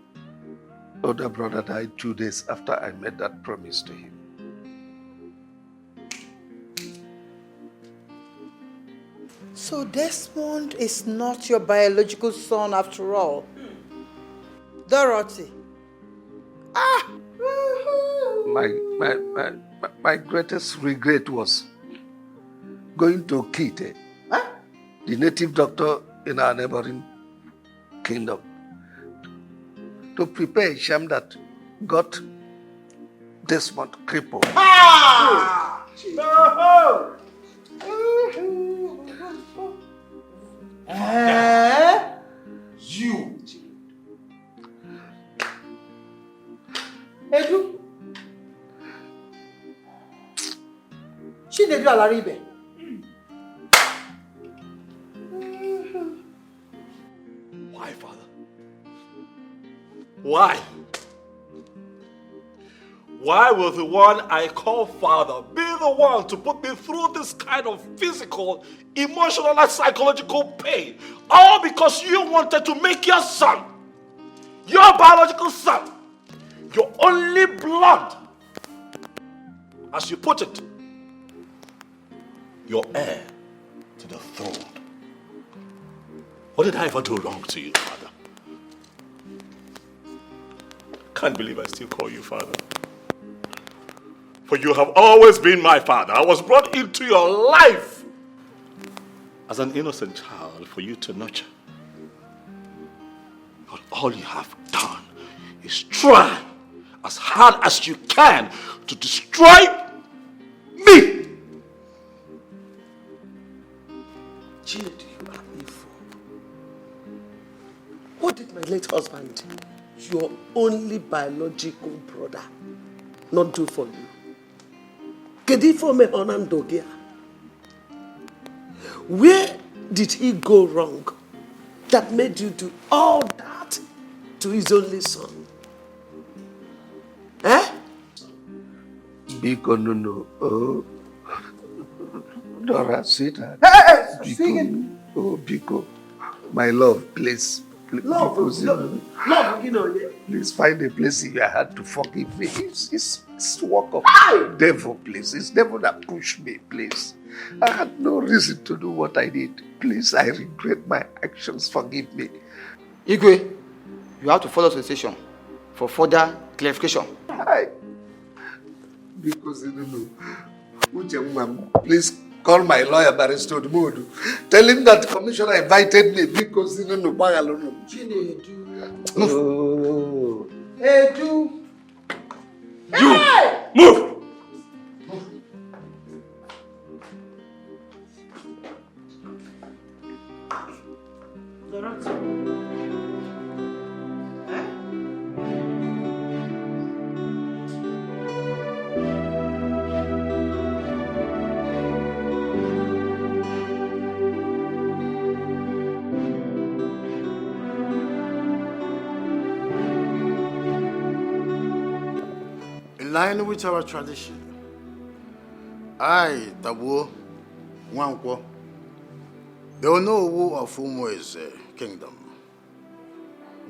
older brother died 2 days after I made that promise to him. So Desmond is not your biological son after all. Dorothy. My greatest regret was going to Kite, the native doctor in our neighboring kingdom, to prepare a sham that got Desmond crippled. You. Edu. Chinedu Alaribe. Why, Father? Why? Why will the one I call Father be the one to put me through this kind of physical, emotional, and psychological pain? All because you wanted to make your son, your biological son, your only blood, as you put it, your heir to the throne. What did I ever do wrong to you, Father? Can't believe I still call you Father. For you have always been my father. I was brought into your life as an innocent child for you to nurture. But all you have done is try as hard as you can to destroy me. Jude, you are evil. What did my late husband, your only biological brother, not do for you? Where did he go wrong that made you do all that to his only son? Eh? Biko, no. Oh. Dora, sweetheart. Hey, Biko. Oh, Biko. My love, please. Love, Please find a place in your heart to forgive me. It's work of devil, please. It's devil that pushed me, please. I had no reason to do what I did. Please, I regret my actions. Forgive me. Igwe, you have to follow the station for further clarification. Hi. Because you don't know. Please call my lawyer, Barrister Modu. Tell him that the commissioner invited me because you don't know. Move. Hey, do. You! Hey! Move! In line with our tradition, I, Tabu, Wankwo, the Onowu of Umueze kingdom,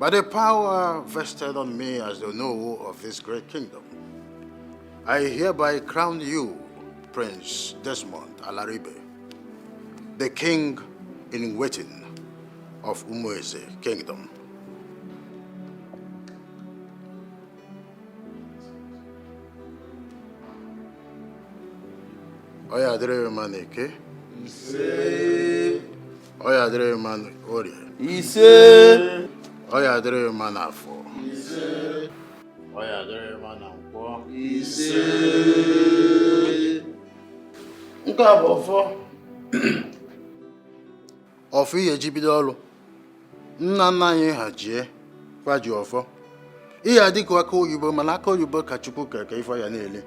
by the power vested on me as the Onowu of this great kingdom, I hereby crown you, Prince Desmond Alaribe, the king in waiting of Umueze kingdom. Oya dere man Eke. Ise. Oya dere man Orie. Ise. Oya dere man Afo. Ise. Oya dere man Nkwo. Ise. Nke a bụ ọfọ. Ọfọ ihe ji bido ọlụ. Nna nna anyị ha jie kwa ji ọfọ. Ihe adịkwa aka oyibo mana aka oyibo ka Chukwu keke ife ya na-ele.